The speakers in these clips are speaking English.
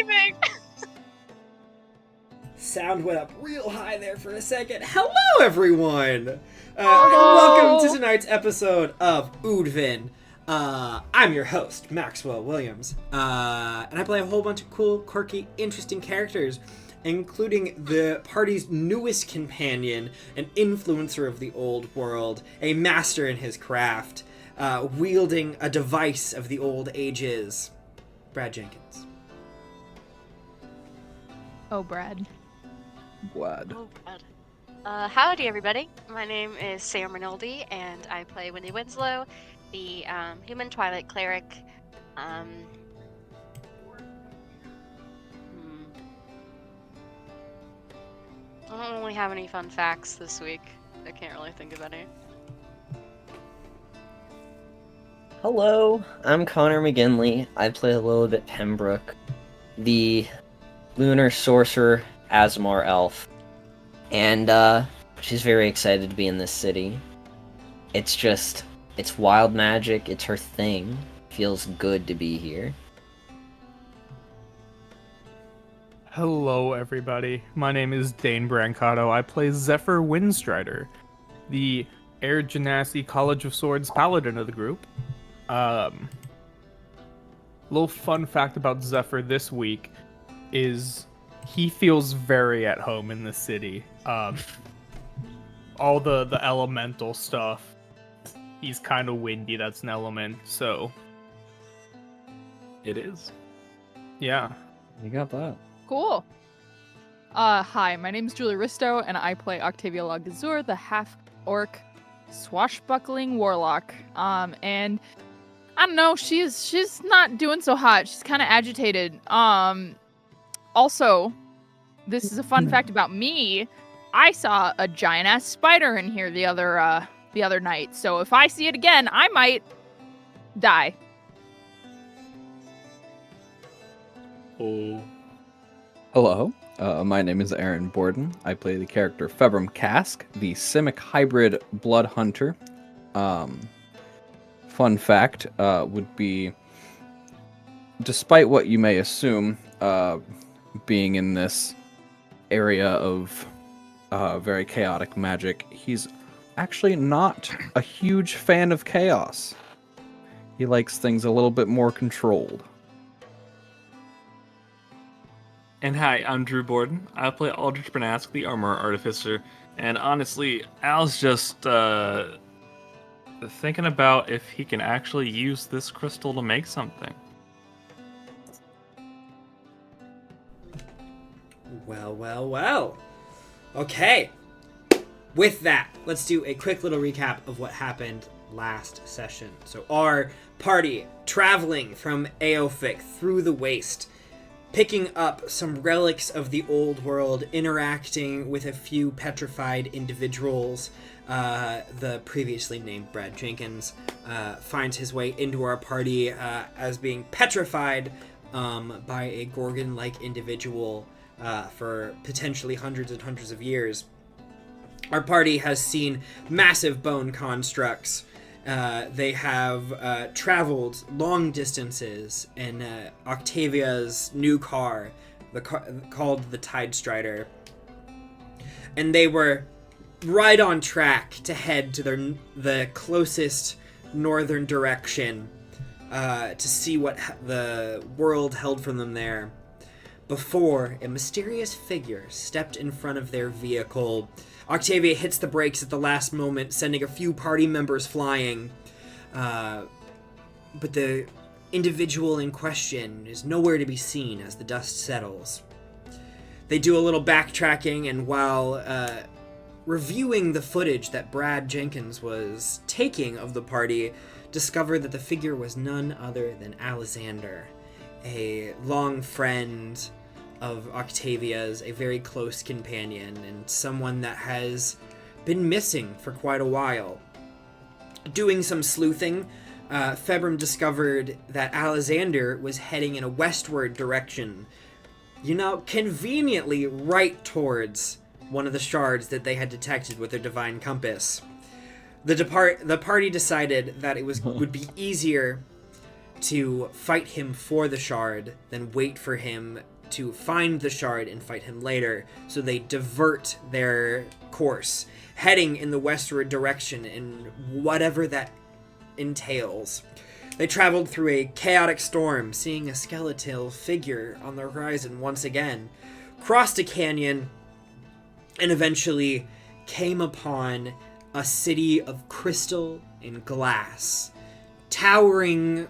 anything. Sound went up real high there for a second. Hello, everyone! Hello. Welcome to tonight's episode of Oodvin. I'm your host, Maxwell Williams, and I play a whole bunch of cool, quirky, interesting characters, including the party's newest companion, an influencer of the old world, a master in his craft, wielding a device of the old ages, Brad Jenkins. Oh, Brad. Blood. Oh, God. Howdy, everybody. My name is Sam Rinaldi, and I play Wendy Winslow, the human Twilight cleric. I don't really have any fun facts this week. I can't really think of any. Hello, I'm Connor McGinley. I play a little bit Pembroke, the lunar sorcerer Asmar elf. And she's very excited to be in this city. It's wild magic, it's her thing. Feels good to be here. Hello, everybody. My name is Dane Brancato. I play Zephyr Windstrider, the Air Genasi College of Swords paladin of the group. Little fun fact about Zephyr this week is he feels very at home in the city. All the elemental stuff. He's kind of windy, that's an element, so it is. Yeah. You got that. Cool. Hi, my name's Julie Risto, and I play Octavia Lagazur, the half-orc swashbuckling warlock. And I don't know, she's not doing so hot. She's kind of agitated. Also, this is a fun fact about me. I saw a giant-ass spider in here the other night. So if I see it again, I might die. Oh. Hello, my name is Aaron Borden. I play the character Februm Cask, the Simic hybrid blood hunter. Fun fact would be, despite what you may assume, being in this area of very chaotic magic, he's actually not a huge fan of chaos. He likes things a little bit more controlled. And hi, I'm Drew Borden. I play Aldrich Bernask, the Armor Artificer. And honestly, Al's just thinking about if he can actually use this crystal to make something. Well. Okay. With that, let's do a quick little recap of what happened last session. So our party traveling from Aofik through the waste, picking up some relics of the old world, interacting with a few petrified individuals. The previously named Brad Jenkins finds his way into our party as being petrified by a Gorgon-like individual for potentially hundreds and hundreds of years. Our party has seen massive bone constructs. They have traveled long distances in Octavia's new car, called the Tide Strider. And they were right on track to head to the closest northern direction to see what the world held for them there, before a mysterious figure stepped in front of their vehicle. Octavia hits the brakes at the last moment, sending a few party members flying. But the individual in question is nowhere to be seen as the dust settles. They do a little backtracking, and while reviewing the footage that Brad Jenkins was taking of the party, discover that the figure was none other than Alisander, a long friend of Octavia's, a very close companion, and someone that has been missing for quite a while. Doing some sleuthing, Februm discovered that Alisander was heading in a westward direction, conveniently right towards one of the shards that they had detected with their divine compass. The party decided that it would be easier to fight him for the shard, then wait for him to find the shard and fight him later. So they divert their course, heading in the westward direction in whatever that entails. They traveled through a chaotic storm, seeing a skeletal figure on the horizon once again, crossed a canyon, and eventually came upon a city of crystal and glass, towering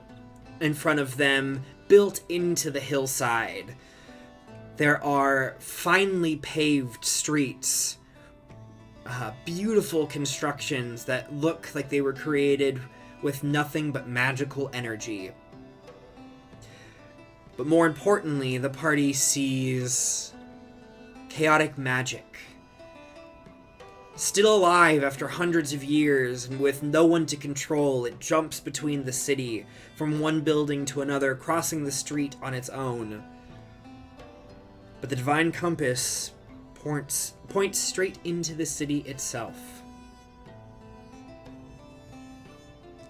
in front of them, built into the hillside. There are finely paved streets, beautiful constructions that look like they were created with nothing but magical energy. But more importantly, the party sees chaotic magic. Still alive after hundreds of years, and with no one to control, it jumps between the city, from one building to another, crossing the street on its own. But the Divine Compass points straight into the city itself.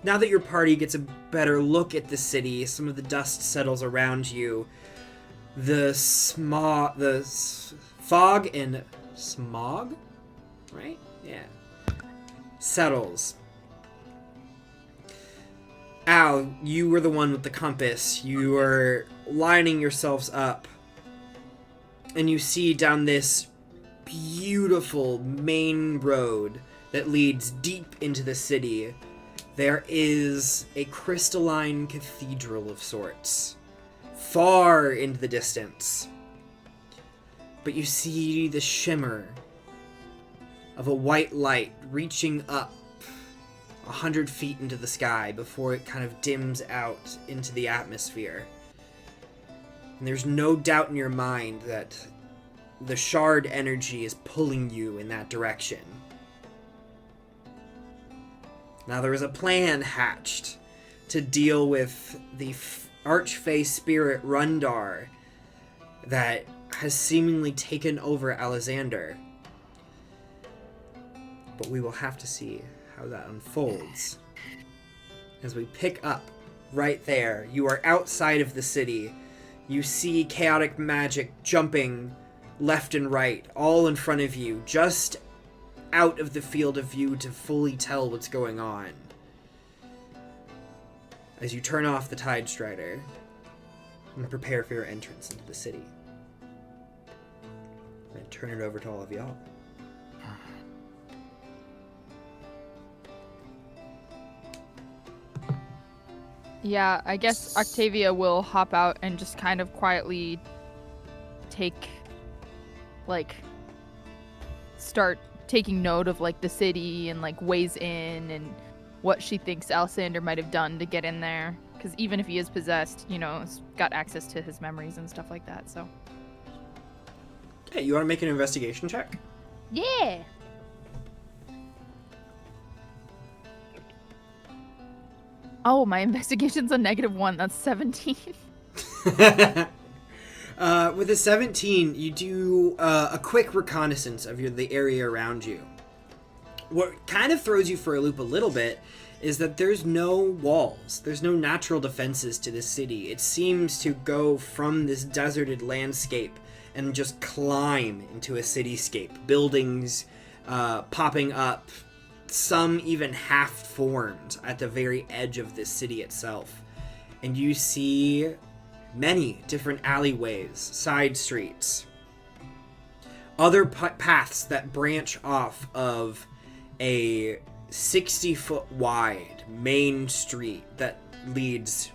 Now that your party gets a better look at the city, some of the dust settles around you. The fog and smog? Right? Yeah. Settles. Al, you were the one with the compass. You are lining yourselves up. And you see down this beautiful main road that leads deep into the city, there is a crystalline cathedral of sorts, far into the distance. But you see the shimmer of a white light reaching up 100 feet into the sky before it kind of dims out into the atmosphere. And there's no doubt in your mind that the shard energy is pulling you in that direction. Now there is a plan hatched to deal with the Archfey spirit Rundar that has seemingly taken over Alisander. But we will have to see how that unfolds. As we pick up right there, you are outside of the city. You see chaotic magic jumping left and right, all in front of you, just out of the field of view to fully tell what's going on. As you turn off the Tide Strider and prepare for your entrance into the city. And turn it over to all of y'all. Yeah, I guess Octavia will hop out and just kind of quietly start taking note of, the city and, ways in and what she thinks Alisander might have done to get in there. Because even if he is possessed, he's got access to his memories and stuff like that, so. Okay, you want to make an investigation check? Yeah! Oh, my investigation's a -1. That's 17. With a 17, you do a quick reconnaissance of the area around you. What kind of throws you for a loop a little bit is that there's no walls. There's no natural defenses to this city. It seems to go from this deserted landscape and just climb into a cityscape. Buildings popping up, some even half-formed at the very edge of this city itself. And you see many different alleyways, side streets, other paths that branch off of a 60-foot wide main street that leads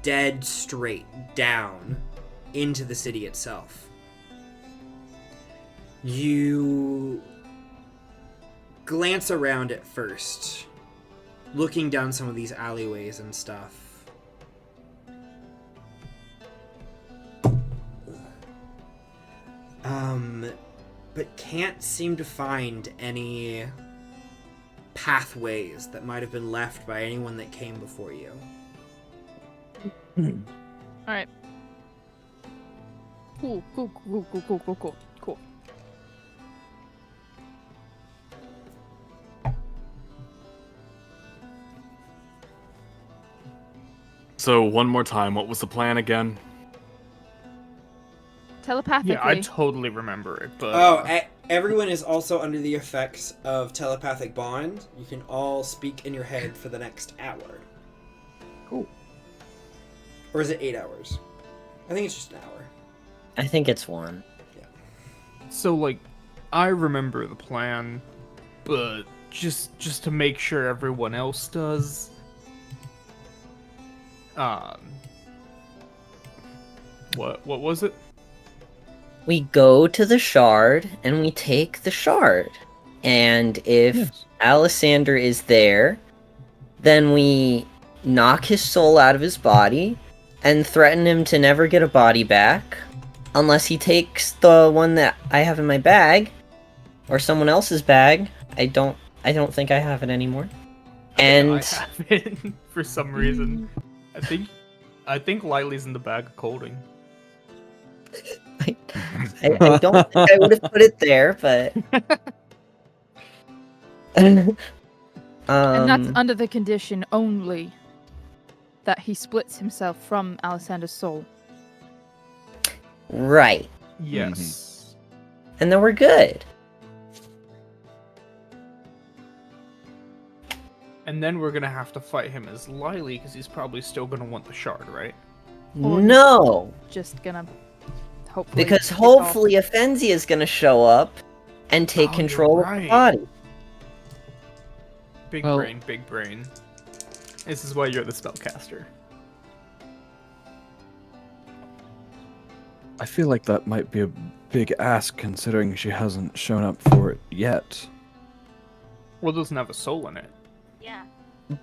dead straight down into the city itself. You glance around at first, looking down some of these alleyways and stuff. But can't seem to find any pathways that might have been left by anyone that came before you. Alright. Cool. So one more time, what was the plan again? Telepathically. Yeah, I totally remember it, but Everyone is also under the effects of telepathic bond. You can all speak in your head for the next hour. Cool. Or is it 8 hours? I think it's just an hour. I think it's one. so like, I remember the plan, but just to make sure everyone else does. What was it? We go to the shard and we take the shard. And if Yes. Alisander is there, then we knock his soul out of his body and threaten him to never get a body back unless he takes the one that I have in my bag or someone else's bag. I don't think I have it anymore. And I have it for some reason. I think Lily's in the bag of holding. I don't think I would have put it there, but And that's under the condition only that he splits himself from Alisander's soul. right. Yes. And then we're good. And then we're gonna have to fight him as Lily because he's probably still gonna want the shard, right? Or No, Just gonna hopefully. because pick hopefully Offensia is going to show up and take Oh, control you're of the right. body. Big Well- brain, big brain. This is why you're the spellcaster. I feel like that might be a big ask considering she hasn't shown up for it yet. Well, it doesn't have a soul in it. Yeah.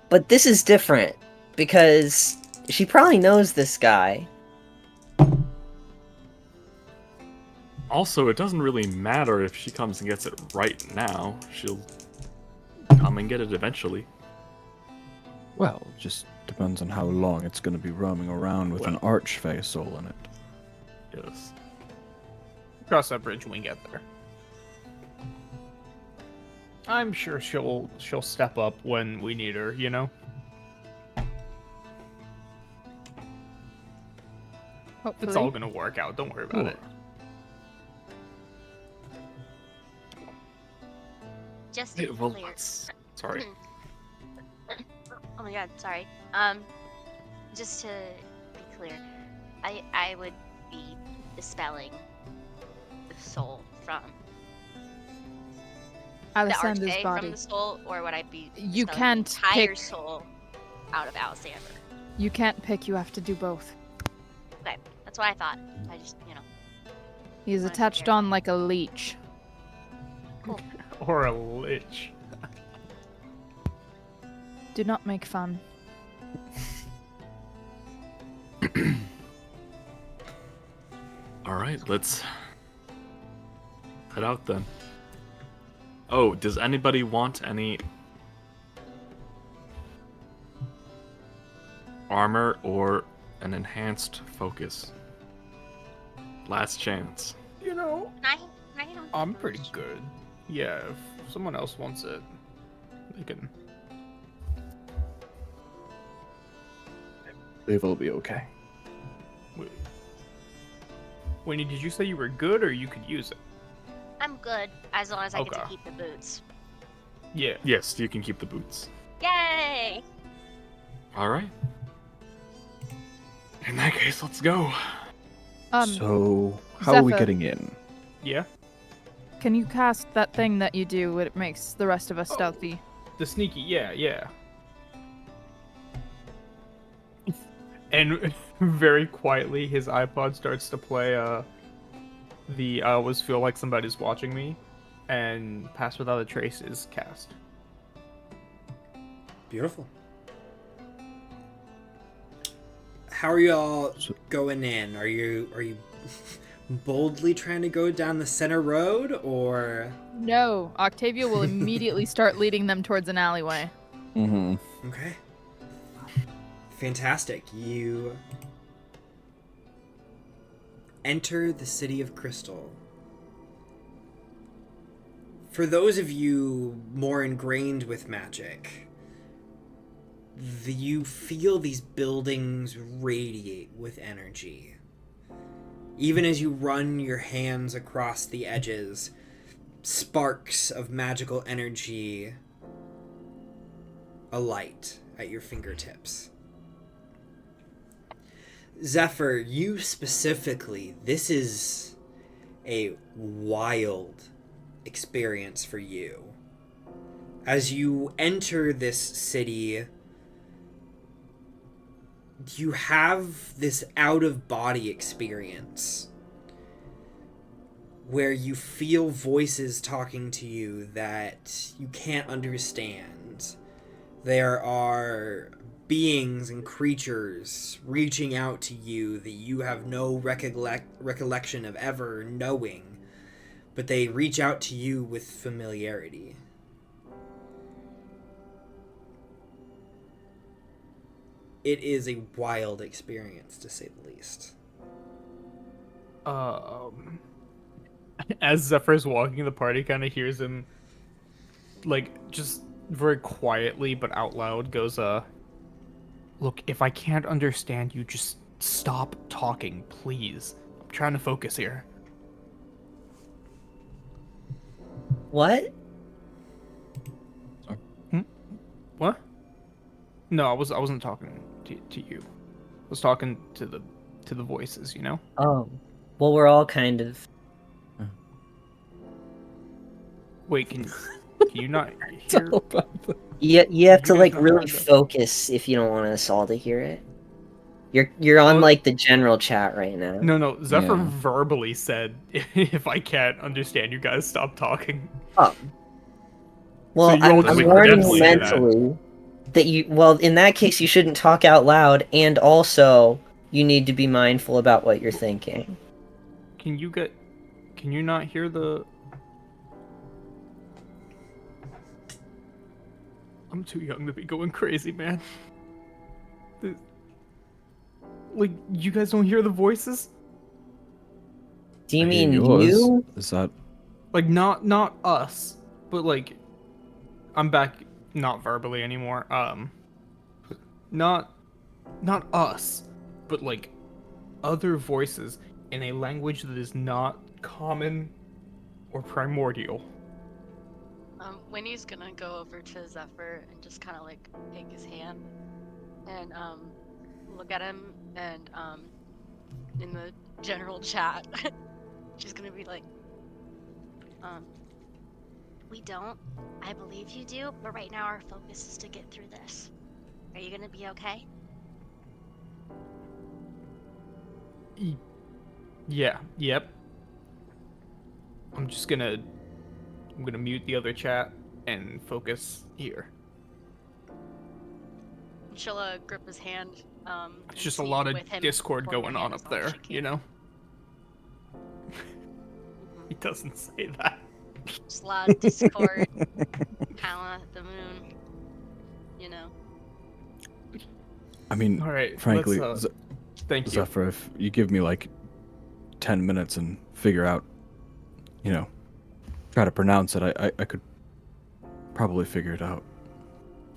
But this is different because she probably knows this guy. Also, it doesn't really matter if she comes and gets it right now. She'll come and get it eventually. Well, just depends on how long it's going to be roaming around with an archfey soul in it. Yes. Cross that bridge when we get there. I'm sure she'll step up when we need her, you know? Hopefully. It's all gonna work out, don't worry about it. Just to Hey, be well, clear. sorry. Oh my god, sorry. Just to be clear, I would be dispelling the soul from the Alisander's Archfey from body. the soul, or would I be You dispelling can't the entire pick. soul out of Alisander? You can't pick. You have to do both. Okay, that's what I thought. I just, He's Wanna attached figure- on like a leech. Or a lich. Do not make fun. Alright, let's head out then. Oh, does anybody want any armor or an enhanced focus? Last chance. You know, I don't. I'm pretty good. Yeah, if someone else wants it, they can. They will be okay. Winnie, did you say you were good or you could use it? I'm good as long as I get to Okay. keep the boots. Yeah. Yes, you can keep the boots. Yay! Alright. In that case, let's go. So, how are we Zephyr. getting in? Yeah? Can you cast that thing that you do when it makes the rest of us Oh. stealthy? The sneaky, yeah. And very quietly, his iPod starts to play the I Always Feel Like Somebody's Watching Me, and Pass Without a Trace is cast. Beautiful. How are you all So- going in? Are you boldly trying to go down the center road, or No. Octavia will immediately start leading them towards an alleyway. Mm-hmm. okay? Fantastic. You enter the city of Crystal. For those of you more ingrained with magic, you feel these buildings radiate with energy. Even as you run your hands across the edges, sparks of magical energy alight at your fingertips. Zephyr, you specifically, this is a wild experience for you. As you enter this city, you have this out-of-body experience where you feel voices talking to you that you can't understand. There are beings and creatures reaching out to you that you have no recollection of ever knowing, but they reach out to you with familiarity. It is a wild experience, to say the least. As Zephyr's walking, the party kind of hears him, like, just very quietly but out loud goes, look, if I can't understand you, just stop talking, please. I'm trying to focus here. What? What? No, I wasn't talking to you. I was talking to the voices, you know? Oh. Well, we're all kind of... Wait, can you not hear? You have to, guys like, not really heard that? focus if you don't want us all to hear it. You're on, like, the general chat right now. No. Zephyr Yeah. verbally said, if I can't understand you guys, stop talking. Oh. Well, you all I'm just warning definitely you say that. mentally that you... Well, in that case, you shouldn't talk out loud, and also, you need to be mindful about what you're thinking. Can you not hear the... I'm too young to be going crazy, man. Like, you guys don't hear the voices? Do you I hear mean yours. you? Is that... Like, not us, but like, I'm back, not verbally anymore. Not us, but like, other voices in a language that is not common or primordial. Winnie's gonna go over to Zephyr and just kind of like take his hand and look at him, and in the general chat, she's gonna be like, we don't. I believe you do, but right now our focus is to get through this. Are you gonna be okay? Yeah, yep. I'm gonna mute the other chat and focus here. She'll grip his hand. It's and just a see lot of with him Discord holding going your on hand up as long as there, she you can. know? Mhm. He doesn't say that. Just a lot of Discord, Hala, the moon, you know. I mean, Alright, frankly, let's, thank you. Zephyr, if you give me like 10 minutes and figure out, try to pronounce it, I could probably figure it out.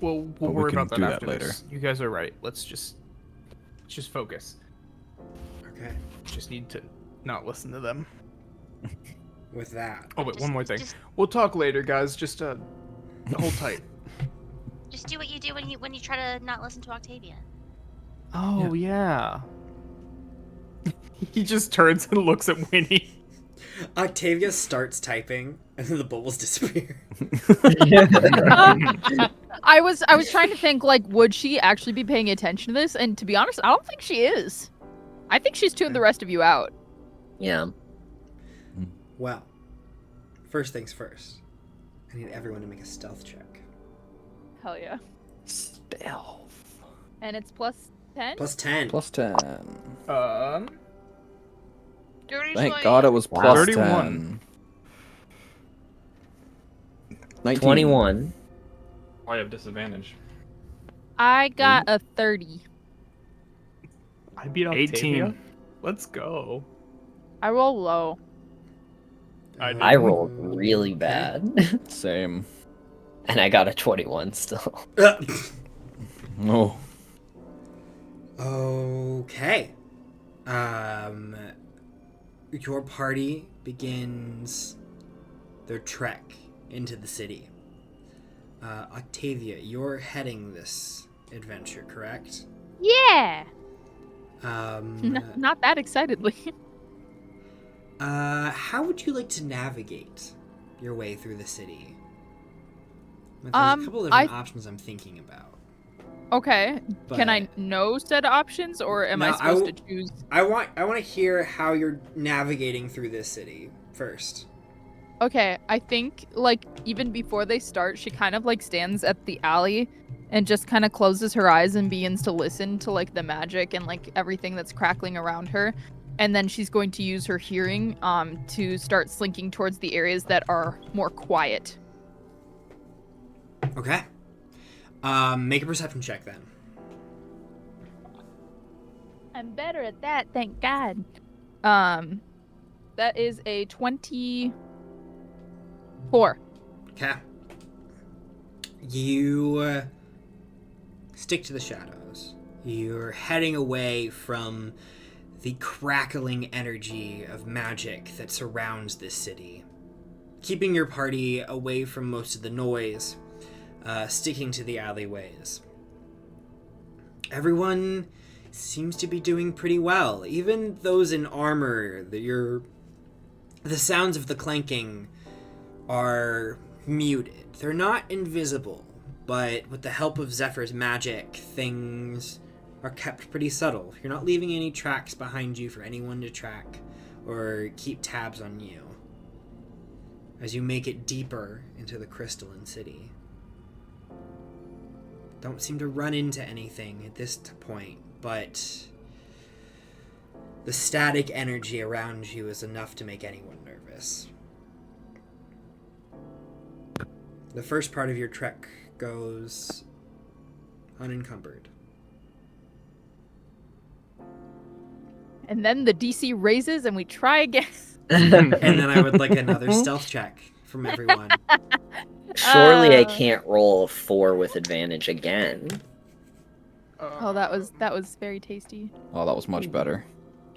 We'll But we worry can about that do that after later. this. You guys are right. Let's just focus. Okay. Just need to not listen to them. With that, Oh wait, one more thing. Just, We'll talk later, guys. Just hold tight. just do what you do when you try to not listen to Octavia. Oh yeah. He just turns and looks at Winnie. Octavia starts typing, and then the bubbles disappear. I was trying to think, like, would she actually be paying attention to this? And to be honest, I don't think she is. I think she's tuned the rest of you out. Yeah. Well, first things first. I need everyone to make a stealth check. Hell yeah. Stealth. And it's plus 10? Plus 10. Plus 10. Thank 30 God it was Wow. plus 31. 10. 19. 21. I have disadvantage. I got a 30. I beat 18. Octavia. Let's go. I roll low. I rolled really bad. Same. And I got a 21 still. Oh. Okay. Your party begins their trek into the city. Octavia, you're heading this adventure, correct? Yeah. Um, Not that excitedly. how would you like to navigate your way through the city? There's a couple of different options I'm thinking about. Okay. Can I But- know said options, or am I No, supposed to choose? I want to hear how you're navigating through this city first. Okay, I think like even before they start, she kind of like stands at the alley and just kind of closes her eyes and begins to listen to like the magic and like everything that's crackling around her. And then she's going to use her hearing to start slinking towards the areas that are more quiet. Okay. Make a perception check then. I'm better at that, thank God. That is a 24. Okay. You stick to the shadows. You're heading away from the crackling energy of magic that surrounds this city, keeping your party away from most of the noise, sticking to the alleyways. Everyone seems to be doing pretty well. Even those in armor, the sounds of the clanking are muted. They're not invisible, but with the help of Zephyr's magic, things are kept pretty subtle. You're not leaving any tracks behind you for anyone to track or keep tabs on you as you make it deeper into the crystalline city. Don't seem to run into anything at this point, but the static energy around you is enough to make anyone nervous. The first part of your trek goes unencumbered. And then the DC raises and we try again. And then I would like another stealth check from everyone. Surely I can't roll a 4 with advantage again. Oh, that was very tasty. Oh, that was much better.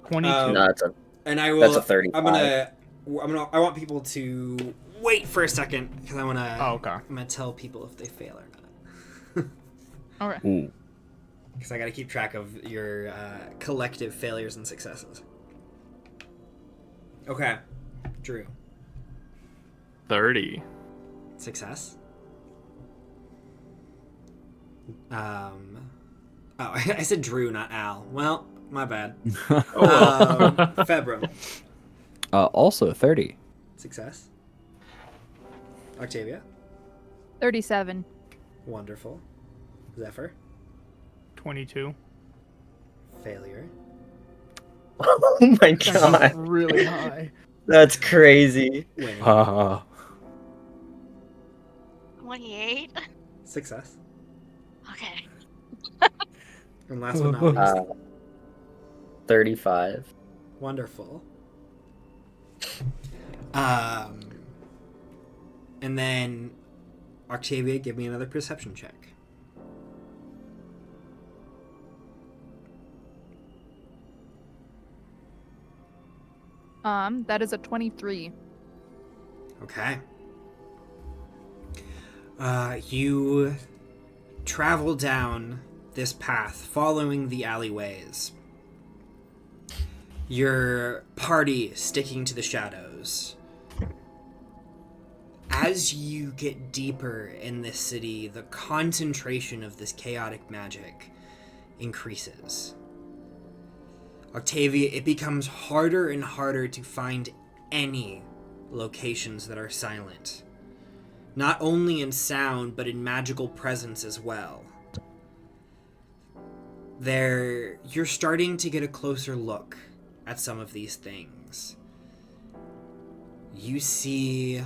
22. No, that's a And I will. That's a 35. I want people to wait for a second because I want to. Oh, okay. I'm gonna tell people if they fail or not. All right. Ooh. Because I got to keep track of your collective failures and successes. Okay, Drew. 30. Success. Oh, I said Drew, not Al. Well, my bad. Februm. Also 30. Success. Octavia. 37. Wonderful. Zephyr. 22. Failure. Oh my god. Really high. That's crazy. Winning. Haha. 28. Success. Okay. And last but not least. 35. Wonderful. And then Octavia, give me another perception check. That is a 23. Okay. You travel down this path, following the alleyways. Your party sticking to the shadows. As you get deeper in this city, the concentration of this chaotic magic increases. Octavia, it becomes harder and harder to find any locations that are silent. Not only in sound, but in magical presence as well. You're starting to get a closer look at some of these things. You see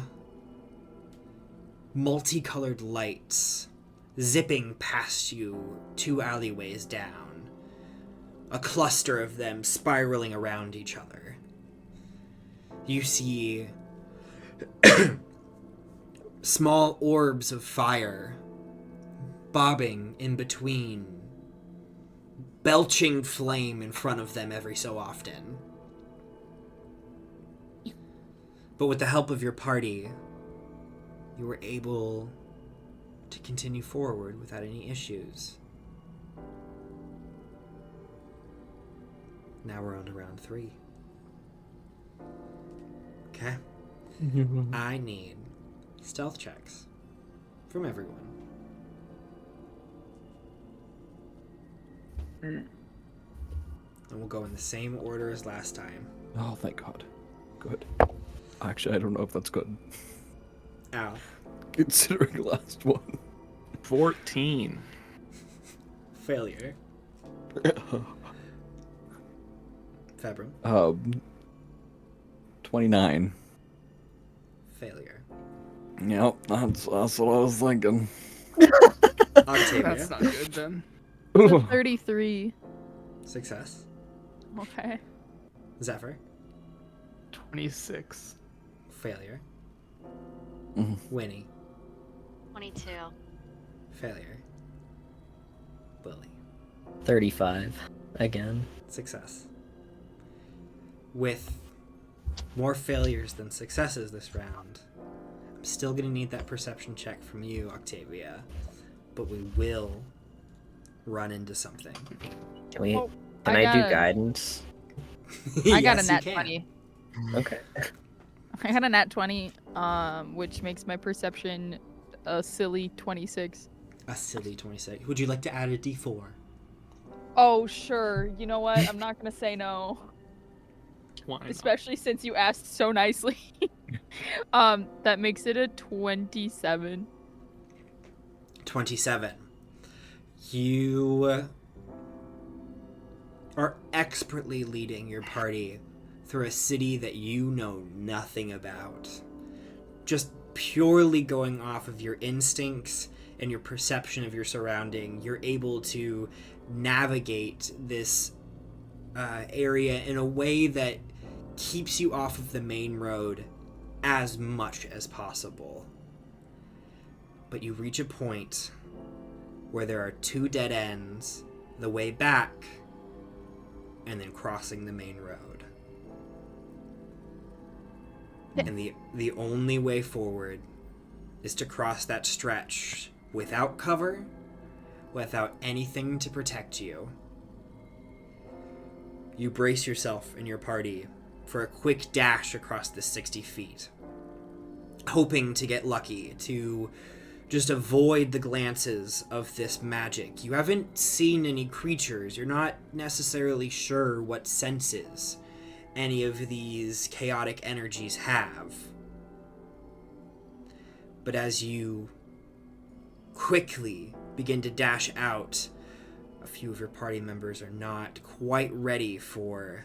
multicolored lights zipping past you 2 alleyways down. A cluster of them spiraling around each other. You see small orbs of fire bobbing in between, belching flame in front of them every so often. But with the help of your party, you were able to continue forward without any issues. Now we're on to round 3. Okay. I need stealth checks from everyone. And we'll go in the same order as last time. Oh, thank God. Good. Actually, I don't know if that's good. Al. Considering the last one. 14. Failure. Fabrum. 29. Failure. Yep, that's what I was thinking. Octavia. That's not good then. It's a 33. Success. Okay. Zephyr. 26. Failure. Mhm. Winnie. 22. Failure. Lily. 35. Again. Success. With more failures than successes this round, I'm still going to need that perception check from you, Octavia. But we will run into something. Can we? Oh, Can I I do got a- guidance? I got a Yes, you nat can. 20. Okay. I got a nat 20, which makes my perception a silly 26. A silly 26. Would you like to add a d4? Oh, sure. You know what? I'm not gonna say no. Why not? Especially since you asked so nicely. That makes it a 27. 27. You are expertly leading your party through a city that you know nothing about. Just purely going off of your instincts and your perception of your surrounding, you're able to navigate this area in a way that keeps you off of the main road as much as possible. But you reach a point where there are 2 dead ends, the way back, and then crossing the main road. And the only way forward is to cross that stretch without cover, without anything to protect you. You brace yourself and your party for a quick dash across the 60 feet, hoping to get lucky, to just avoid the glances of this magic. You haven't seen any creatures. You're not necessarily sure what senses any of these chaotic energies have. But as you quickly begin to dash out, a few of your party members are not quite ready for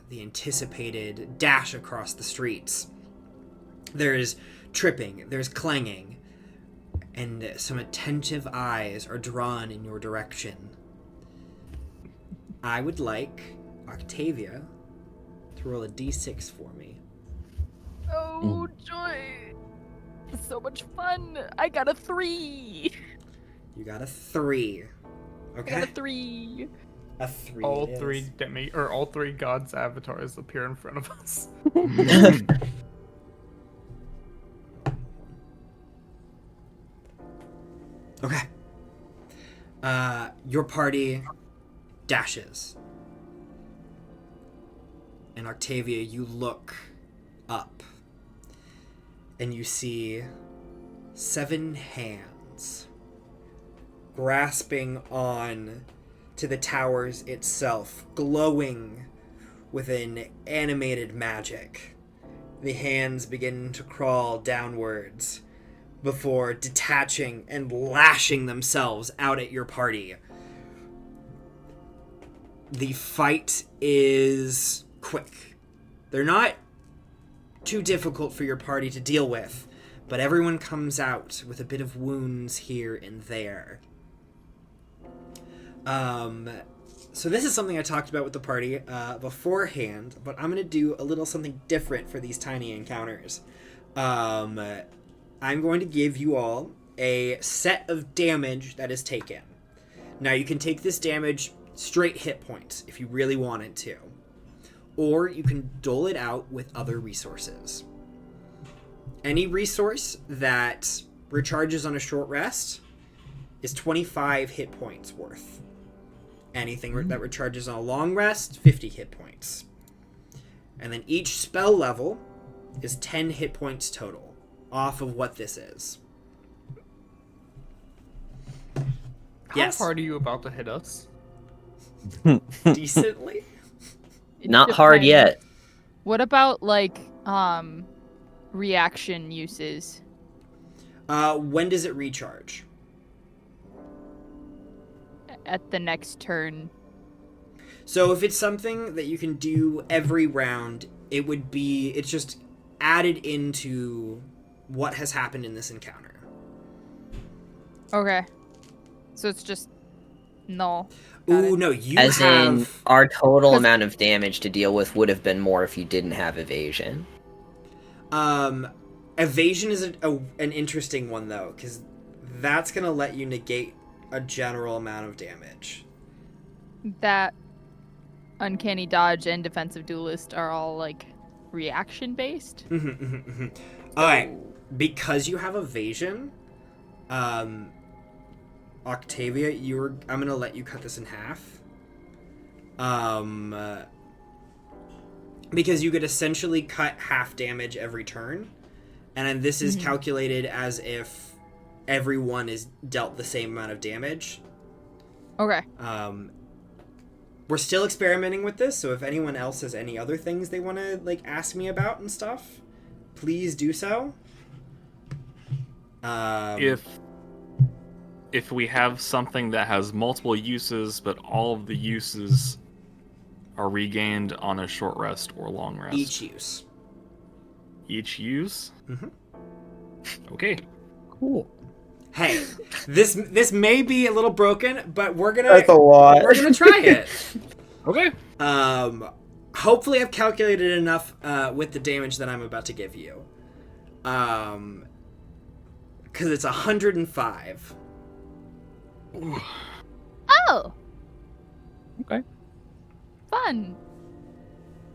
the anticipated dash across the streets. There's tripping, there's clanging, and some attentive eyes are drawn in your direction. I would like Octavia to roll a d6 for me. Oh, joy. So much fun. I got a 3. You got a 3. I Okay. got a 3. A 3. All it three is. all 3 gods' avatars appear in front of us. Okay. Your party dashes. And Octavia, you look up. And you see 7 hands grasping on to the towers itself, glowing with an animated magic. The hands begin to crawl downwards before detaching and lashing themselves out at your party. The fight is quick. They're not too difficult for your party to deal with, but everyone comes out with a bit of wounds here and there. So this is something I talked about with the party beforehand, but I'm going to do a little something different for these tiny encounters. I'm going to give you all a set of damage that is taken. Now, you can take this damage straight hit points if you really wanted to, or you can dole it out with other resources. Any resource that recharges on a short rest is 25 hit points worth. Anything that recharges on a long rest, 50 hit points. And then each spell level is 10 hit points total off of what this is. How hard are you about to hit us? Decently. Not hard Depends. yet. What about like reaction uses? When does it recharge? At the next turn. So if it's something that you can do every round, it's just added into what has happened in this encounter. Okay. So it's just no. Ooh, no, you As have... in, our total 'Cause- amount of damage to deal with would have been more if you didn't have evasion. Evasion is an interesting one, though, because that's going to let you negate a general amount of damage. That uncanny dodge and defensive duelist are all like reaction based. Alright, because you have evasion, Octavia, I'm going to let you cut this in half. Because you could essentially cut half damage every turn, and then this is calculated as if everyone is dealt the same amount of damage. Okay. We're still experimenting with this, so if anyone else has any other things they want to like ask me about and stuff, please do so. If we have something that has multiple uses, but all of the uses are regained on a short rest or long rest. Each use. Each use? Mhm. Okay. Cool. Hey, this may be a little broken, but we're gonna lot. we're gonna try it. Okay. Hopefully I've calculated enough with the damage that I'm about to give you. Because it's 105. Oh. Okay. Fun.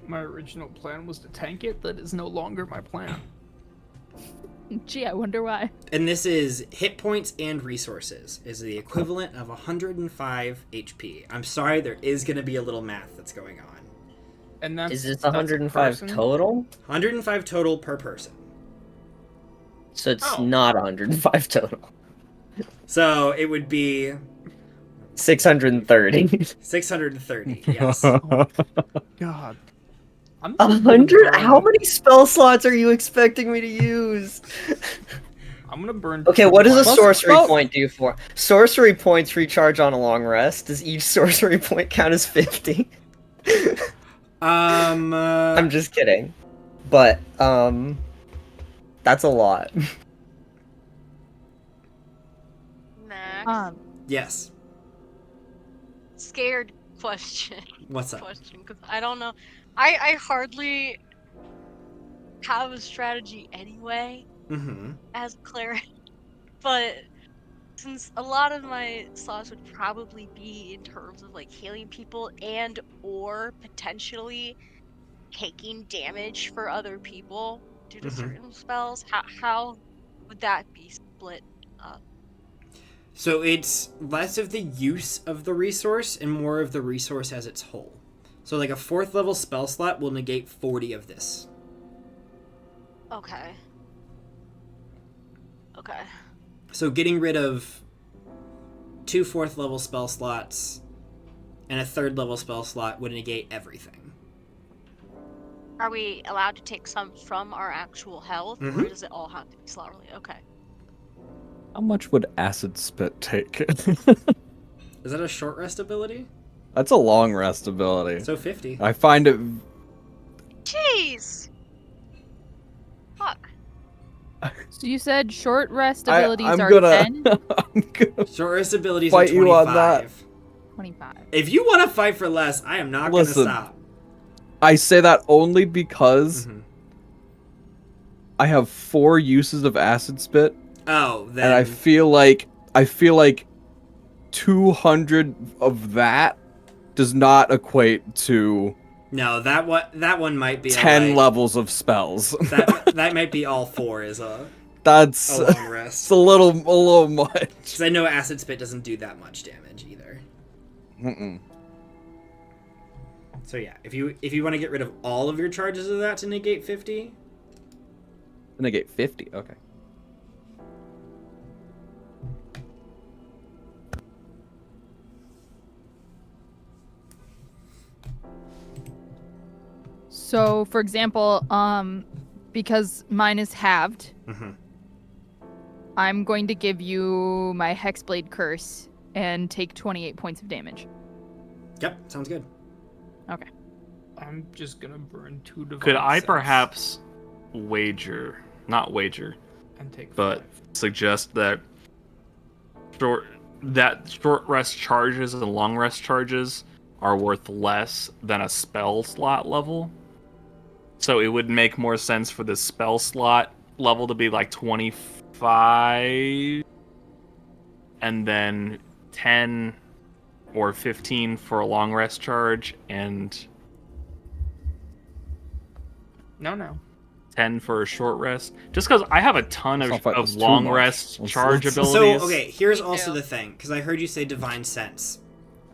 My original plan was to tank it. That is no longer my plan. Gee, I wonder why. And this is hit points and resources is the equivalent of 105 HP. I'm sorry, there is going to be a little math that's going on. And that's Is this that's a 105 person? total? 105 total per person. So it's Oh. not 105 total. So it would be 630. 630, yes. God. I'm 100? How many spell slots are you expecting me to use? I'm gonna burn. Okay, what does a Plus- sorcery well, point do for? Sorcery points recharge on a long rest. Does each sorcery point count as 50? I'm just kidding. But, that's a lot. Max, yes. scared question. What's up? Because I don't know. I hardly have a strategy anyway Mm-hmm. as a cleric, but since a lot of my slots would probably be in terms of like healing people and or potentially taking damage for other people due to Mhm. certain spells, how would that be split up? So it's less of the use of the resource and more of the resource as its whole. So like a 4th level spell slot will negate 40 of this. Okay. Okay. So getting rid of 2 4th level spell slots and a 3rd level spell slot would negate everything. Are we allowed to take some from our actual health, or Mhm. does it all have to be slot related? Okay. How much would acid spit take? Is that a short rest ability? That's a long rest ability. So 50. I find it. Jeez. Fuck. So you said short rest I'm abilities are gonna. 10? I'm gonna Short rest abilities Fight are you 25. on that. 25. If you want to fight for less, I am not going to Listen. stop. I say that only because Mhm. I have 4 uses of acid spit, Oh, then And I feel like 200 of that does not equate to no, that one might be 10 like, levels of spells. that might be all 4 is a That's long it's rest. a little much. Because I know acid spit doesn't do that much damage either. Mm-mm. So yeah, if you want to get rid of all of your charges of that to negate 50, Negate 50. Okay. So, for example, because mine is halved, Mhm. I'm going to give you my Hexblade Curse and take 28 points of damage. Yep, sounds good. Okay. I'm just gonna burn 2 divine Could I sense perhaps not wager, and take but 5. suggest that short rest charges and long rest charges are worth less than a spell slot level? So it would make more sense for the spell slot level to be like 25, and then 10 or 15 for a long rest charge, and No. 10 for a short rest. Just because I have a ton It's not like of it's too long much. rest Let's- charge let's- abilities. So, okay, here's Me also too. the thing, because I heard you say Divine Sense.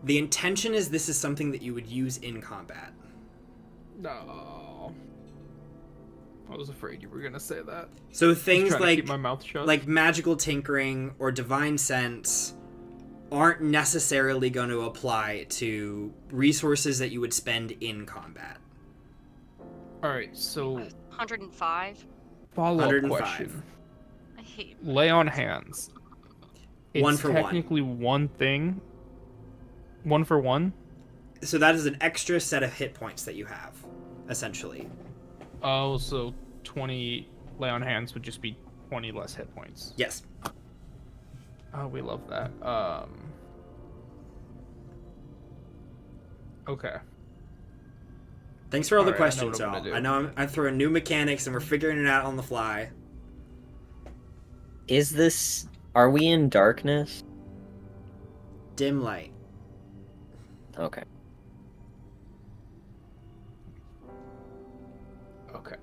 The intention is this is something that you would use in combat. No. I was afraid you were gonna say that. So I was things trying to like keep my mouth shut. magical tinkering or divine sense aren't necessarily going to apply to resources that you would spend in combat. All right, so 105. follow-up 105. question. I hate. Lay on hands. One It's for one. technically one thing. 1 for 1? So that is an extra set of hit points that you have, essentially. Oh, so 20 lay on hands would just be 20 less hit points. Yes. Oh, we love that. Okay. Thanks for all the Alright, I know questions, what I'm y'all. gonna do. I know I'm throwing new mechanics and we're figuring it out on the fly. Is this? Are we in darkness? Dim light. Okay. Okay.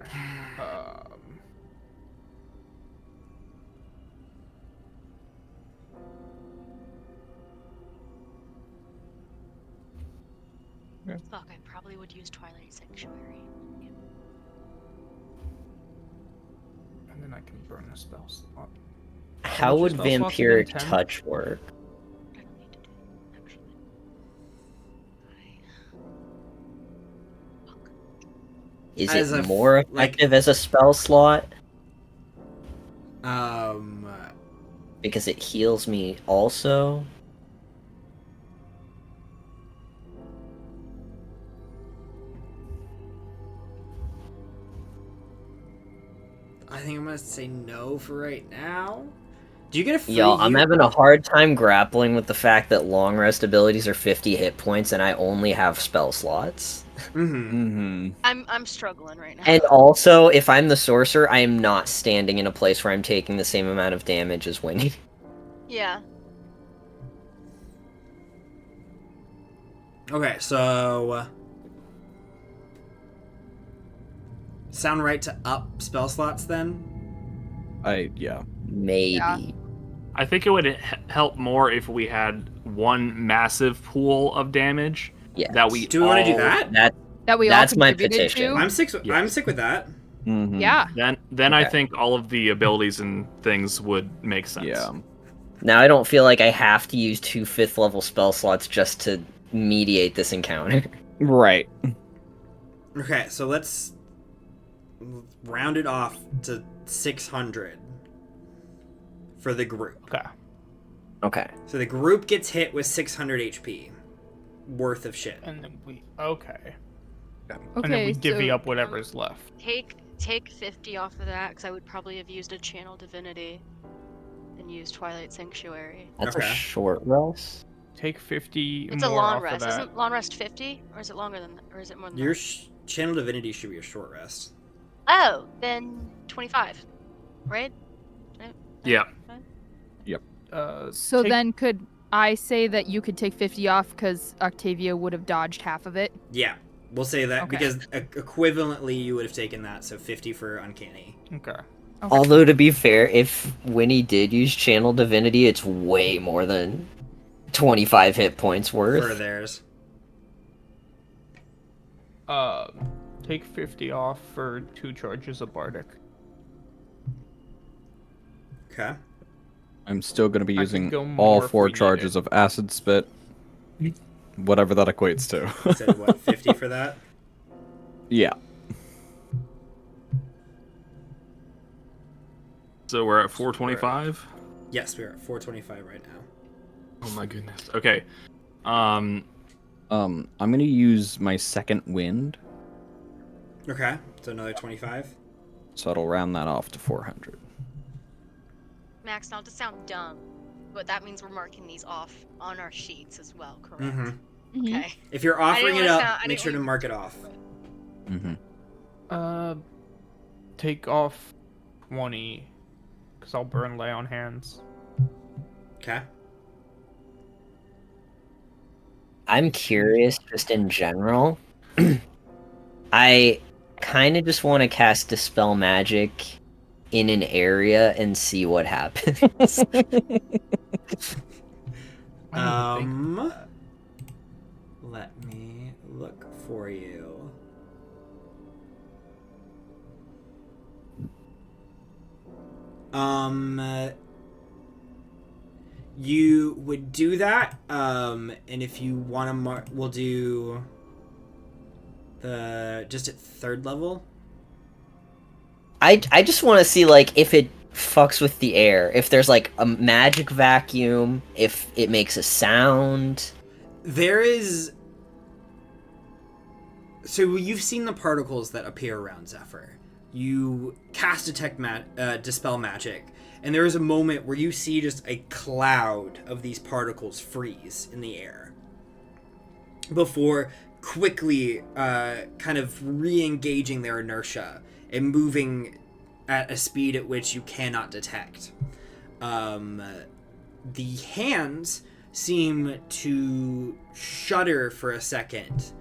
Fuck, I probably would use Twilight Sanctuary. And then I can burn a spell slot. How much would is spell slots again? vampiric 10? touch work? I don't need to do it, actually. Fuck. Is As it a more effective as a spell slot? Um, Because it heals me also? I think I'm gonna say no for right now. Do you get a free Y'all, I'm heal? having a hard time grappling with the fact that long rest abilities are 50 hit points and I only have spell slots. Mm-hmm. Mm-hmm. I'm struggling right now. And also, if I'm the sorcerer, I am not standing in a place where I'm taking the same amount of damage as Winnie. Yeah. Okay, so sound right to up spell slots then? Yeah. Maybe. Yeah. I think it would help more if we had one massive pool of damage Yes. that we Do we want to do all- that? That we That's all my contributed petition. to. I'm sick. I'm Yes. sick with that. Mm-hmm. Yeah. Then I Okay. think all of the abilities and things would make sense. Yeah. Now I don't feel like I have to use 2 5th level spell slots just to mediate this encounter. Right. Okay, so let's round it off to 600 for the group. Okay. Okay. So the group gets hit with 600 HP worth of shit. And then we okay. Okay, And then we divvy so up whatever's left. Take 50 off of that, because I would probably have used a Channel Divinity and used Twilight Sanctuary. That's Okay. a short rest. Take 50 It's more a long off rest. of that. Isn't long rest 50? Or is it longer than that? Or is it more than Your that? channel divinity should be a short rest. Oh, then 25. Right? Yeah. So take- then could I say that you could take 50 off because Octavia would have dodged half of it? Yeah, we'll say that Okay. because equivalently you would have taken that, so 50 for uncanny. Okay. Okay. Although, to be fair, if Winnie did use Channel Divinity, it's way more than 25 hit points worth. For theirs. Take 50 off for 2 charges of Bardic. Okay. I'm still going to be I could using go all more if 4 we need charges it. of acid spit, whatever that equates to. Said what, 50 for that? Yeah. So we're at 425. Yes, we're at 425 right now. Oh my goodness. Okay. Um. I'm going to use my second wind, Okay, so another 25. so it'll round that off to 400. Max, not to sound dumb, but that means we're marking these off on our sheets as well, correct? Mm-hmm. Mhm. Okay. If you're offering it wanna up, sound- I make didn't sure to want- mark it off. Mm-hmm. Take off 20, because I'll burn Lay on Hands. Okay. I'm curious, just in general. I kind of just want to cast Dispel Magic in an area and see what happens. I didn't think of that. Let me look for you. You would do that, and if you want to we'll do the just at 3rd level. I just want to see, like, if it fucks with the air. If there's, like, a magic vacuum. If it makes a sound. There is. So you've seen the particles that appear around Zephyr. You cast Dispel Magic, and there is a moment where you see just a cloud of these particles freeze in the air before quickly kind of re-engaging their inertia and moving at a speed at which you cannot detect. The hands seem to shudder for a second,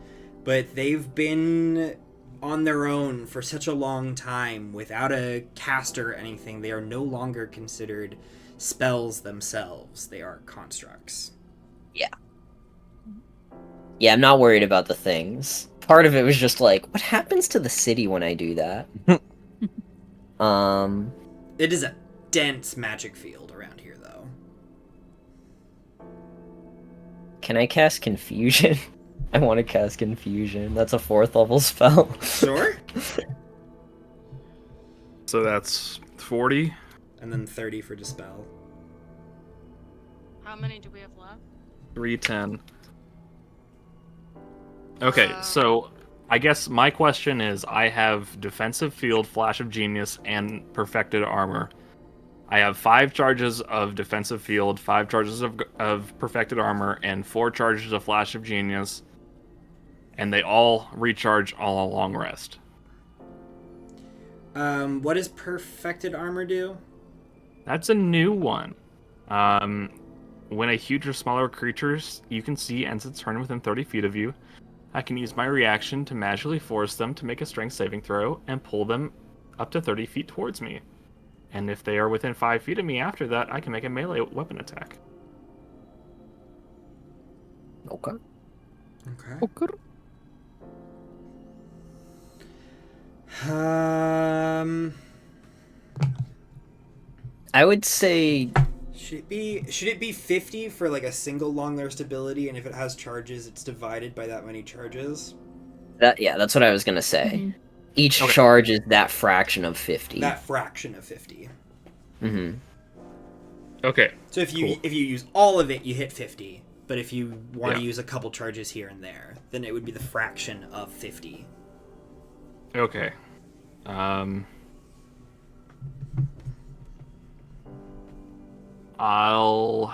but they've been on their own for such a long time without a caster or anything. They are no longer considered spells themselves. They are constructs. Yeah, I'm not worried about the things. Part of it was just like, what happens to the city when I do that? It is a dense magic field around here, though. Can I cast Confusion? I want to cast Confusion. That's a 4th level spell. Sure. So that's 40. And then 30 for Dispel. How many do we have left? 310. Okay, so I guess my question is, I have Defensive Field, Flash of Genius, and Perfected Armor. I have 5 charges of Defensive Field, 5 charges of Perfected Armor, and 4 charges of Flash of Genius. And they all recharge all a long rest. What does Perfected Armor do? That's a new one. When a huge or smaller creature you can see ends its turn within 30 feet of you, I can use my reaction to magically force them to make a strength saving throw and pull them up to 30 feet towards me. And if they are within 5 feet of me after that, I can make a melee weapon attack. Okay. Okay. Okay. I would say Should it be 50 for like a single long rest ability, and if it has charges, it's divided by that many charges? that's what I was gonna say. Mhm. Each Okay. charge is that fraction of 50. That fraction of 50. Mm-hmm. Okay. So if you Cool. if you use all of it, you hit 50. But if you want to Yeah. use a couple charges here and there, then it would be the fraction of 50. Okay. I'll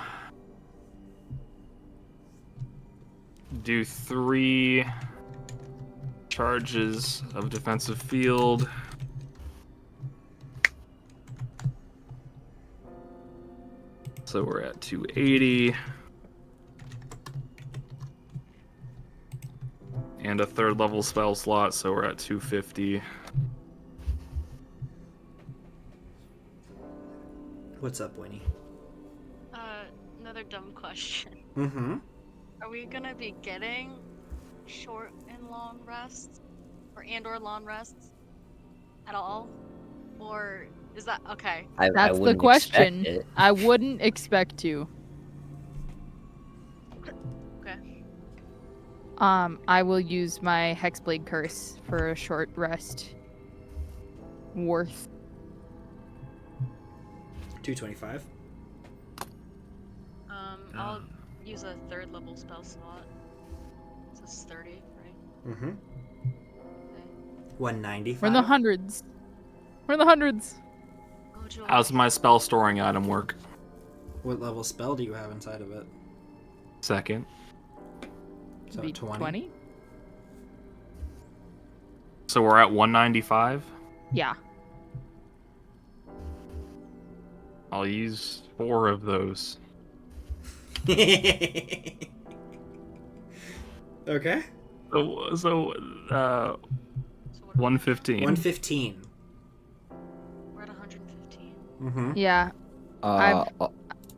do 3 charges of defensive field. So we're at 280. And a 3rd level spell slot, so we're at 250. What's up, Winnie? Another dumb question. Mm-hmm. Are we gonna be getting short and long rests, or long rests, at all, or is that okay? I That's the wouldn't question. expect it. I wouldn't expect to. Okay. I will use my Hexblade Curse for a short rest. Worth. 225. I'll use a 3rd level spell slot. So it's 30, right? Mm-hmm. Okay. 195. We're in the hundreds. We're in the hundreds. Oh, joy. How's my spell storing item work? What level spell do you have inside of it? 2nd. So Be 20. So we're at 195. Yeah. I'll use 4 of those. Okay. So So what are we- 115. 115. We're at 115. Mm-hmm. Yeah. I'll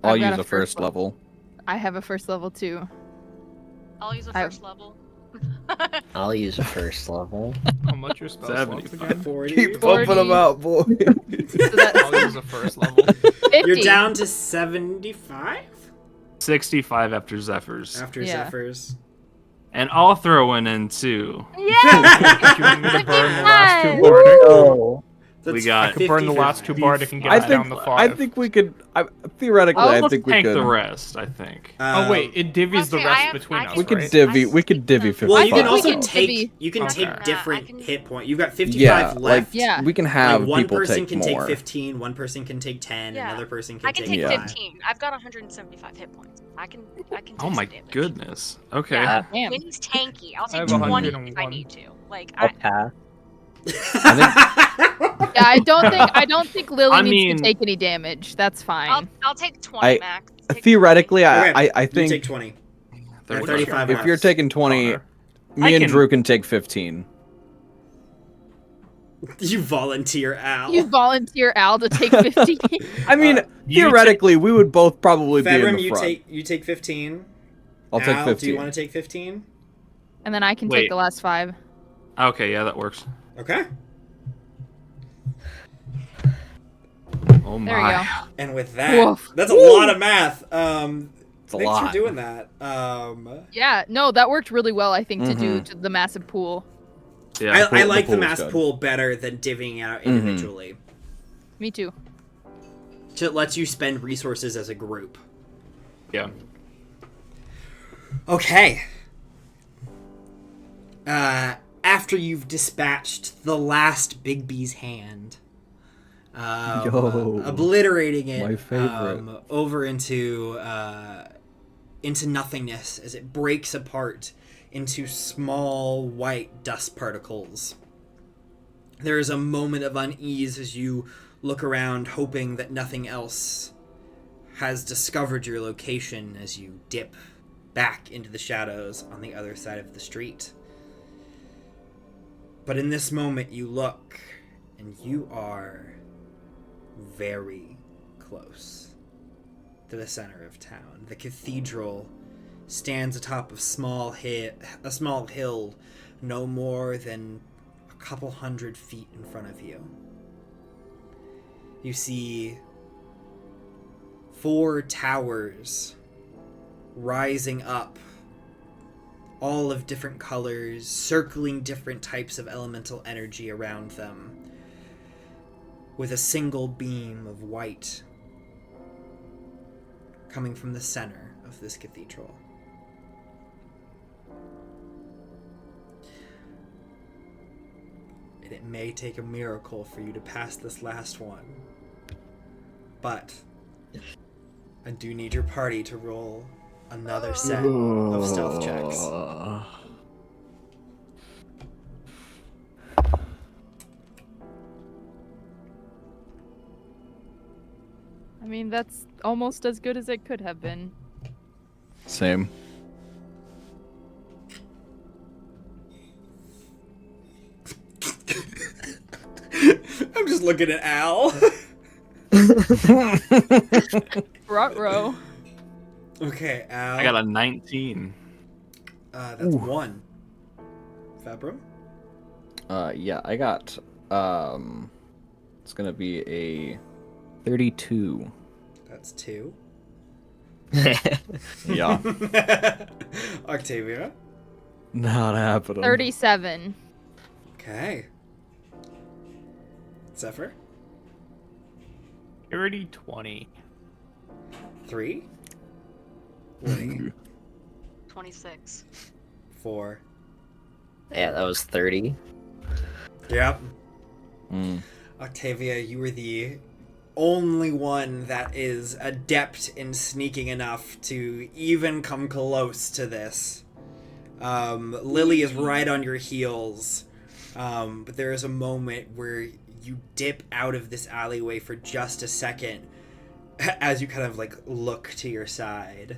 I've got use a a first level. I have a first level too. I'll use a I- 1st level. I'll use a 1st level. How much your spell slots 75. again? 40. Keep 40. pumping them out, boy. So that's I'll use a 1st level. 50. You're down to 75 65 after Zephyr's. after Yeah. Zephyrs. And I'll throw in 2. Do you want me to burn the last 2 Nice. bardic? Oh, We got- I could burn the last 2 bardic and get I us down think to 5. I think we could. Theoretically, Oh, I Let's think we tank could. the rest, I think. Oh wait, it divvies the Okay, I rest have- between I us, can- We could right? divvy. I We could divvy can- 55. Well, you can we also can take divvy. you can Okay. take different I can- hit points. You've got 55 Yeah, like left. Yeah. we can have Like one people person take can more. take 15, one person can take 10, Yeah. another person can I can take take 5. 15. I've got 175 hit points. I can take Oh my some damage. goodness. Okay. Yeah. Damn. Winnie's tanky. I'll I take have 20 if I 101. need to. Like I'll pass. Yeah, I don't think Lily I needs mean- to take any damage. That's fine. I'll take 20 I- max. Take Theoretically, Okay, I you think take 20. 30. 35 if you're left. taking 20, Connor. me I and can- Drew can take 15. You volunteer, Al. You volunteer Al to take 50. I mean, you theoretically, we would both probably be in Fedram, the you front. take 15. I'll take Al, 15. do you want to take 15? And then I can Wait. take the last 5. Okay, yeah, that works. Okay. Oh my. There we go. And with that, Woof. that's a lot of math. It's a Thanks lot. for doing that. Yeah, no, that worked really well, I think, to do Mhm. to the massive pool. Yeah. I the like the pool's mass good. pool better than divvying out Mhm. individually. Me too. It lets you spend resources as a group. Yeah. Okay. After you've dispatched the last Big B's hand, Yo, obliterating it my favorite. over into nothingness as it breaks apart into small white dust particles. There is a moment of unease as you look around, hoping that nothing else has discovered your location as you dip back into the shadows on the other side of the street. But in this moment, you look, and you are very close to the center of town. The cathedral stands atop of a small hill no more than a couple 100 feet in front of you. You see 4 towers rising up, all of different colors, circling different types of elemental energy around them, with a single beam of white coming from the center of this cathedral. And it may take a miracle for you to pass this last one, but I do need your party to roll another set of stealth checks. I mean, that's almost as good as it could have been. Same. I'm just looking at Al. Ruh-roh. Okay, Al. I got a 19. That's Ooh. 1. Fabrum? Yeah, I got, it's gonna be a 32. That's 2. Yeah. Octavia? Not happening. 37. Okay. Zephyr? Dirty 20. 3. Woody? 26. 4. Yeah, that was 30. Yep. Mm. Octavia, you were the only one that is adept in sneaking enough to even come close to this. Lily is right on your heels, but there is a moment where you dip out of this alleyway for just a second as you kind of like look to your side,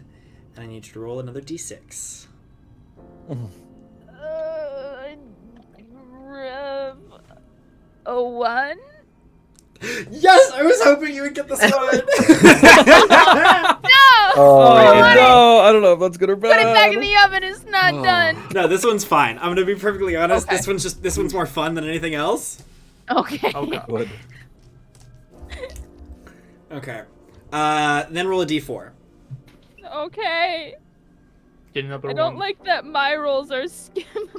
and I need you to roll another d6. A 1? Yes, I was hoping you would get this one. No! Oh, Why? no, I don't know if that's good or bad. Put it back in the oven. It's not Oh. done. No, this one's fine. I'm gonna be perfectly honest. Okay. This one's more fun than anything else. Okay. Oh god. What? Okay. Then roll a d4. Okay. Get another I don't one. like that my rolls are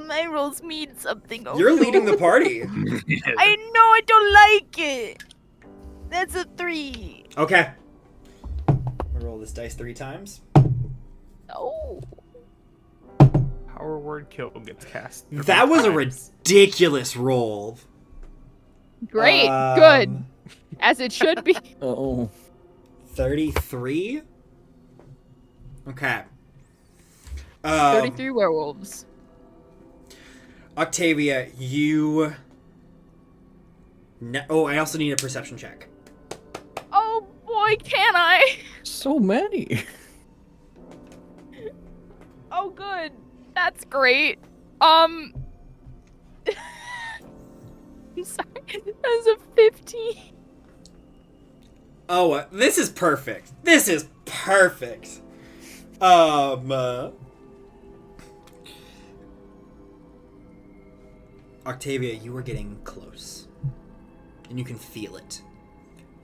my rolls mean something. Oh, You're no. leading the party. I know I don't like it. That's a 3. Okay. Roll this dice 3 times. Oh. Power word kill gets cast. That was a 3 times. ridiculous roll. Great. Good. Um, As it should be. Oh. 33? Okay. 33 werewolves. Octavia, you... Oh, I also need a perception check. Oh boy, can I? So many. Oh good. That's great. I'm sorry. That was a 15. Oh, this is perfect. This is perfect. Octavia, you are getting close. And you can feel it.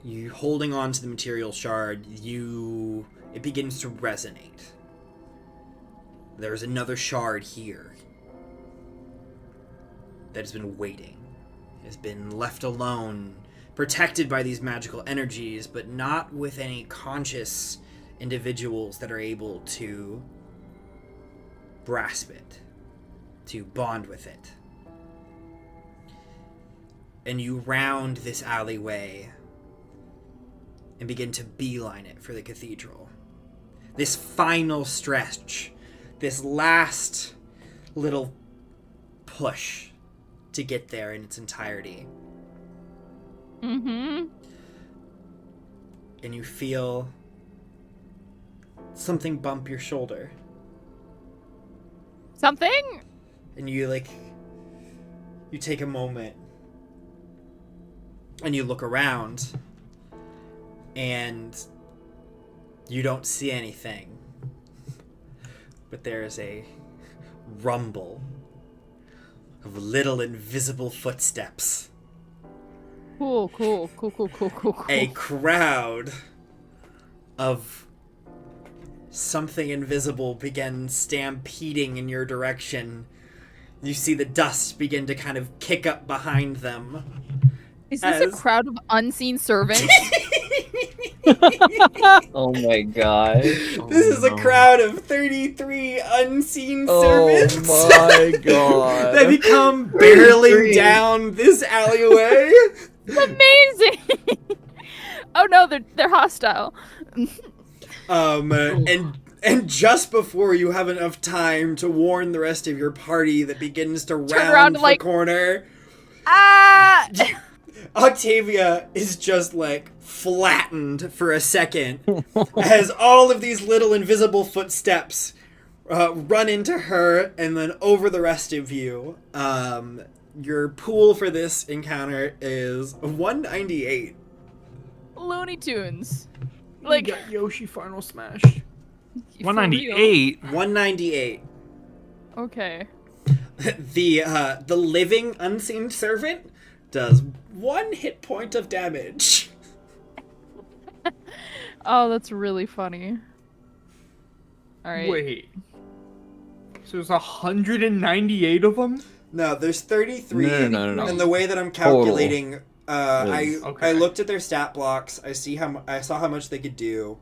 You holding on to the material shard, it begins to resonate. There's another shard here that has been waiting. It has been left alone, protected by these magical energies, but not with any conscious individuals that are able to grasp it, to bond with it. And you round this alleyway and begin to beeline it for the cathedral. This final stretch, this last little push to get there in its entirety. Mm-hmm. And you feel something bump your shoulder. Something? And you take a moment and you look around and you don't see anything. But there is a rumble of little invisible footsteps. Cool. A crowd of something invisible begin stampeding in your direction. You see the dust begin to kind of kick up behind them. Is this a crowd of unseen servants? Oh my gosh. This is a crowd of 33 unseen Oh servants my god. that become barreling 33. down this alleyway. Amazing! Oh no, they're hostile. And just before you have enough time to warn the rest of your party that begins to Turn round around the like- corner, Ah! Octavia is just like flattened for a second as all of these little invisible footsteps run into her and then over the rest of you. Your pool for this encounter is 198. Looney Tunes. We Like, got Yoshi Final Smash. for real. 198. 198. Okay. The living unseen servant does 1 hit point of damage. Oh, that's really funny. All right. Wait. So there's 198 of them? No, there's 33. No. And the way that I'm calculating, I Okay. looked at their stat blocks. I saw how much they could do.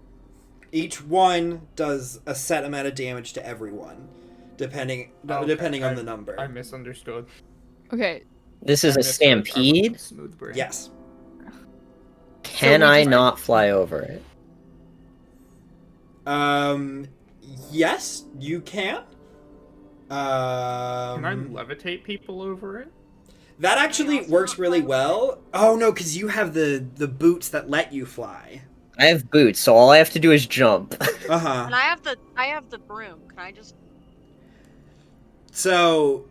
Each one does a set amount of damage to everyone, depending on the number. I misunderstood. Okay. This is a stampede. Smooth brain. Yes. Can we I just- not fly over it? Yes, you can. Can I Um, levitate people over it? that actually works really well. Oh no, because you have the boots that let you fly. I have boots, so all I have to do is jump. Uh-huh. And I have the broom. Can I just? So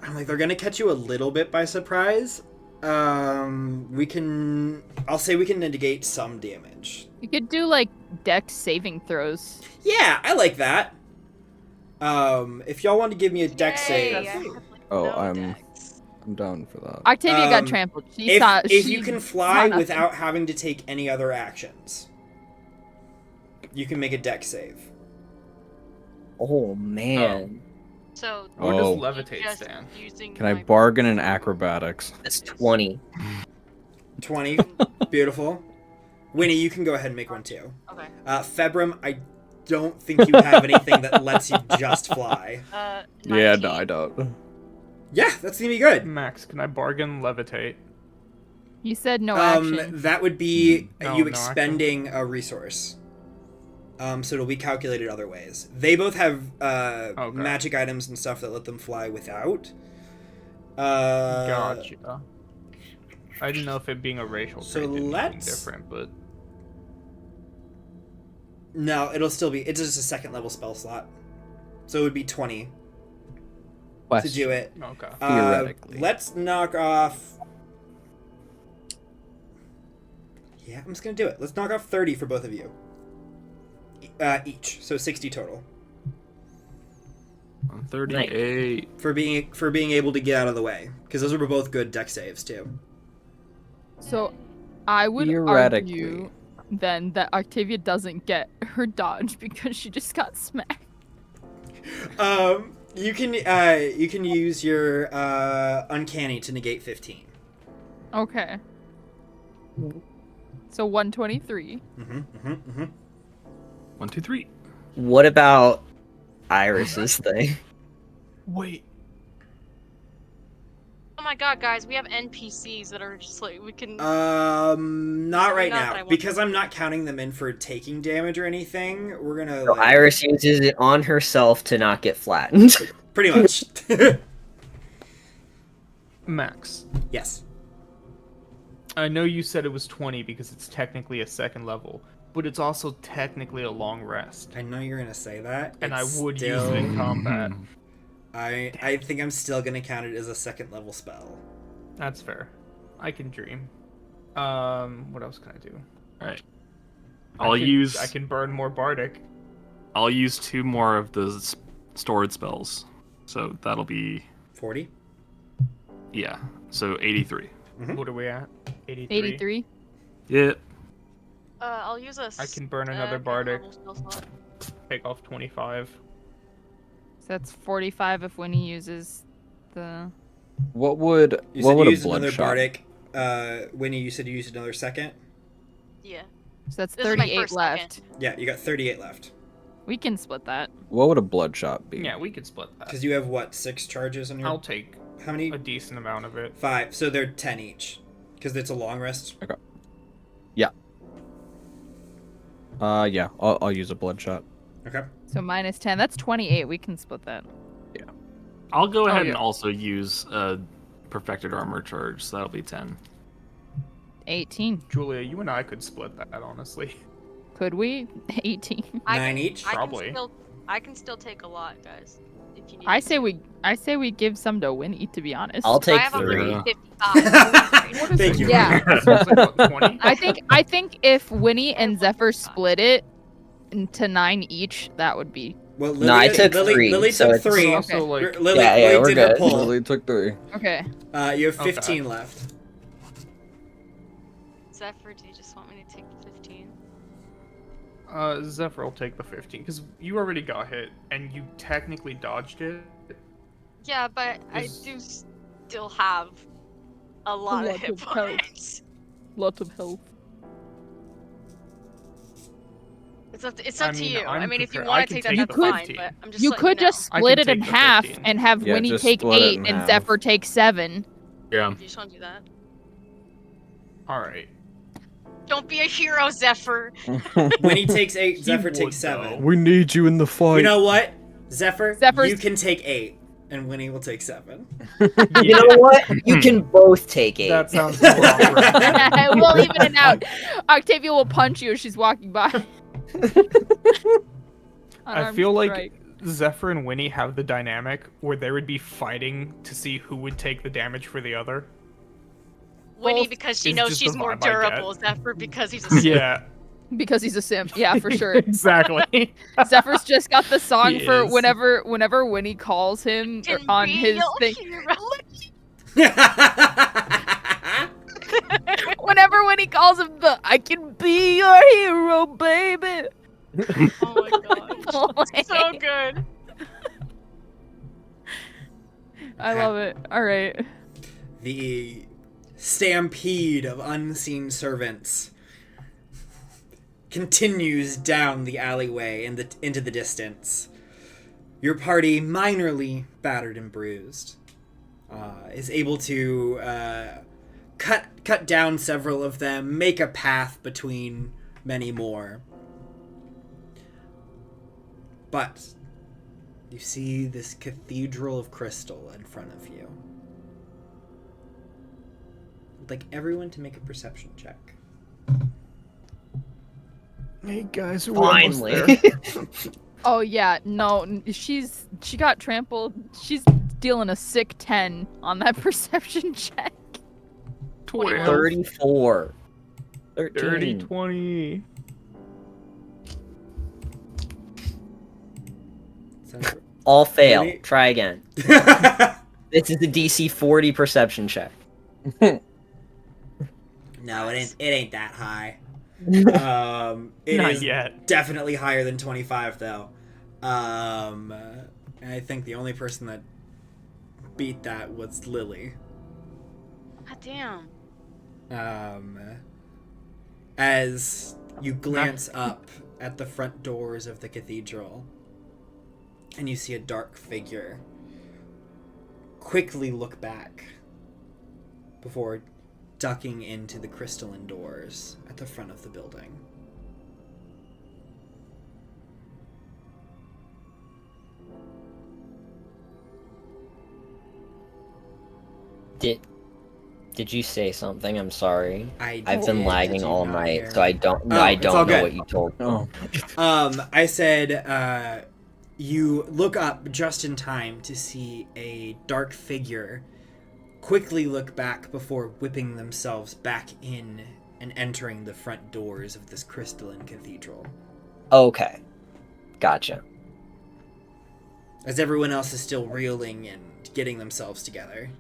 I'm like, they're gonna catch you a little bit by surprise. I'll say we can negate some damage. You could do like dex saving throws. Yeah, I like that. If y'all want to give me a dex Yay, save. I have, like, Oh, no I'm- dex. I'm down for that. Octavia got Um, trampled. She If, saw. if she you can saw fly nothing. without having to take any other actions, you can make a dex save. Oh man, So Or Oh. just levitate just stand? using Can I my- bargain in acrobatics? that's 20. 20. Beautiful. Winnie, you can go ahead and make one too. Okay. Februm, I don't think you have anything that lets you just fly. Yeah, 19. no, I don't. Yeah, that's gonna be good. Max, can I bargain levitate? You said no action. That would be No, you no expending a resource. So it'll be calculated other ways. They both have Okay. magic items and stuff that let them fly without. Gotcha. I didn't know if it being a racial so trait did anything let's- different, but No, it'll still be. It's just a second level spell slot, so it would be 20 to do it. okay. Theoretically. Let's knock off. Yeah, I'm just gonna do it. Let's knock off 30 for both of you. Each, so 60 total 38. for being able to get out of the way, because those were both good deck saves too. So, I would Theoretically. argue then that Octavia doesn't get her dodge because she just got smacked. You can use your uncanny to negate 15. Okay. So 123. 1, 2, 3. What about Iris's thing? Wait, Oh my god, guys, we have NPCs that are just like we can. Not right Not that I now want because to. I'm not counting them in for taking damage or anything. We're gonna So like, Iris uses it on herself to not get flattened. pretty much. Max, Yes. I know you said it was 20 because it's technically a second level, but it's also technically a long rest. I know you're gonna say that. And It's I would use still- it in combat. I think I'm still gonna count it as a second level spell. That's fair. I can dream. What else can I do? Alright. I can burn more bardic. I'll use 2 more of the stored spells. So that'll be 40. yeah. So 83. What are we at? 83. 83. Yep. I'll use a. I can burn another second bardic. level spell slot. Take off 25. So that's 45 if Winnie uses the. What would You what said would you a used another bloodshot? bardic. Winnie, you said you used another second. Yeah. So that's This is my 38 first left. Yeah, you got 38 left. We can split that. What would a bloodshot be? Yeah, we could split that. Because you have what, 6 charges on your. I'll take How many? a decent amount of it. 5. So they're 10 each. Because it's a long rest. Yeah, I'll use a bloodshot. Okay. So minus 10. That's 28. We can split that. I'll go ahead yeah. and also use perfected armor charge, so that'll be 10. 18. Julia, you and I could split that, honestly. Could we? 18. 9 each? Probably. I can still take a lot, guys. If you need I me say to. I say we give some to Winnie, to be honest. I'll I take have 3. 155. Thank you. Yeah. So it's like, what, 20? I think if Winnie and Zephyr split it into 9 each, that would be Well, No, I took Lily, 3, Lily so took it's- 3. Also, like, Lily, Yeah, Lily we're did her good. pull. Lily took 3. okay. You have Okay. 15 left. Zephyr, do you just want me to take the 15? Zephyr will take the 15 because you already got hit and you technically dodged it. Yeah, but I Is- do still have a lot of lot hit of health. points. Lot of health. It's up I to mean, you. I I'm mean, if you prepared. want I to can take that, take that's the fine. 15. But I'm just You letting could know. just I split can it in take the half 15. and have Yeah, Winnie just take split it 8 in and half. Zephyr take 7. Yeah. If you just want to do that. All right. Don't be a hero, Zephyr. When he takes 8, He Zephyr would, takes 7. though. We need you in the fight. You know what? Zephyr, Zephyr's- you can take 8, and Winnie will take 7. You know what? You can both take 8. That sounds more operative. We'll even it out. Octavia will punch you as she's walking by. I Unarmed feel like strike. Zephyr and Winnie have the dynamic where they would be fighting to see who would take the damage for the other. Winnie Both because she is knows just she's the more vibe I get. durable. Zephyr because he's a simp. Yeah, Because he's a simp. Yeah, for sure. exactly. Zephyr's just got the song He for is. whenever Winnie calls him or Can on be his your thing. hero. Whenever Winnie calls him I can be your hero, baby. Oh my god. So good. I love it. All right. The stampede of unseen servants continues down the alleyway into the distance. Your party, minorly battered and bruised, is able to cut down several of them, make a path between many more. But you see this cathedral of crystal in front of you. I'd like everyone to make a perception check. Hey guys, we're almost Finally. there. Oh yeah, no, she got trampled. She's dealing a sick 10 on that perception check. 12, 34. 13. 30, 20. All fail. Ready? Try again. This is a DC 40 perception check. No, it ain't that high. It Not is yet. definitely higher than 25 though. And I think the only person that beat that was Lily. God damn. As you glance up at the front doors of the cathedral and you see a dark figure quickly look back before ducking into the crystalline doors at the front of the building. Did you say something? I'm sorry. I've been did. lagging Did you all not night, hear? so I don't Oh, I it's all don't know good. what you told me. Oh. I said, you look up just in time to see a dark figure quickly look back before whipping themselves back in and entering the front doors of this crystalline cathedral. Okay. Gotcha. As everyone else is still reeling and getting themselves together.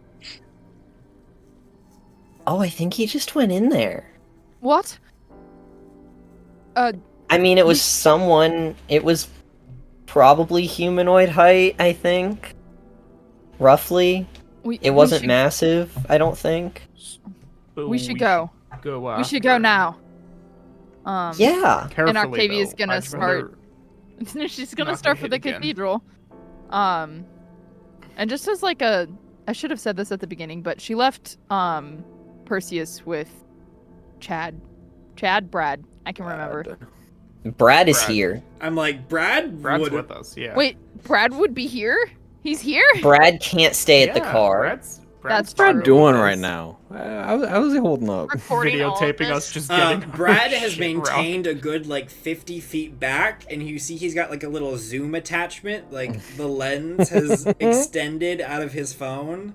Oh, I think he just went in there. What? I mean, it was someone. It was probably humanoid height, I think. Roughly. It wasn't should, massive, I don't think. But We should go. Go We should go now. Yeah. Carefully, Octavia's though. gonna I'd start- rather- She's gonna Not start get for the hit again. cathedral. And just as like I should have said this at the beginning, but she left Perseus with Brad. I can remember. Brad is Brad. here. I'm like, Brad's Brad's with us, yeah. Wait, Brad would be here? He's here? Brad can't stay at the car. That's What's Brad true. doing right now? How's he holding up? Recording all of Videotaping us this. just getting Brad our has shit maintained a good 50 feet back, and you see he's got a little zoom attachment. The lens has extended out of his phone.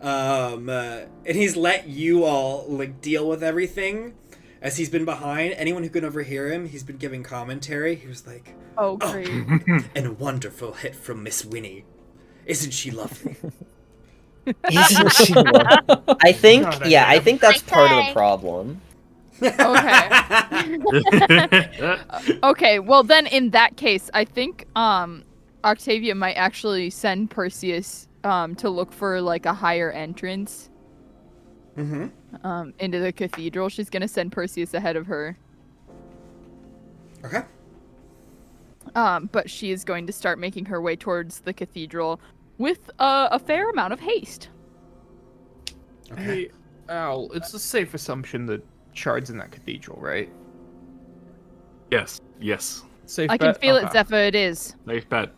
And he's let you all deal with everything as he's been behind. Anyone who can overhear him, he's been giving commentary. He was like, Oh, great. and a wonderful hit from Miss Winnie. Isn't she lovely? Isn't she lovely? I think, God, I think that's part of the Okay. problem. Okay. Okay, well then in that case, I think Octavia might actually send Perseus to look for a higher entrance into the cathedral. She's gonna send Perseus ahead of her. Okay. But she is going to start making her way towards the cathedral with a fair amount of haste. Okay. Hey, Al, it's a safe assumption that Shard's in that cathedral, right? Yes. Yes. Safe I can bet? feel it, Okay. Zephyr. It is. Safe bet.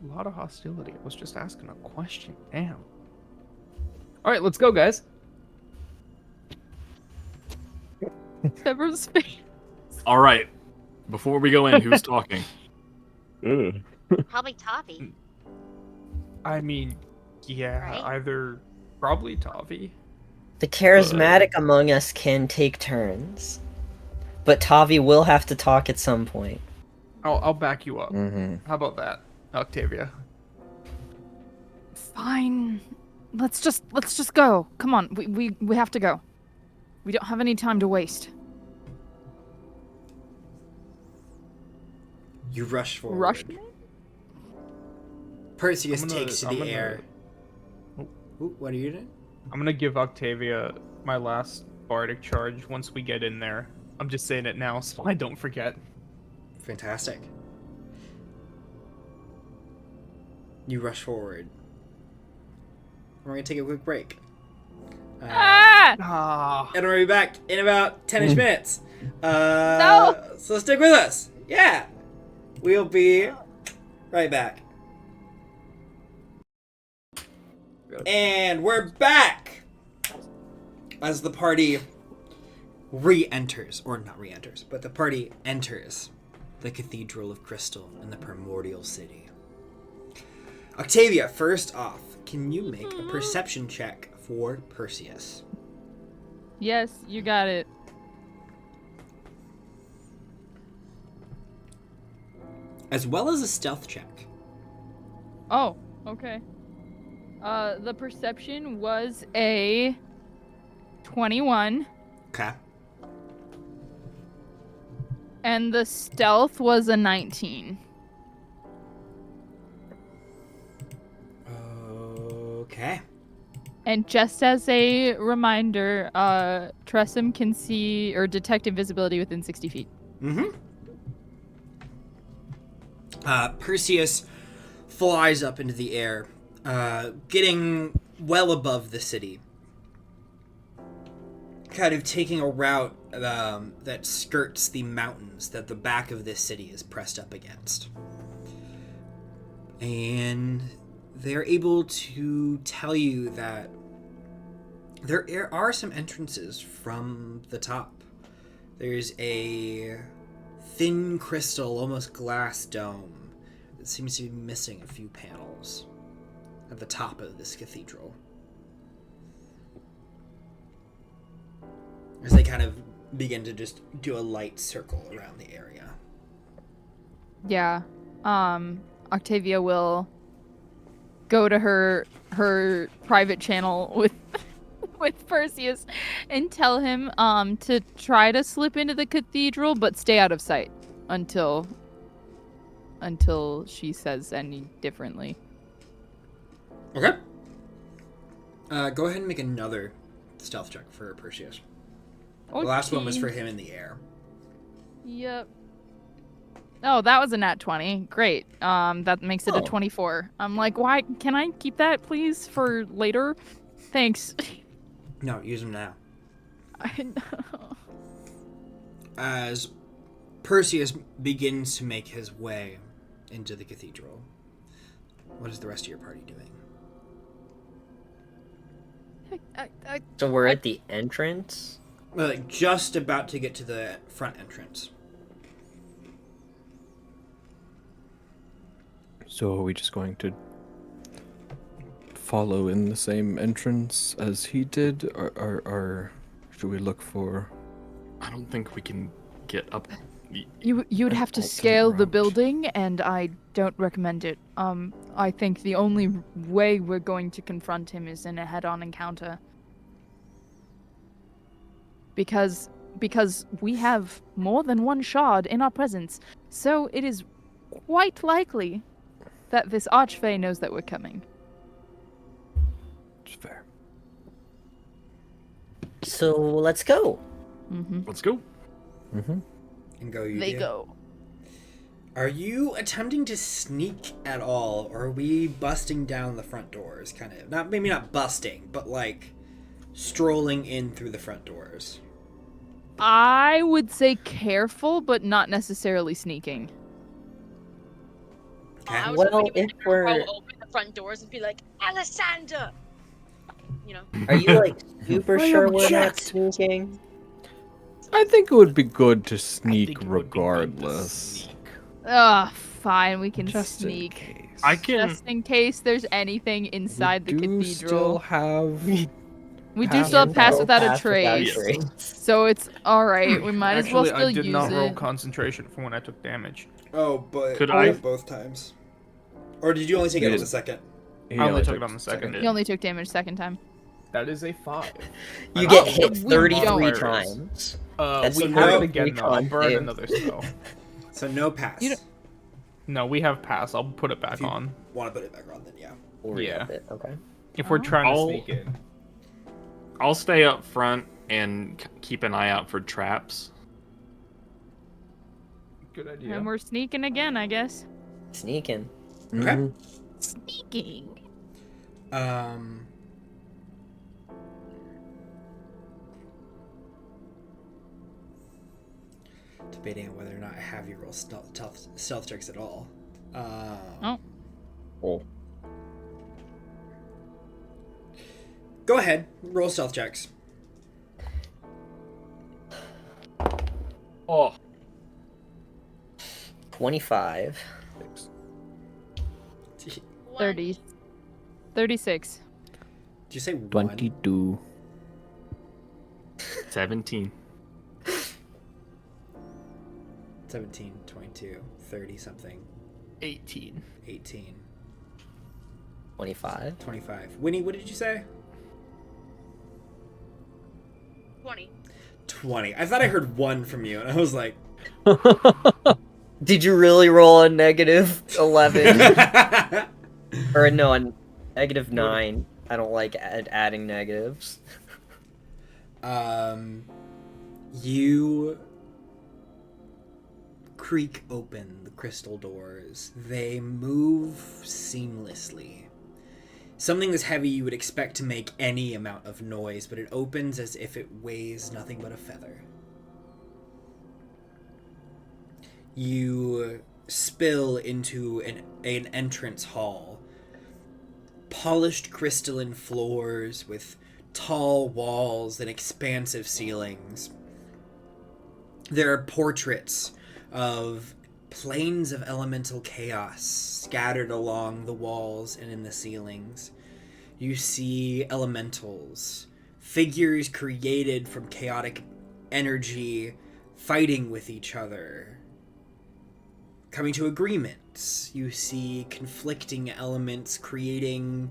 A lot of hostility. I was just asking a question. Damn. All right, let's go, guys. Zephyr's face. All right. Before we go in, who's talking? Probably Tavi. I mean, yeah, Right? probably Tavi. The charismatic among us can take turns. But Tavi will have to talk at some point. I'll back you up. Mm-hmm. How about that, Octavia? Fine. Let's just go. Come on. We have to go. We don't have any time to waste. You rush forward. Rush me? Perseus I'm gonna- takes to I'm the gonna- air. Oh. Ooh, what are you doing? I'm gonna give Octavia my last bardic charge once we get in there. I'm just saying it now so I don't forget. Fantastic. You rush forward. We're going to take a quick break. Ah! Ah, And we'll be back in about 10-ish minutes. No! So stick with us. Yeah. We'll be right back. And we're back! As the party re-enters, or not re-enters, but the party enters the Cathedral of Crystal in the Primordial City. Octavia, first off, can you make a perception check for Perseus? Yes, you got it. As well as a stealth check. Oh, okay. The perception was a 21, Okay. and the stealth was a 19. Okay. And just as a reminder, Tressum can see or detect invisibility within 60 feet. Mm-hmm. Perseus flies up into the air, getting well above the city. Kind of taking a route that skirts the mountains that the back of this city is pressed up against. And they're able to tell you that there are some entrances from the top. There's a thin crystal, almost glass dome that seems to be missing a few panels at the top of this cathedral. As they kind of begin to just do a light circle around the area. Yeah. Octavia will go to her private channel with with Perseus and tell him to try to slip into the cathedral but stay out of sight until she says any differently. Okay. Go ahead and make another stealth check for Perseus. The last one was for him in the air. Yep. Oh, that was a nat 20. Great. That makes it a Oh. 24. I'm like, why? Can I keep that, please, for later? Thanks. No, use them now. I know. As Perseus begins to make his way into the cathedral, what is the rest of your party doing? So we're at the entrance? Like just about to get to the front entrance. So are we just going to follow in the same entrance as he did, or should we look for? I don't think we can get up. You'd have to alternate scale the route. building, and I don't recommend it. I think the only way we're going to confront him is in a head-on encounter. Because we have more than one shard in our presence, so it is quite likely that this Archfey knows that we're coming. It's fair. So let's go. Let's go. Mm-hmm. And go you They do. go. Are you attempting to sneak at all, or are we busting down the front doors? Kind of maybe not busting, but like strolling in through the front doors. I would say careful, but not necessarily sneaking. Okay. I was Well, hoping you if would we're- roll open the front doors and be like, Alisander! You know? Are you like super I sure we're not object. sneaking? I think it would be good to I sneak think it would be good to regardless. sneak. Fine, we can Just sneak. in case. I can. Just in case there's anything inside the we do cathedral. still have. We do pass still have without- pass without a Pass without trace. trace. So it's alright, we might as well Actually, still I did use not roll it. concentration for when I took damage. Oh, but Could I- both times? Or did you only take it on the second? He I only took took it on the second. You only took damage second time. That is a 5. You I get don't hit think we 33 don't. times. That's We the have no it again though. I'll recon burn save. another spell. So no pass. You don't- No, we have pass. I'll put it back If you- on. Want to put it back on, then yeah. We'll Yeah. re-up it. Okay. If we're Oh. trying to I'll- sneak in. I'll stay up front and keep an eye out for traps. Good idea. And we're sneaking again, I guess. Sneaking. Okay. Sneaking. Debating on whether or not I have you roll stealth checks at all. Oh. Go ahead, roll stealth checks. Oh. 25. 30. 36. Did you say 1? 22. 17. 17, 22, 30 something, 18. 18, 25. 25. Winnie, what did you say? 20. 20. I thought I heard 1 from you, and I was like... Did you really roll a negative 11? Or no, a negative 9. I don't like adding negatives. You creak open the crystal doors. They move seamlessly. Something this heavy you would expect to make any amount of noise, but it opens as if it weighs nothing but a feather. You spill into an entrance hall. Polished crystalline floors with tall walls and expansive ceilings. There are portraits of planes of elemental chaos scattered along the walls and in the ceilings. You see elementals, figures created from chaotic energy fighting with each other, coming to agreements. You see conflicting elements creating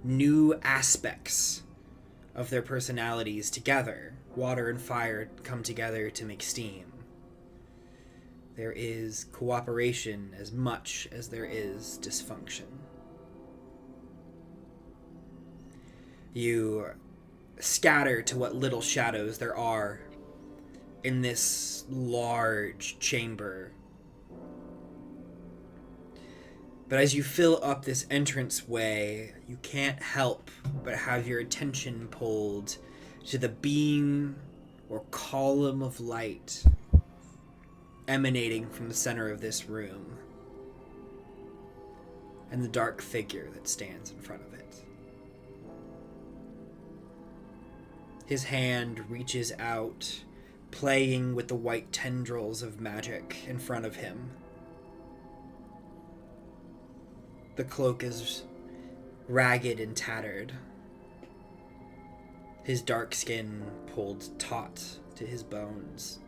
new aspects of their personalities together. Water and fire come together to make steam. There is cooperation as much as there is dysfunction. You scatter to what little shadows there are in this large chamber. But as you fill up this entranceway, you can't help but have your attention pulled to the beam or column of light emanating from the center of this room, and the dark figure that stands in front of it. His hand reaches out, playing with the white tendrils of magic in front of him. The cloak is ragged and tattered. His dark skin pulled taut to his bones.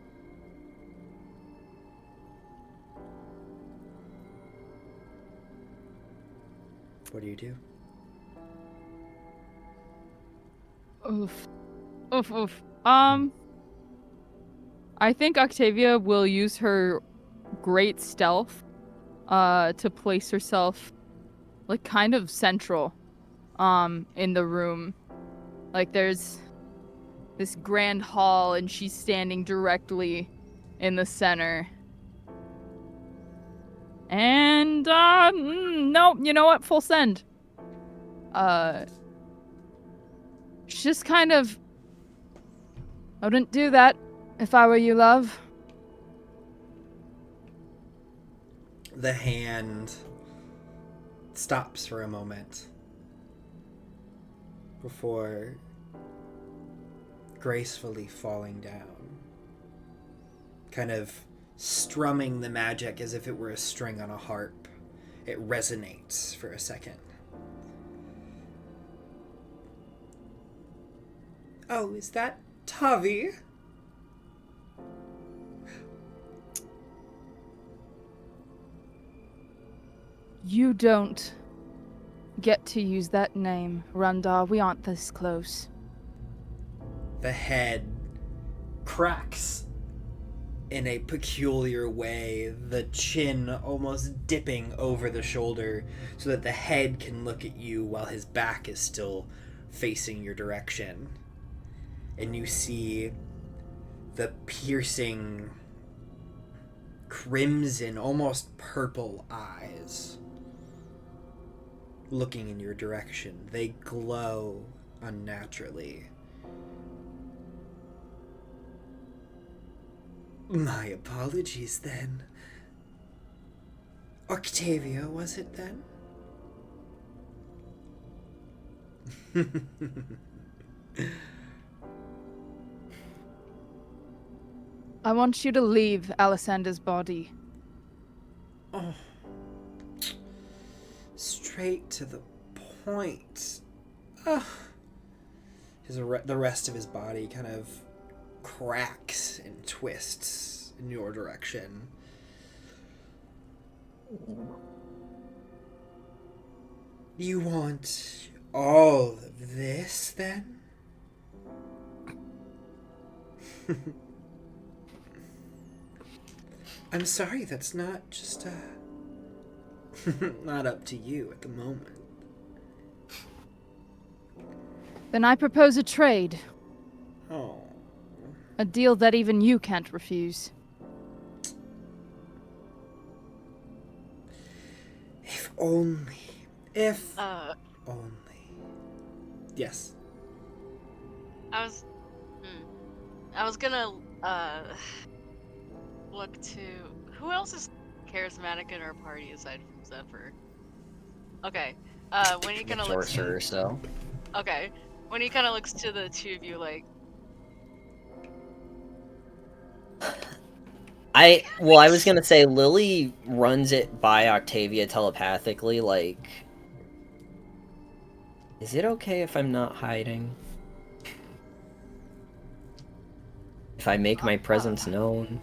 What do you do? Oof. Oof, oof. I think Octavia will use her great stealth to place herself like kind of central in the room. Like there's this grand hall and she's standing directly in the center. And no, you know what? Full send. Just kind of I wouldn't do that if I were you, love. The hand stops for a moment before gracefully falling down, kind of strumming the magic as if it were a string on a harp. It resonates for a second. Oh, is that Tavi? You don't get to use that name, Rundar. We aren't this close. The head cracks in a peculiar way, the chin almost dipping over the shoulder so that the head can look at you while his back is still facing your direction. And you see the piercing crimson, almost purple eyes looking in your direction. They glow unnaturally. My apologies, then. Octavia, was it then? I want you to leave Alisander's body. Oh. Straight to the point. The rest of his body kind of cracks and twists in your direction. You want all of this, then? I'm sorry, that's not just, not up to you at the moment. Then I propose a trade. Oh. A deal that even you can't refuse. If only. If Uh, only. Yes. I was gonna look to who else is charismatic in our party aside from Zephyr. Okay. When he kind of looks. Sorcerer, so. Okay. When he kind of looks to the two of you, like. I was gonna say Lily runs it by Octavia telepathically, like, is it okay if I'm not hiding? If I make my presence known?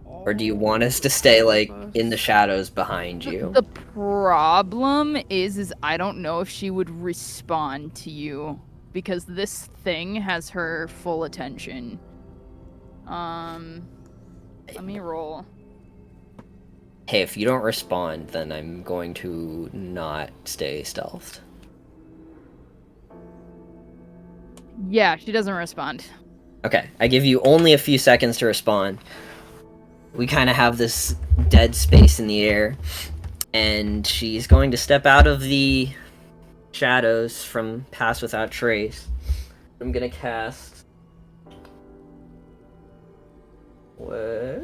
Or do you want us to stay, like, in the shadows behind you? The problem is I don't know if she would respond to you. Because this thing has her full attention. Let me roll. Hey, if you don't respond, then I'm going to not stay stealthed. Yeah, she doesn't respond. Okay, I give you only a few seconds to respond. We kind of have this dead space in the air, and she's going to step out of the shadows from Pass Without Trace. I'm gonna cast... What?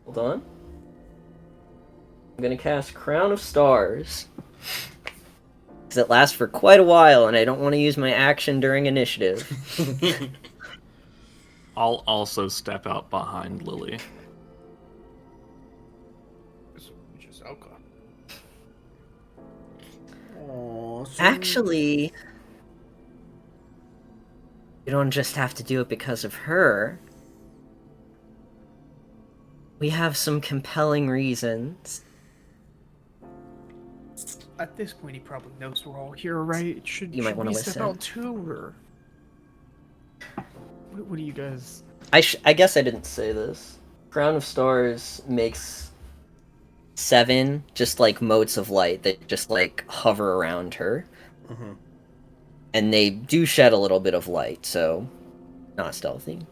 Hold on. I'm gonna cast Crown of Stars. Because it lasts for quite a while, and I don't want to use my action during initiative. I'll also step out behind Lily. Which is okay. Aw, so- Actually, you don't just have to do it because of her. We have some compelling reasons. At this point, he probably knows we're all here, right? Should You might wanna we step listen. out too, or what do you guys? I guess I didn't say this. Crown of Stars makes 7 just like motes of light that just like hover around her. Mhm. And they do shed a little bit of light, so not stealthy.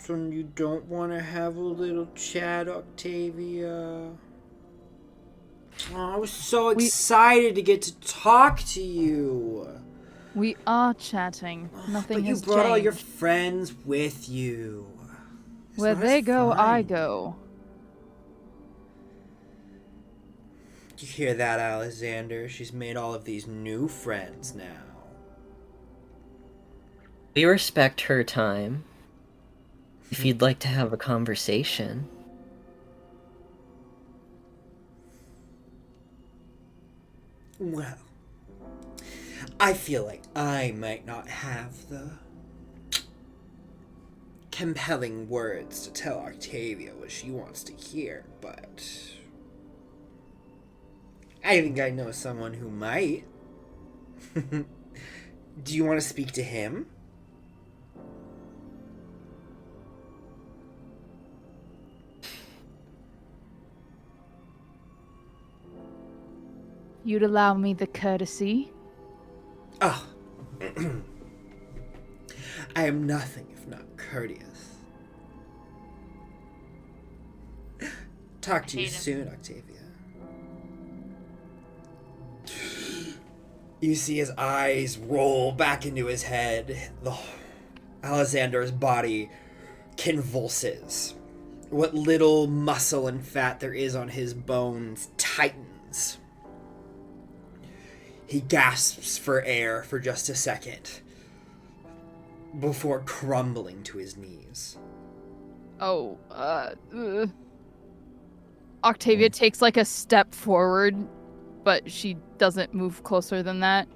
So you don't want to have a little chat, Octavia? Oh, I was so excited to get to talk to you. We are chatting. Nothing But you has brought changed. all your friends with you. It's Where not they as go, I fun. go. You hear that, Alisander? She's made all of these new friends now. We respect her time. If you'd like to have a conversation. Well, I feel like I might not have the compelling words to tell Octavia what she wants to hear, but I think I know someone who might. Do you want to speak to him? You'd allow me the courtesy. Oh. I am nothing if not courteous. Talk to you Hate him. soon, Octavia. You see his eyes roll back into his head. Alisander's body convulses. What little muscle and fat there is on his bones tightens. He gasps for air for just a second before crumbling to his knees. Oh, Octavia takes like a step forward, but she doesn't move closer than that.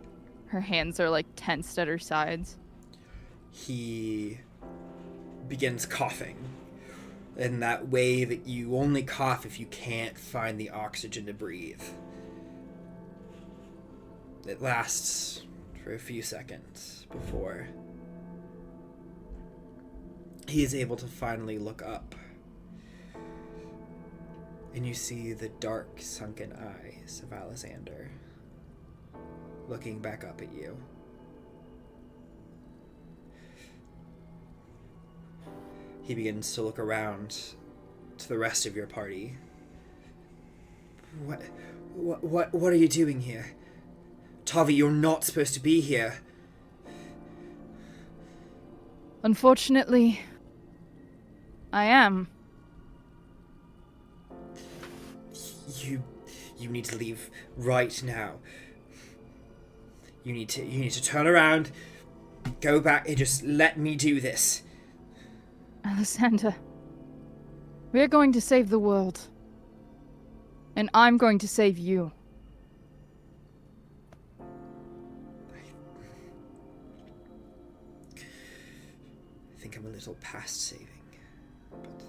Her hands are like tensed at her sides. He begins coughing in that way that you only cough if you can't find the oxygen to breathe. It lasts for a few seconds before he is able to finally look up. And you see the dark, sunken eyes of Alisander looking back up at you. He begins to look around to the rest of your party. What are you doing here? Tavi, you're not supposed to be here. Unfortunately, I am. You need to leave right now. You need to turn around, go back, and just let me do this. Alisander, we're going to save the world. And I'm going to save you. I think I'm a little past saving, but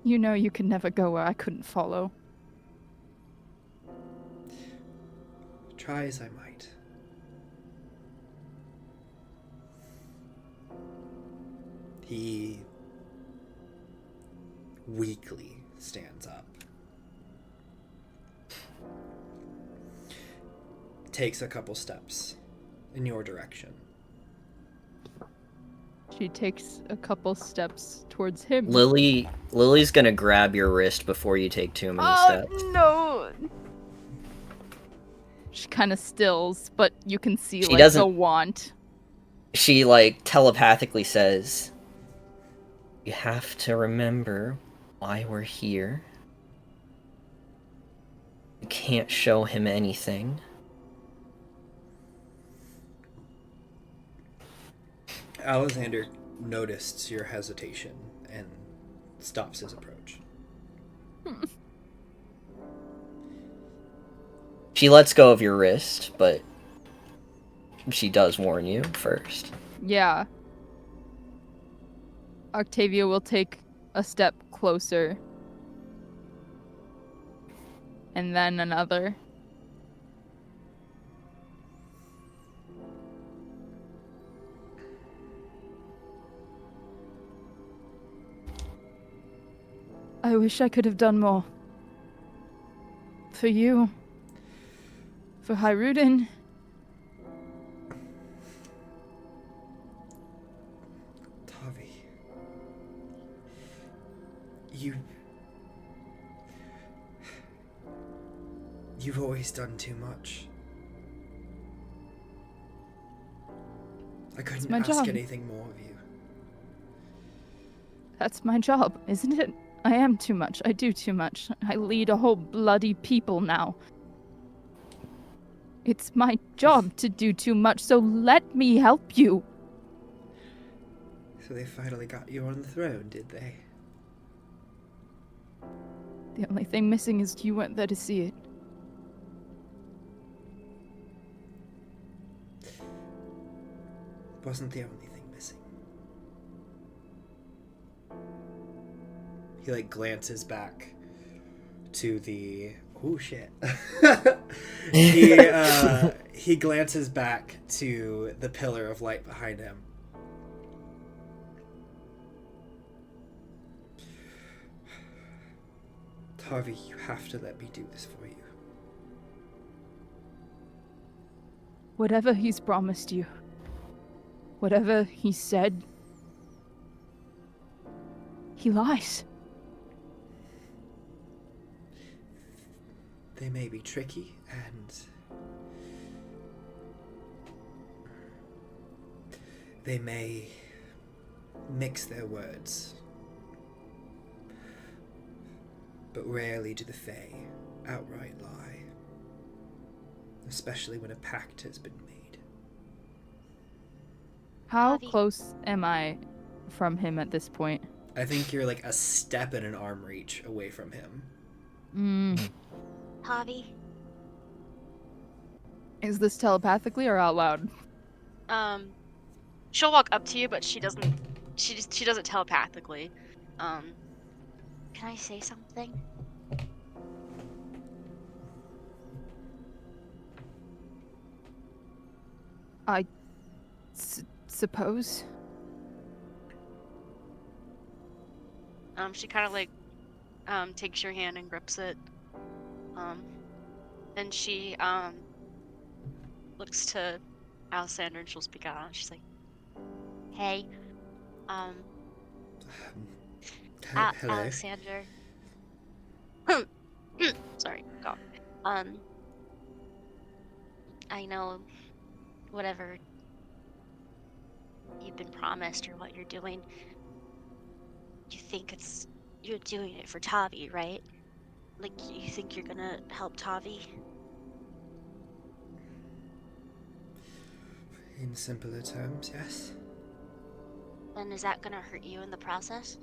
You know you can never go where I couldn't follow. try as I might. He weakly stands up. Takes a couple steps in your direction. She takes a couple steps towards him. Lily's gonna grab your wrist before you take too many steps. No! She kind of stills, but you can see She like doesn't- the want. She like telepathically says, You have to remember why we're here. You can't show him anything. Alisander noticed your hesitation and stops his approach. She lets go of your wrist, but she does warn you first. Yeah. Octavia will take a step closer. And then another. I wish I could have done more. For you. For Hyrudin. Tavi. You've always done too much. I couldn't my ask job. anything more of you. That's my job, isn't it? I am too much. I do too much. I lead a whole bloody people now. It's my job to do too much, so let me help you. So they finally got you on the throne, did they? The only thing missing is you weren't there to see it. Wasn't the only thing missing. He glances back to the shit. He glances back to the pillar of light behind him. Tavi, you have to let me do this for you. Whatever he's promised you. Whatever he said. He lies. They may be tricky and they may mix their words, but rarely do the Fae outright lie, especially when a pact has been made. How Tavi. close am I from him at this point? I think you're a step and an arm reach away from him. Tavi. Is this telepathically or out loud? She'll walk up to you, but she doesn't. She does it telepathically. Can I say something? I suppose. She kind of takes your hand and grips it. Then she looks to Alisander and she'll speak out. She's like, "Hey, Hello. Alisander." Sorry, go. I know whatever you've been promised or what you're doing. You think you're doing it for Tavi, right? You think you're gonna help Tavi? In simpler terms, yes. And is that gonna hurt you in the process?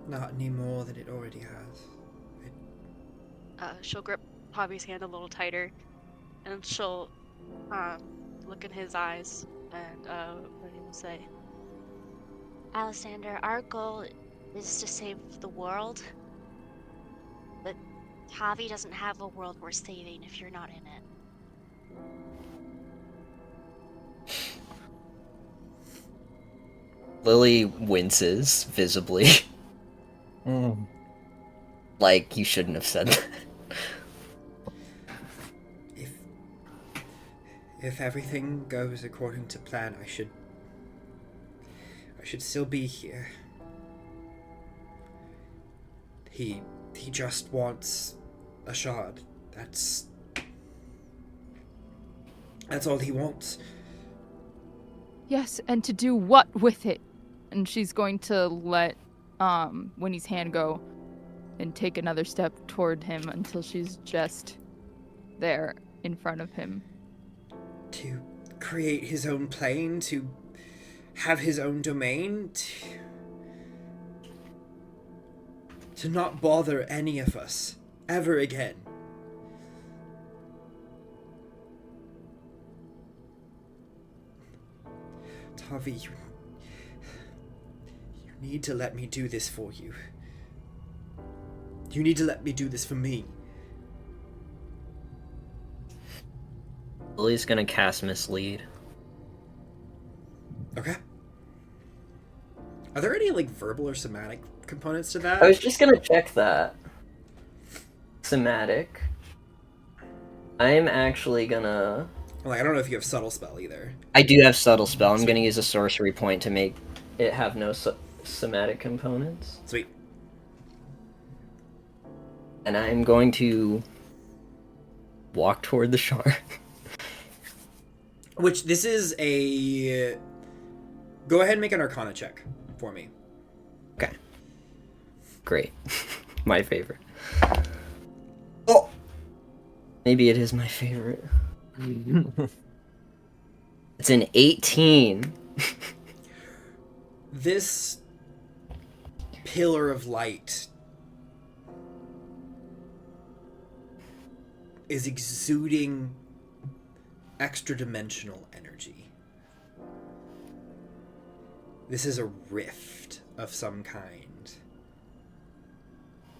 Not any more than it already has. She'll grip Tavi's hand a little tighter, and she'll look in his eyes and what do you say? Alisander, our goal is to save the world, but Tavi doesn't have a world worth saving if you're not in it. Lily winces visibly. Like you shouldn't have said that. If everything goes according to plan, I should still be here. He just wants a shard. That's That's all he wants. Yes, and to do what with it? And she's going to let Winnie's hand go and take another step toward him until she's just there in front of him. To create his own plane, to have his own domain, to not bother any of us ever again. Tavi, you need to let me do this for you. You need to let me do this for me. Lily's gonna cast Mislead. Okay. Are there any, like, verbal or somatic components to that? I was just gonna check that. Somatic. I'm actually gonna... Like, I don't know if you have subtle spell either. I do have Subtle Spell. I'm gonna use a sorcery point to make it have no somatic components. Sweet. And I'm going to walk toward the shard. Which, this is a... Go ahead and make an Arcana check for me. Okay. Great. My favorite. Oh! Maybe it is my favorite. It's an 18. This pillar of light is exuding extra-dimensional energy. This is a rift of some kind.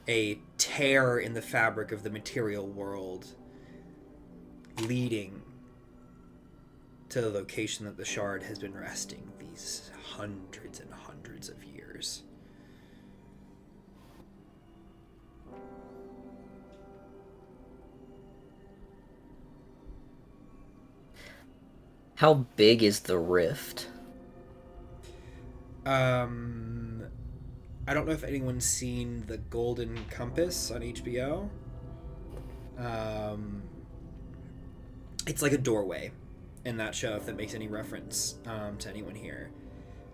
A tear in the fabric of the material world, leading to the location that the shard has been resting these hundreds and hundreds of years. How big is the rift? I don't know if anyone's seen The Golden Compass on HBO. It's like a doorway in that show, if that makes any reference to anyone here.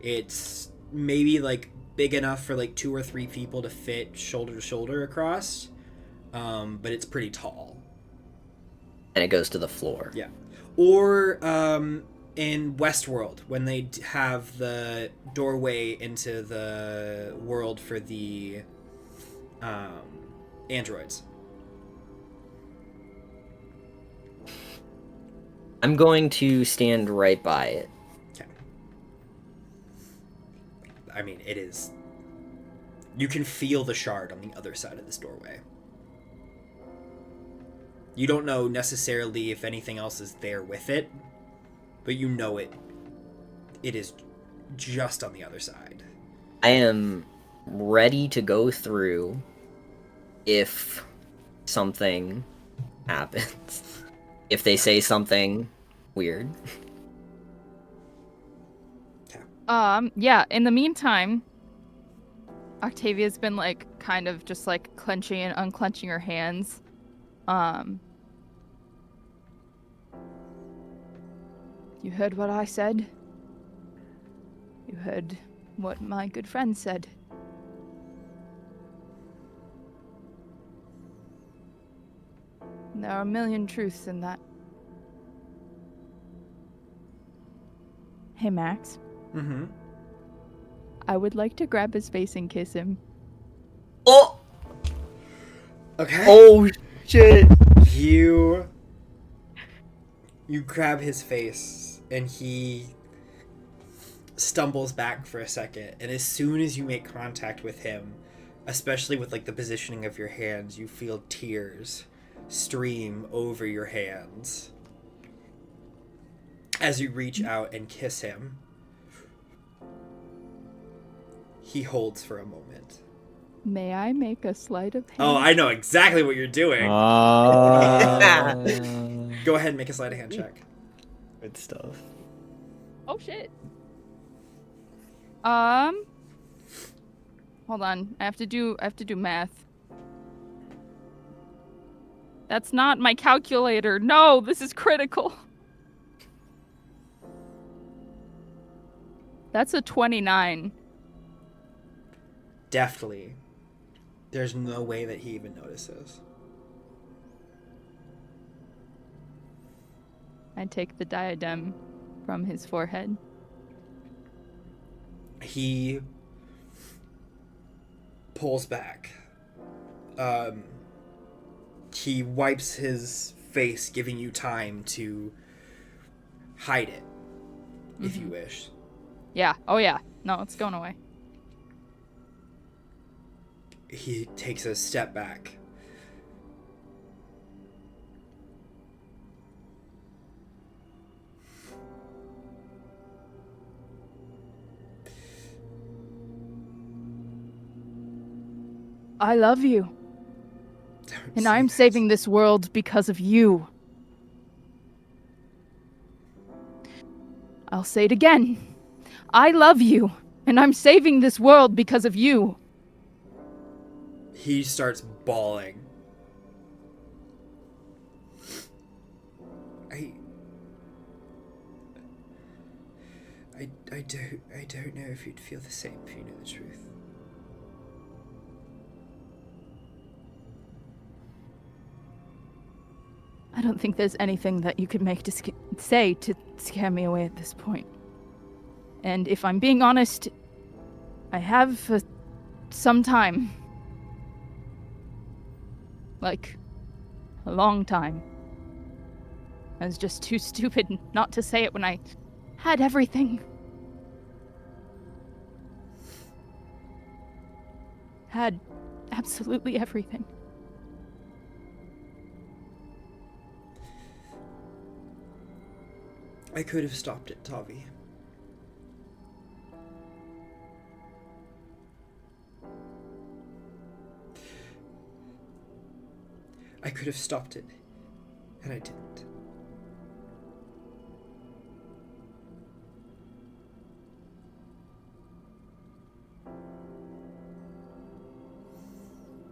It's maybe like big enough for like 2 or 3 people to fit shoulder to shoulder across, but it's pretty tall. And it goes to the floor. Yeah. Or in Westworld, when they have the doorway into the world for the androids. I'm going to stand right by it. Okay. I mean, it is... You can feel the shard on the other side of this doorway. You don't know necessarily if anything else is there with it, but you know it is just on the other side. I am ready to go through if something happens. If they say something weird. Yeah, in the meantime, Octavia's been like kind of just like clenching and unclenching her hands. You heard what I said? You heard what my good friend said. There are a million truths in that. Hey, Max. Mm-hmm. I would like to grab his face and kiss him. Oh! Okay. Oh, shit! You grab his face, and he stumbles back for a second, and as soon as you make contact with him, especially with like the positioning of your hands, you feel tears stream over your hands as you reach out and kiss him. He holds for a moment. May I make a sleight of hand? Oh, I know exactly what you're doing. Go ahead and make a sleight of hand check. Good stuff. Oh shit. Hold on. I have to do math. That's not my calculator. No, this is critical. That's a 29. Deftly. There's no way that he even notices. I take the diadem from his forehead. He pulls back. He wipes his face, giving you time to hide it, if you wish. Yeah. Oh, yeah. No, it's going away. He takes a step back. I love you. Don't And say I'm that. saving this world because of you. I'll say it again. I love you. And I'm saving this world because of you. He starts bawling. I don't know if you'd feel the same if you knew the truth. I don't think there's anything that you could make to say to scare me away at this point. And if I'm being honest, I have for some time. Like, a long time. I was just too stupid not to say it when I had everything. Had absolutely everything. I could have stopped it, Tavi. I could have stopped it, and I didn't.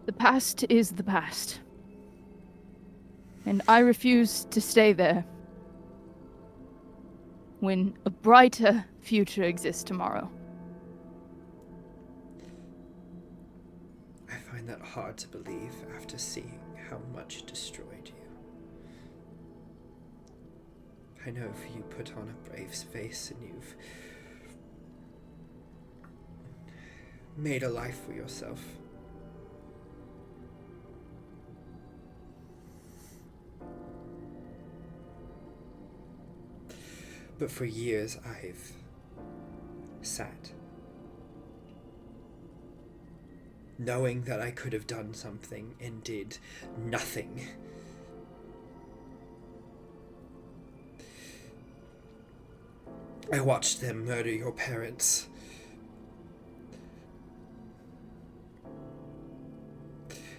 The past is the past. And I refuse to stay there. When a brighter future exists tomorrow. I find that hard to believe after seeing how much it destroyed you. I know you put on a brave face and you've made a life for yourself. But for years I've sat, knowing that I could have done something and did nothing. I watched them murder your parents.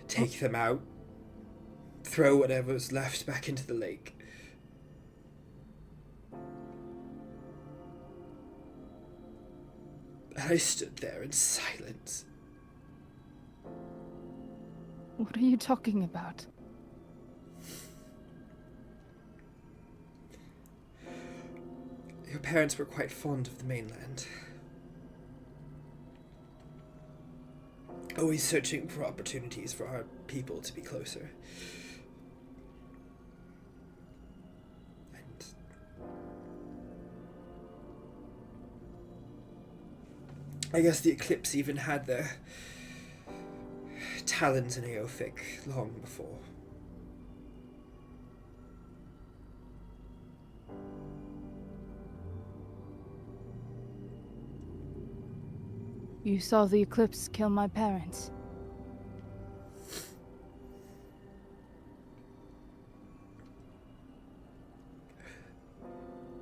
Take them out, throw whatever's left back into the lake. I stood there in silence. What are you talking about? Your parents were quite fond of the mainland. Always searching for opportunities for our people to be closer. And I guess the Eclipse even had their talons in Aothic long before. You saw the Eclipse kill my parents.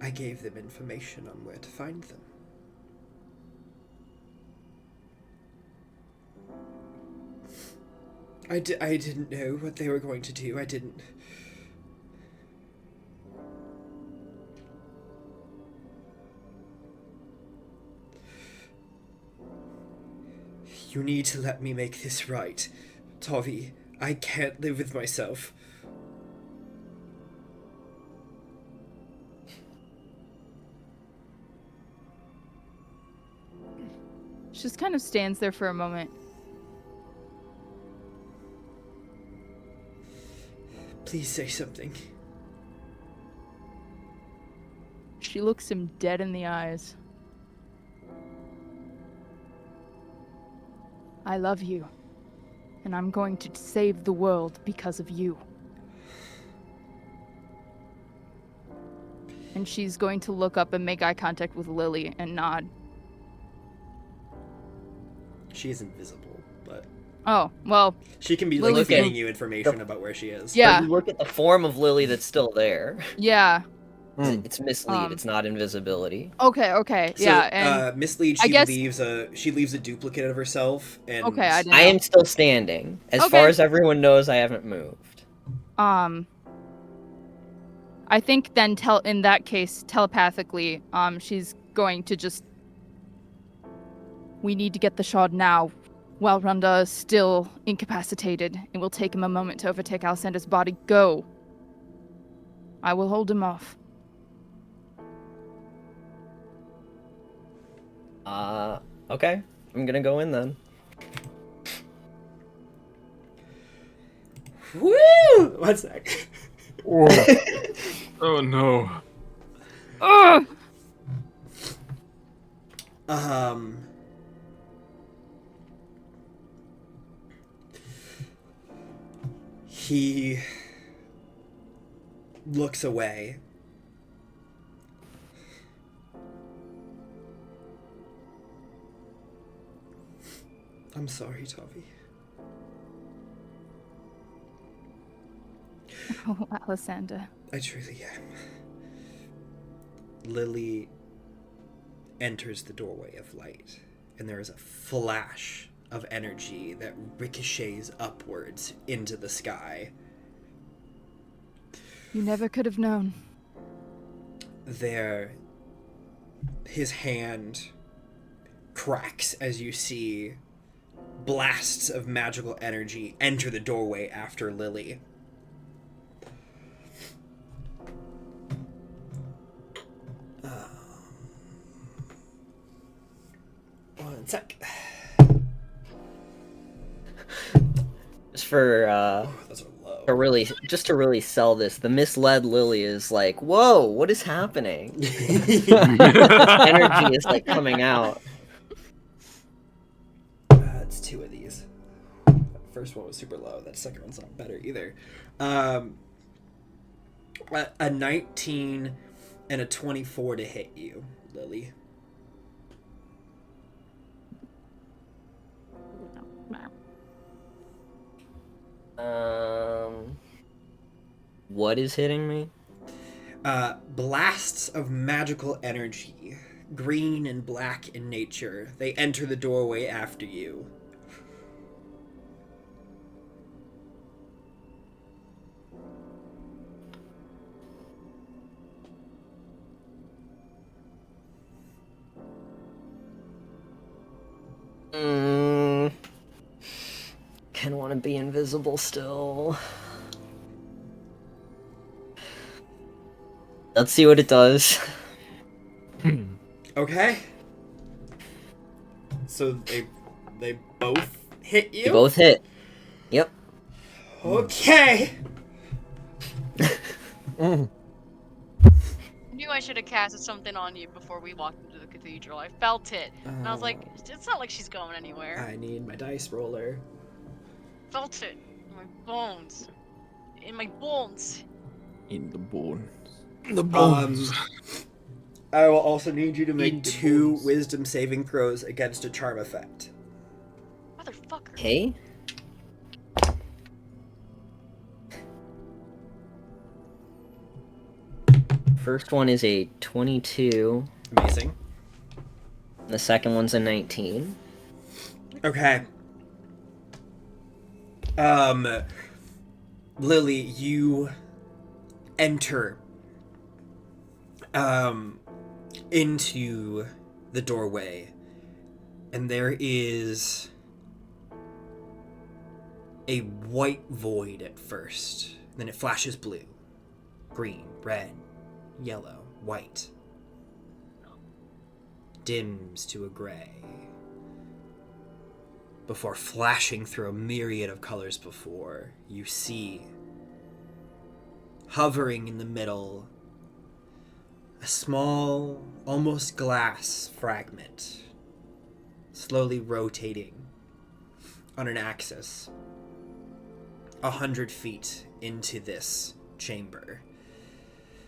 I gave them information on where to find them. I didn't know what they were going to do. I didn't... You need to let me make this right. Tavi, I can't live with myself. She just kind of stands there for a moment. Please say something. She looks him dead in the eyes. I love you, and I'm going to save the world because of you. And she's going to look up and make eye contact with Lily and nod. She is invisible, but Oh, well, she can be Lily's feeding moved. you information about where she is. Yeah. But you look at the form of Lily that's still there. Yeah. It's mislead. Um, It's not invisibility. Okay, So, yeah, and mislead. I She guess- leaves a duplicate of herself, and Okay, I didn't I know. am still standing. As Okay. far as everyone knows, I haven't moved. I think then in that case, telepathically, she's going to just... We need to get the shard now, while Runda is still incapacitated. It will take him a moment to overtake Alisander's body. Go. I will hold him off. Okay. I'm gonna go in then. Woo! One sec. Oh no. Ugh! He looks away. I'm sorry, Tavi. Oh, Alisander. I truly am. Lily enters the doorway of light, and there is a flash of energy that ricochets upwards into the sky. You never could have known. His hand cracks as you see blasts of magical energy enter the doorway after Lily. One sec. Just for Those are low. to really sell this, the misled Lily is like, whoa, what is happening? Energy is like coming out. It's two of these. That first one was super low. That second one's not better either. A 19 and a 24 to hit you, Lily. What is hitting me? Blasts of magical energy, green and black in nature. They enter the doorway after you. Kinda want to be invisible still. Let's see what it does. Okay. So they both hit you? They both hit. Yep. Okay. I knew I should have casted something on you before we walked into the cathedral. I felt it. And I was like, it's not like she's going anywhere. I need my dice roller. Felt it. In my bones. In my bones. In the bone. The bones. I will also need you to make Eat the 2 bones. wisdom saving throws against a charm effect. Motherfucker. Okay. First one is a 22. Amazing. The second one's a 19. Okay. Lily, you enter into the doorway, and there is a white void at first. Then it flashes blue, green, red, yellow, white. Dims to a gray. before flashing through a myriad of colors before, you see, hovering in the middle, a small, almost glass fragment, slowly rotating on an axis 100 feet into this chamber.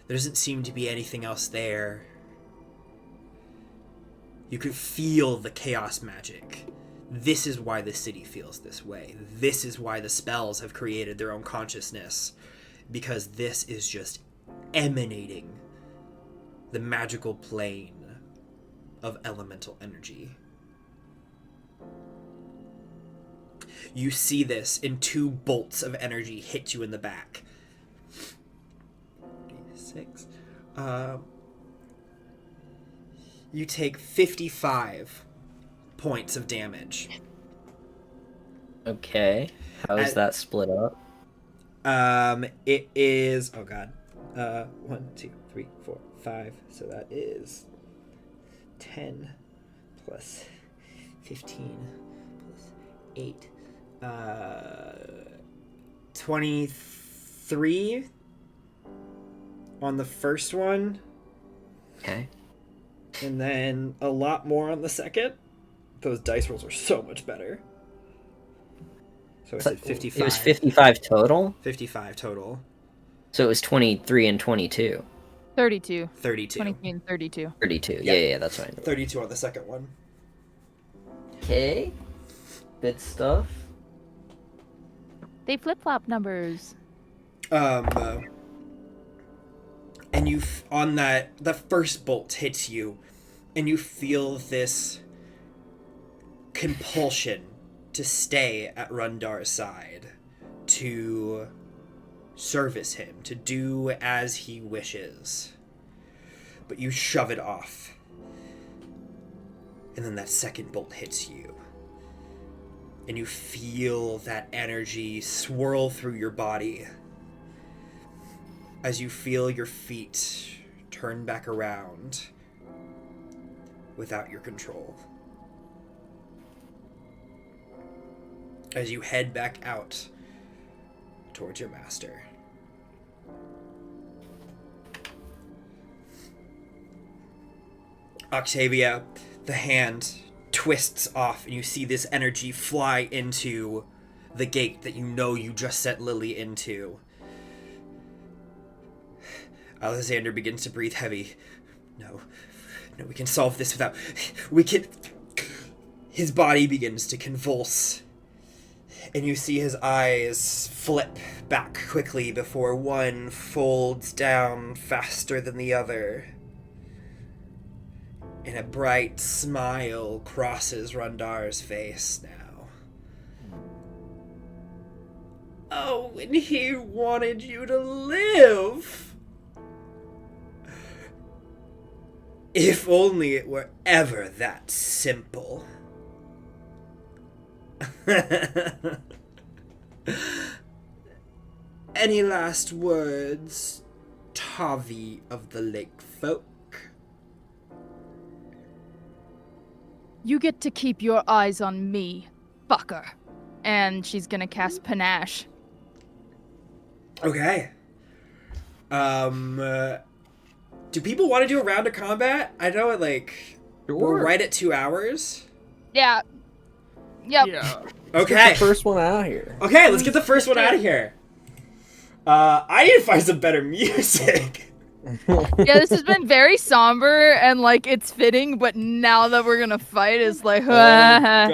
There doesn't seem to be anything else there. You could feel the chaos magic. This is why the city feels this way. This is why the spells have created their own consciousness, because this is just emanating the magical plane of elemental energy. You see this in 2 bolts of energy hit you in the back. 6. You take 55 points of damage. Okay. How is that split up? It is, oh god. 1, 2, 3, 4, 5. So that is 10 plus 15 plus 8. 23 on the first one. Okay. And then a lot more on the second. Those dice rolls are so much better. So I said 55. It was 55 total? 55 total. So it was 23 and 22. 32. 32. 23 and 32. 32. Yeah. Yeah, that's fine. 32 on the second one. Okay. Good stuff. They flip-flop numbers. And you, on that, the first bolt hits you, and you feel this compulsion to stay at Rundar's side, to service him, to do as he wishes. But you shove it off. And then that second bolt hits you. And you feel that energy swirl through your body as you feel your feet turn back around without your control. As you head back out towards your master. Octavia, the hand twists off, and you see this energy fly into the gate that you know you just sent Lily into. Alisander begins to breathe heavy. No, we can solve this without... We can... His body begins to convulse, and you see his eyes flip back quickly before one folds down faster than the other. And a bright smile crosses Rundar's face now. Oh, and he wanted you to live! If only it were ever that simple. Any last words, Tavi of the Lake Folk? You get to keep your eyes on me, fucker. And she's gonna cast Panache. Okay. Do people want to do a round of combat? I know it, we're right at 2 hours. Yeah. Yep. Yeah. Okay. Get the first one out of here. Okay, let's get the first one out of here. I need to find some better music. Yeah, this has been very somber and it's fitting, but now that we're gonna fight is like God.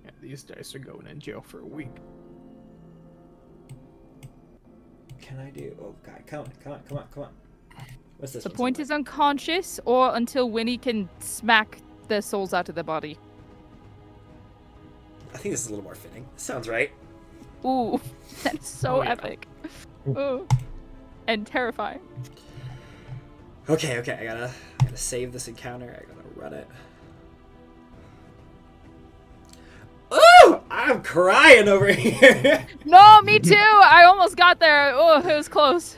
Yeah, these dice are going in jail for a week. Can I do? Oh God, come on. What's this? the one point sound is unconscious or until Winnie can smack their souls out of their body. like? I think this is a little more fitting. Sounds right. Ooh, that's so Oh, yeah. epic. Ooh. And terrifying. Okay, I gotta save this encounter. I gotta run it. Ooh, I'm crying over here. No, me too! I almost got there. Oh, it was close.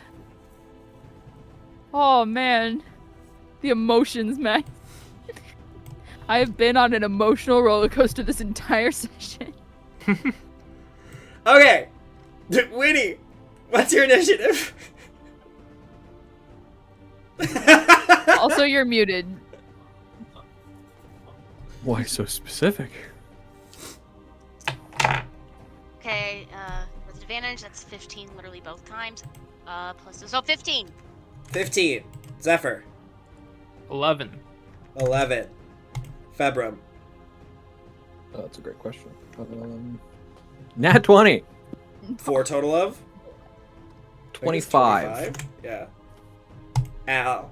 Oh, man. The emotions, man. I have been on an emotional roller coaster this entire session. Okay, Winnie, what's your initiative? Also, you're muted. Why so specific? Okay, with advantage, that's 15 literally both times. So 15. 15. Zephyr. 11. 11. Februm. Oh, that's a great question. Nat 20. 4 total of? 25. Yeah. Al.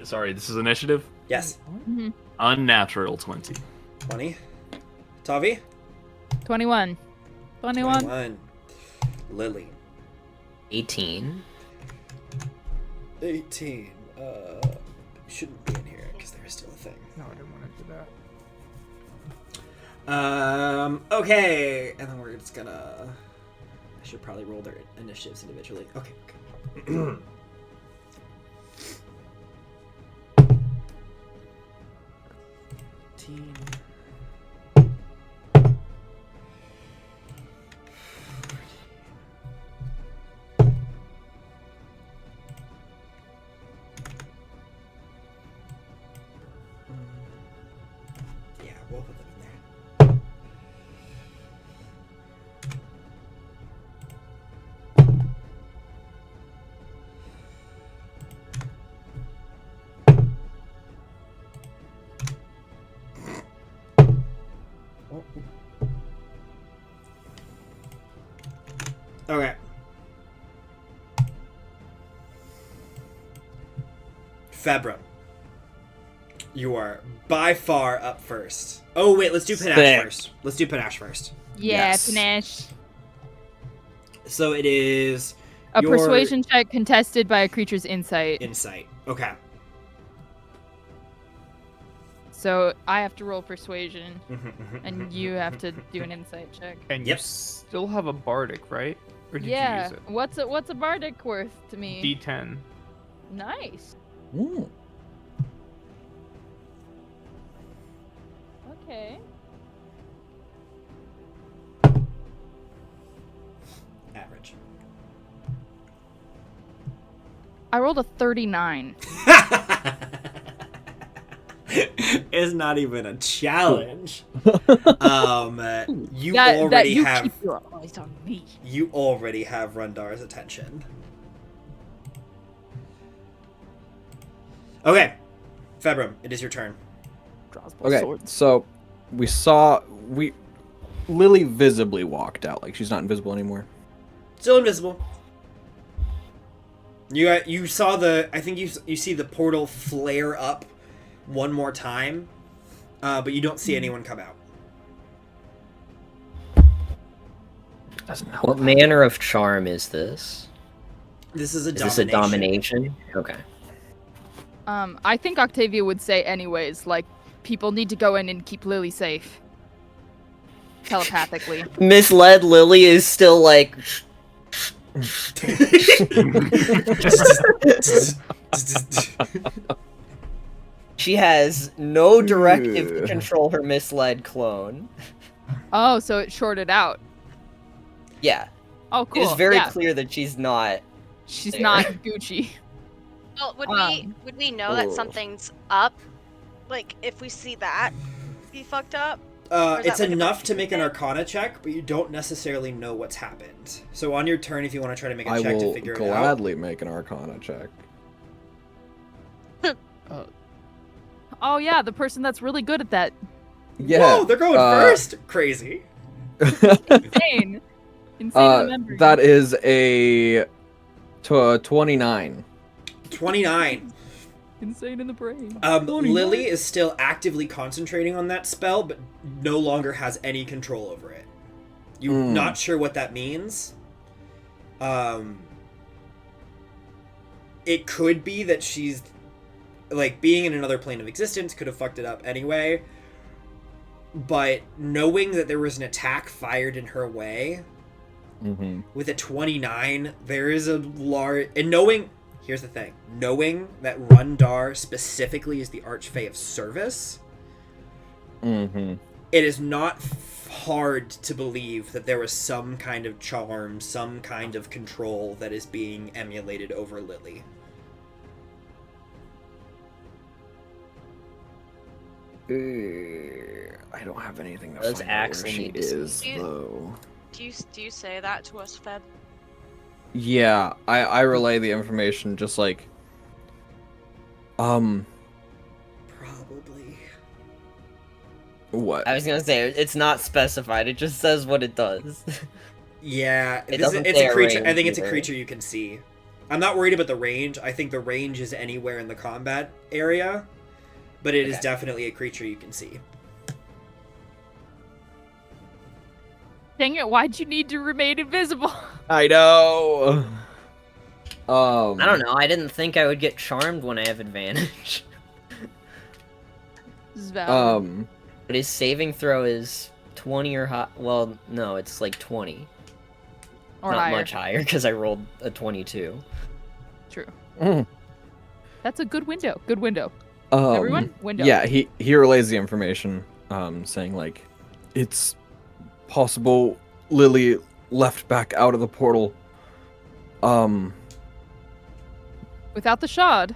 Sorry, this is initiative. Yes. Unnatural 20. 20. Tavi? 21. 21. 21. Lily. 18. 18. Shouldn't be in here because there's still a thing. No, I didn't want to do that. Okay. And then we're just gonna... I should probably roll their initiatives individually. Okay. 18. Yeah, we'll put them in there. Okay. Februm. You are by far up first. Oh, wait, let's do Panache first. Let's do Panache first. Yeah, Yes. Panache. So it is A your persuasion check contested by a creature's insight. insight. Okay. So I have to roll persuasion, Mm-hmm, and you have to do an insight check. And Yep. you still have a bardic, right? Or did you Yeah. use it? What's a bardic worth to me? D10. Nice. Ooh. Okay. Average. I rolled a 39. It's not even a challenge. You That already you have keep your eyes on me. you already have Rundar's attention. Okay, Februm, it is your turn. Draws both Okay, swords. so Lily visibly walked out, like she's not invisible anymore. Still invisible. You saw I think you see the portal flare up one more time, but you don't see anyone come out. Doesn't help. What manner of charm is this? This is a Is this a domination? Okay. I think Octavia would say anyways, like, people need to go in and keep Lily safe. Telepathically. Misled Lily is still like. She has no directive to control her misled clone. Oh, so it shorted out. Yeah. Oh, cool. It is very yeah. clear that she's not. She's there. not Gucci. Well, would Um, we know that Ooh. something's up? Like, if we see that be fucked up? Or is It's that like a enough to make an thing? Arcana check, but you don't necessarily know what's happened. So on your turn, if you want to try to make a I check to will figure it out. gladly make an Arcana check. Oh, yeah, the person that's really good at that. Yeah. Whoa, they're going first. Crazy. Insane. Insane remembering. That is a 29. 29. Insane in the brain. Lily is still actively concentrating on that spell, but no longer has any control over it. You're not sure what that means. It could be that she's, like, being in another plane of existence could have fucked it up anyway. But knowing that there was an attack fired in her way, Mm-hmm. with a 29, there is a large... And knowing... here's the thing. Knowing that Rundar specifically is the Archfey of Service, it is not hard to believe that there was some kind of charm, some kind of control that is being emulated over Lily. I don't have anything to Does find out where Axel she need to see is, you? though. Do you say that to us, Feb? Yeah, I relay the information just like... Probably. What? I was gonna say, it's not specified, it just says what it does. Yeah, It it's doesn't a say a creature. I range think it's a either. creature you can see. I'm not worried about the range. I think the range is anywhere in the combat area, but it is Okay. definitely a creature you can see. Dang it, why'd you need to remain invisible? I know. I don't know, I didn't think I would get charmed when I have advantage. This is valid. But his saving throw is 20 or high. Well, no, it's like 20. Or Not higher. much higher, because I rolled a 22. True. Mm. That's a good window. Good window. Everyone, window. Yeah, he relays the information, saying like, it's possible Lily left back out of the portal. Without the shard.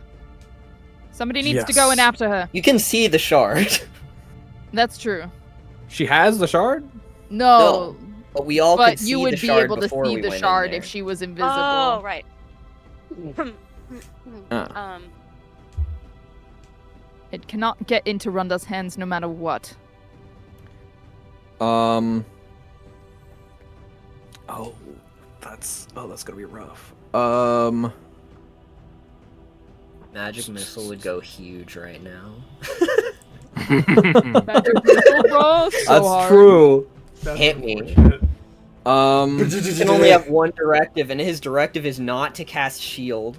Somebody needs to go in Yes. after her. You can see the shard. That's true. She has the shard? No, But we all but could see you the would be shard able to before see we the went in shard there. if she was invisible. Oh, right. It cannot get into Runda's hands no matter what. Oh, that's gonna be rough. Magic missile would go huge right now. Magic missile, bro, so That's hard. true. That's Hit me. unfortunate. He can only have one directive, and his directive is not to cast shield.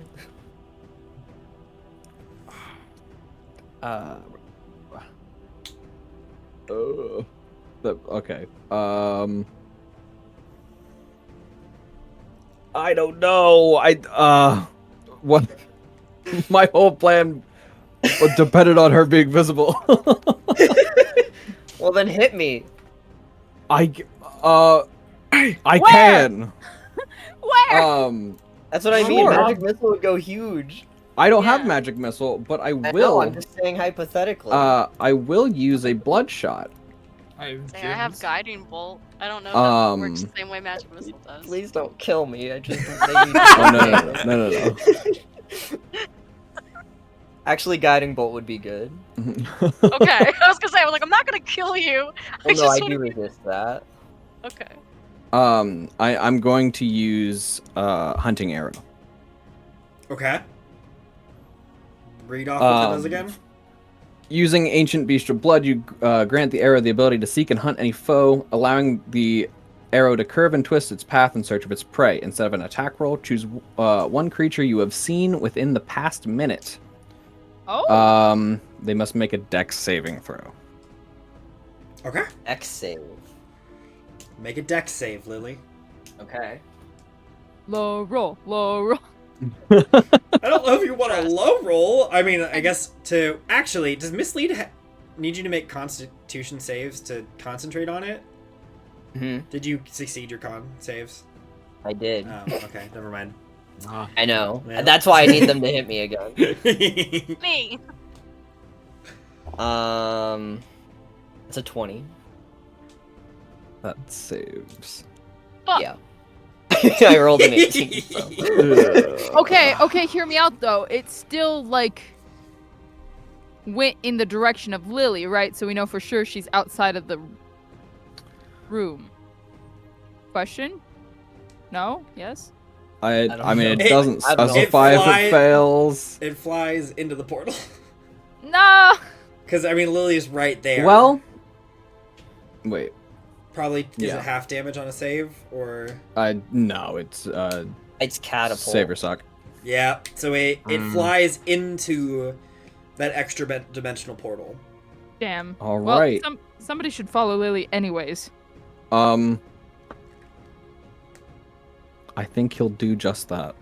Okay. I don't know. What? My whole plan depended on her being visible. Well, then hit me. I Where? can. Where? That's what I mean. Sure. Magic missile would go huge. I don't have Yeah. magic missile, but I I will. know, I'm just saying hypothetically. I will use a bloodshot. I have Say I have gems. guiding bolt. I don't know if that works the same way magic missile does. Please don't kill me. I just maybe. Oh no. Actually, guiding bolt would be good. Okay, I was gonna say, I'm not gonna kill you. Well, no, I wanna do be- resist that. Okay. I'm going to use hunting arrow. Okay. Read off what that does Um, again. Using Ancient Bestial Blood, you grant the arrow the ability to seek and hunt any foe, allowing the arrow to curve and twist its path in search of its prey. Instead of an attack roll, choose one creature you have seen within the past minute. Oh. They must make a dex saving throw. Okay. X save. Make a dex save, Lily. Okay. Low roll. Low roll. I don't know if you want a low roll. I mean, I guess to actually, does mislead need you to make Constitution saves to concentrate on it? Did you succeed your con saves? I did. Oh, okay, never mind. I know. Well. That's why I need them to hit me again. Me. It's a 20. That saves. Fuck. Yeah. I rolled an 18. So. Okay, hear me out though. It's still like went in the direction of Lily, right? So we know for sure she's outside of the room. Question? No? Yes? I don't mean, know. it doesn't I don't know. specify if It it fails. It flies into the portal. No. Because, I mean, Lily's right there. Well, wait. Probably, is Yeah. it half damage on a save? Or. No, it's It's catapult. save or suck. Yeah, so it flies into that extra dimensional portal. Damn. All Well, right. somebody should follow Lily anyways. I think he'll do just that.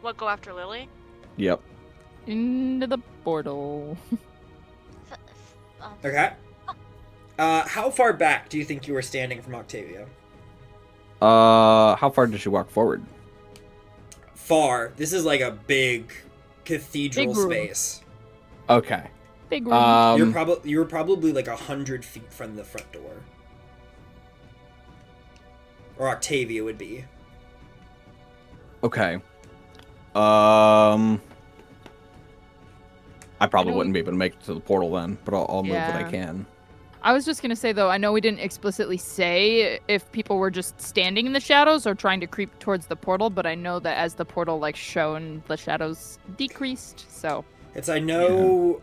What, go after Lily? Yep. Into the portal. Okay. How far back do you think you were standing from Octavia? How far did she walk forward? Far. This is like a big cathedral Big room. space. Okay. Big room. You were probably like 100 feet from the front door. Or Octavia would be. Okay. I probably know wouldn't be able to make it to the portal then, but I'll move what I Yeah. can. I was just gonna say though, I know we didn't explicitly say if people were just standing in the shadows or trying to creep towards the portal, but I know that as the portal like shone, the shadows decreased. So I know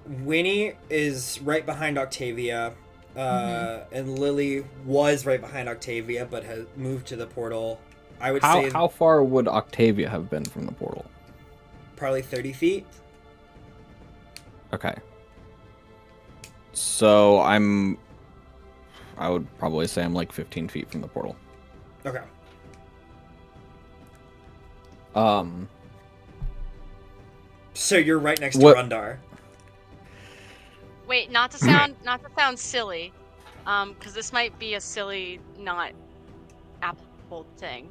Winnie is right behind Octavia, and Lily was right behind Octavia, but has moved to the portal. I would say How far would Octavia have been from the portal? probably 30 feet. Okay. So I would probably say I'm like 15 feet from the portal. Okay. So you're right next to What- Rundar. Wait, not to sound silly, because this might be a silly, not applicable thing.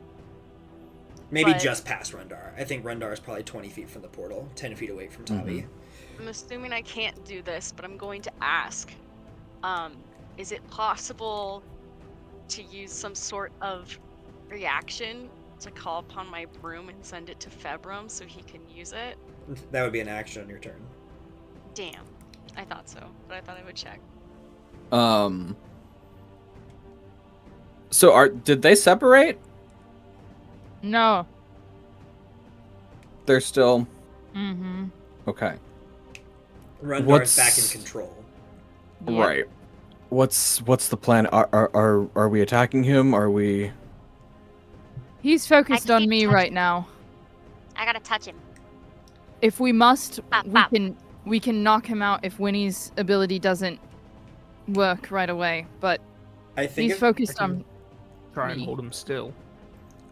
Maybe But- just past Rundar. I think Rundar is probably 20 feet from the portal, 10 feet away from Tavi. I'm assuming I can't do this, but I'm going to ask. Is it possible to use some sort of reaction to call upon my broom and send it to Februm so he can use it? That would be an action on your turn. Damn. I thought so, but I thought I would check. So did they separate? no. They're still Mm-hmm. okay. Rundar's What's- back in control. Right. What's the plan? Are we attacking him? Are we? He's focused I on keep me touching- right now. I gotta touch him. If we must, Bop, bop. we can knock him out if Winnie's ability doesn't work right away. But I think he's focused on. Try and Me. hold him still.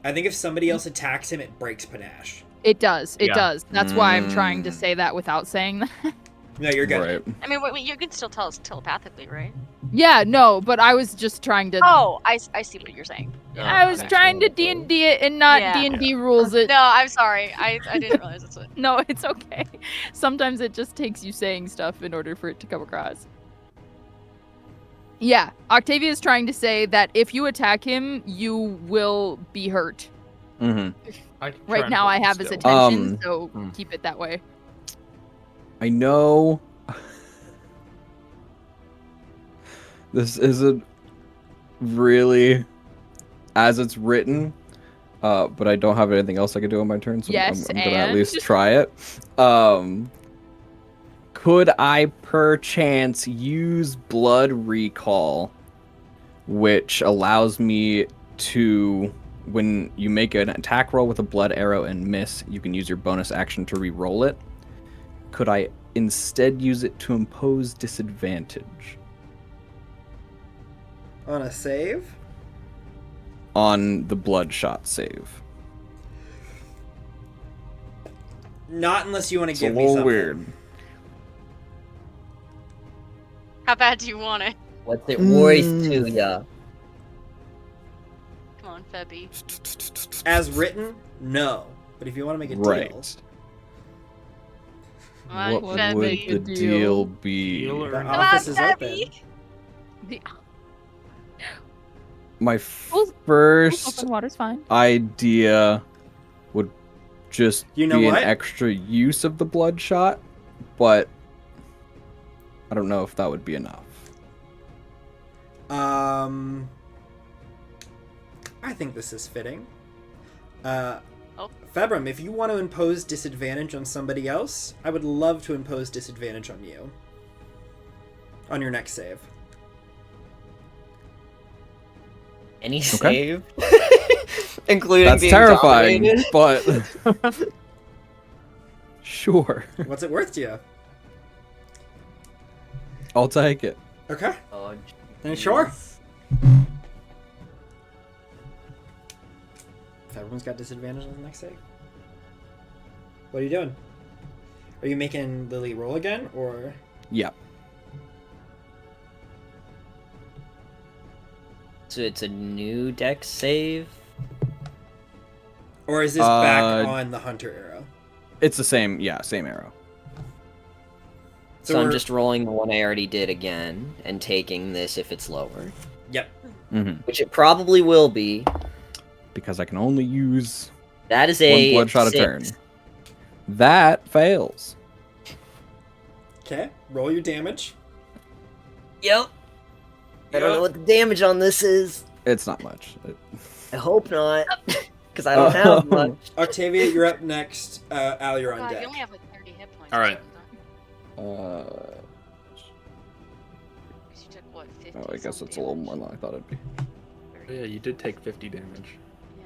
if somebody else attacks him, it breaks panache. It does. It Yeah. does. That's why I'm trying to Mm. say that without saying that. No, you're good. Right. I mean, wait, you can still tell us telepathically, right? Yeah, no, but I was just trying to. Oh, I see what you're saying. I was trying to D&D it and not Yeah. D&D rules it. No, I'm sorry. I didn't realize that's what. No, it's okay. Sometimes it just takes you saying stuff in order for it to come across. Yeah, Octavia is trying to say that if you attack him, you will be hurt. Mm-hmm. I can try Right and now, hold I him have his still. attention, so Hmm. keep it that way. I know this isn't really as it's written, but I don't have anything else I can do on my turn, so Yes, I'm gonna at least and? try it. Could I perchance use Blood Recall, which allows me to, when you make an attack roll with a blood arrow and miss, you can use your bonus action to re-roll it? Could I instead use it to impose disadvantage On a save? on the bloodshot save? Not unless you want to It's a give me little something. weird. How bad do you want it? What's it worth to ya? Come on, Febby. As written, no. But if you want to make a deal, Right. Come on, What would would Febby. the Deal. deal be? Deal or the no? office is Come on, open. Febby. The My Open first water's fine. idea would just You know be what? an extra use of the bloodshot, but I don't know if that would be enough. I think this is fitting. Oh. Februm, if you want to impose disadvantage on somebody else, I would love to impose disadvantage on you. On your next save. Any save? Including That's being terrifying, dominated? but sure, What's it worth to you? I'll take it. Okay. Oh, Then sure. jeez. everyone's got disadvantage on the next save. What are you doing? Are you making Lily roll again, or? Yeah. So it's a new dex save. Or is this back on the hunter arrow? It's the same. Yeah, same arrow. So I'm just rolling the one I already did again and taking this if it's lower. Yep. Mm-hmm. Which it probably will be. Because I can only use That is a one bloodshot a 6. turn. That fails. Okay, roll your damage. Yep. I don't know what the damage on this is. It's not much. I hope not. Because I don't have much. Octavia, you're up next. Al, you're on God, deck. you only have like 30 hit points. All right. Because you took what, 50? I guess it's a little more than I thought it'd be. Yeah, you did take 50 damage. Yeah.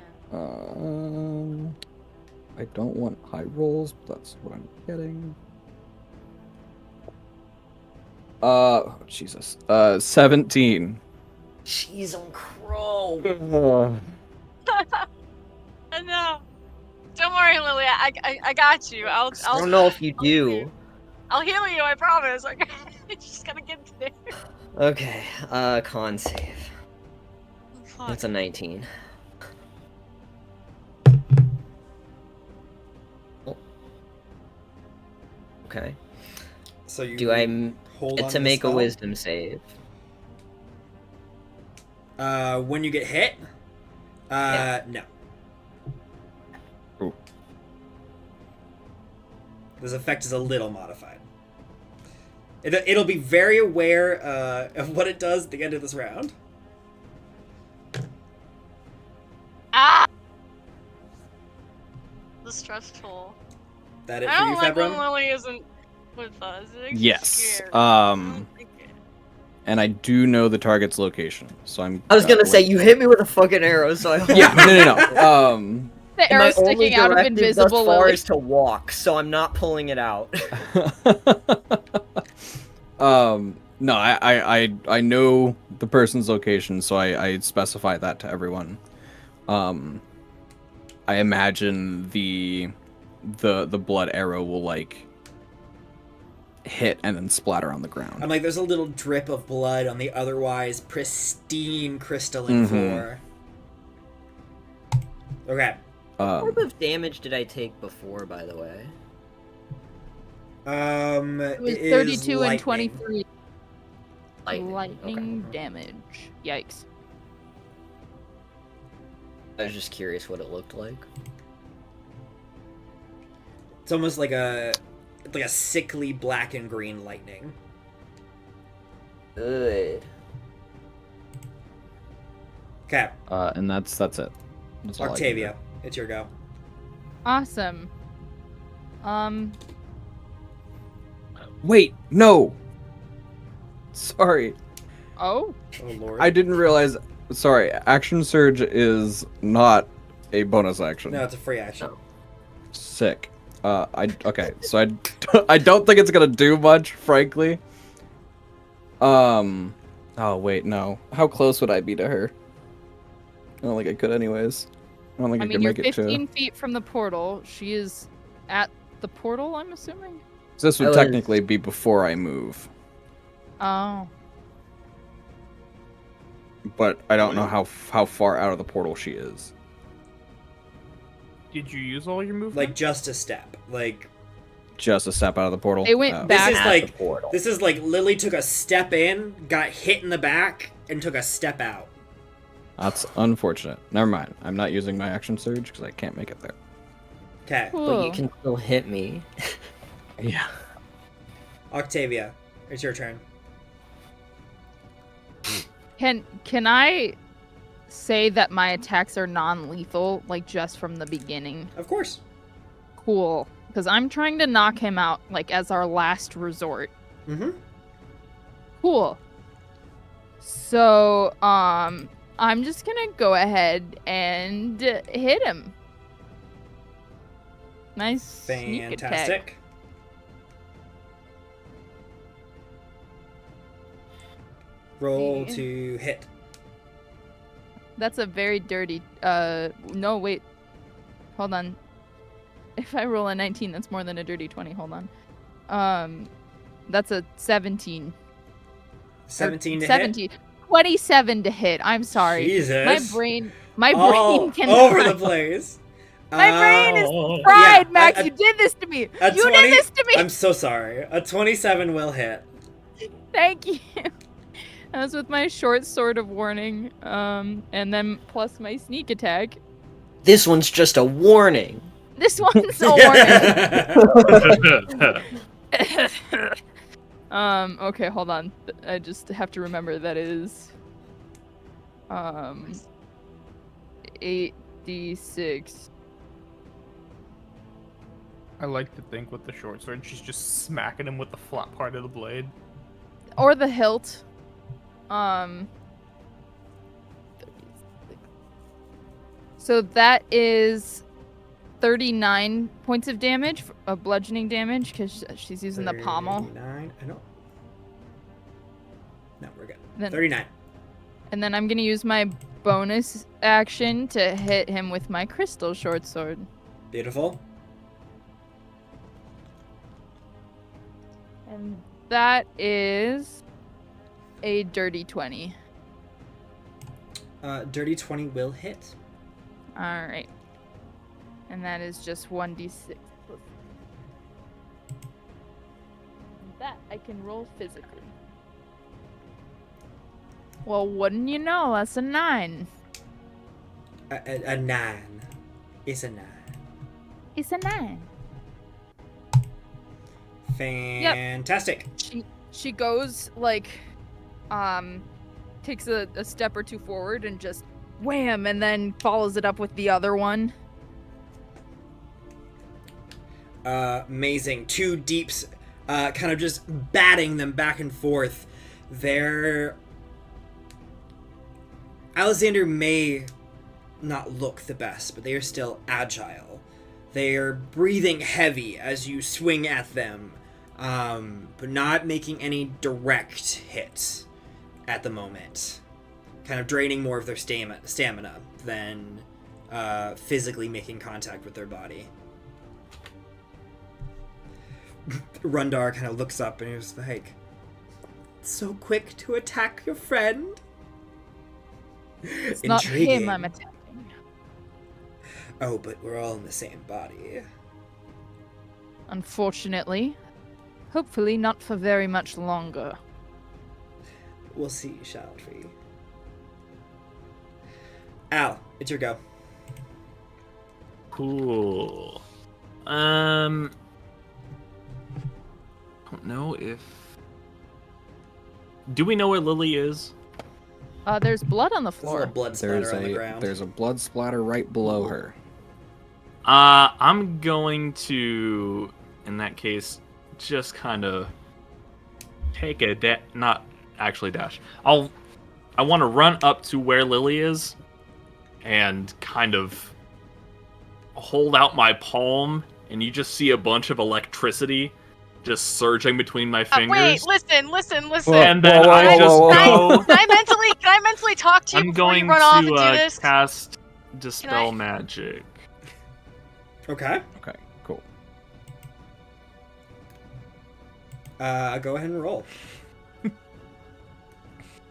I don't want high rolls, but that's what I'm getting. Jesus. 17. Jeez on crow. No. Don't worry, Lily. I got you. I don't know if you do. I'll heal you. I promise. I just gotta get there. Okay. Con save. Fuck. That's a 19. Oh. Okay. So you Do I hold get on to the make a spell? wisdom save? When you get hit? No. Ooh. This effect is a little modified. It'll be very aware of what it does at the end of this round. Ah! This is stressful. That it I for don't you, like when Febron? Lily isn't with us. It makes me Yes. scared. I don't like it. And I do know the target's location, so I'm. I was gonna say, you hit me with a fucking arrow, so I hope. Yeah, no. The And my arrow only sticking out of directive thus invisible far Lily. is to walk, so I'm not pulling it out. No, I know the person's location, so I specify that to everyone. I imagine the blood arrow will like hit and then splatter on the ground. I'm like, there's a little drip of blood on the otherwise pristine crystalline floor. Okay. What type of damage did I take before, by the way? It was is 32 and lightning. 23 Lightning. Okay. damage. Yikes. I was just curious what it looked like. It's almost like a sickly black and green lightning. Good. Okay, And that's it. That's all I can do. Octavia, it's your go. Awesome. Wait, no. Sorry, Oh, Oh lord. I didn't realize. Sorry, action surge is not a bonus action. No, it's a free action. Sick. Okay, so I don't think it's gonna do much, frankly. Oh wait, no. How close would I be to her? I don't think I could, anyways. I don't think I, I could mean, you're make it 15 feet from the portal. She is at the portal, I'm assuming? So this would I was- technically be before I move, Oh. but I don't know how far out of the portal she is. Did you use all your movement? Like just a step. Like Just a step out of the portal. They went Oh. back. This is At like- the portal. this is like Lily took a step in, got hit in the back, and took a step out. That's unfortunate. Never mind. I'm not using my action surge because I can't make it there. Okay, But Cool. you can still hit me. Yeah. Octavia, it's your turn. Can I say that my attacks are non-lethal, like just from the beginning? Of course. Cool. Because I'm trying to knock him out, like, as our last resort. Mm-hmm. Cool. So, I'm just gonna go ahead and hit him. Nice sneak attack. Fantastic. Roll Yeah. to hit. That's a very dirty. No, wait. hold on. If I roll a 19, that's more than a dirty 20. Hold on. That's a 17. 17 to 17. 27 to hit. I'm sorry. Jesus. My All brain cannot. over the place. My brain is Oh. fried, yeah, Max. a- You did this to me. You a did 20 this to me. I'm so sorry. A 27 will hit. Thank you. That was with my short sword of warning, and then plus my sneak attack. This one's just a warning. This one's a warning. Okay, hold on. I just have to remember that is 8d6. I like to think with the short sword, she's just smacking him with the flat part of the blade. Or the hilt. So that is 39 points of damage, of bludgeoning damage, because she's using the pommel. 39. I don't. No, we're good. Then- 39. And then I'm gonna use my bonus action to hit him with my crystal short sword. Beautiful. And that is a dirty 20. Dirty 20 will hit. Alright. And that is just 1d6. That I can roll physically. Well, wouldn't you know? That's a 9. A 9. It's a 9. It's a 9. Fantastic. She goes like takes a step or two forward and just wham, and then follows it up with the other one. Amazing. Two deeps, kind of just batting them back and forth. Alisander may not look the best, but they are still agile. They are breathing heavy as you swing at them, but not making any direct hits at the moment. Kind of draining more of their stamina than physically making contact with their body. Rundar kind of looks up and he's like, "So quick to attack your friend." It's not him I'm attacking. Oh, but we're all in the same body. Unfortunately. Hopefully not for very much longer. We'll see, shall we? Al, it's your go. Cool. Don't know if. Do we know where Lily is? There's blood on the There's a floor. little blood splatter on the ground. There's a blood splatter right below her. I'm going to, in that case, just kind of take a not actually dash. I want to run up to where Lily is and kind of hold out my palm, and you just see a bunch of electricity just surging between my fingers. Wait, listen. And then I just go. Can I mentally talk to you I'm before going you run off and do to this? cast Dispel I- Magic. Okay. Okay, cool. Go ahead and roll.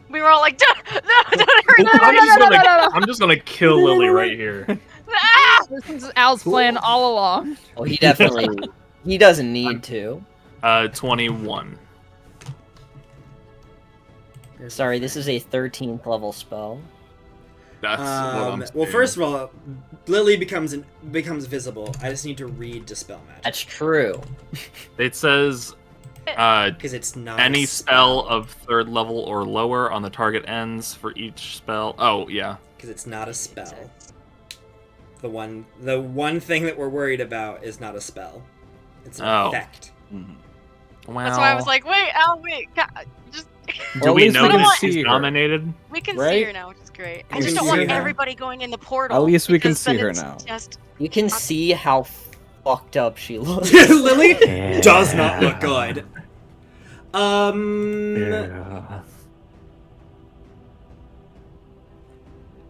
We were all like, no, I'm just gonna kill Lily right here. Ah! This is Al's plan all along. Well, he definitely he doesn't need to. 21. Sorry, this is a 13th level spell. That's what I'm Well, saying. first of all, Lily becomes visible. I just need to read Dispel Magic. That's true. It says Because it's not any a spell of 3rd level or lower on the target ends for each spell. Oh, yeah. Because it's not a spell. The one thing that we're worried about is not a spell. It's an effect. Mm-hmm. Well, That's why I was like, wait, Al, wait, just do Well, at we least know we can that see she's her. nominated? we can Right? see her now, which is great. I You just can don't see want her. everybody going in the portal. At least we can because see then her it's now. Just You can see how fucked up she looks. Lily does not look good.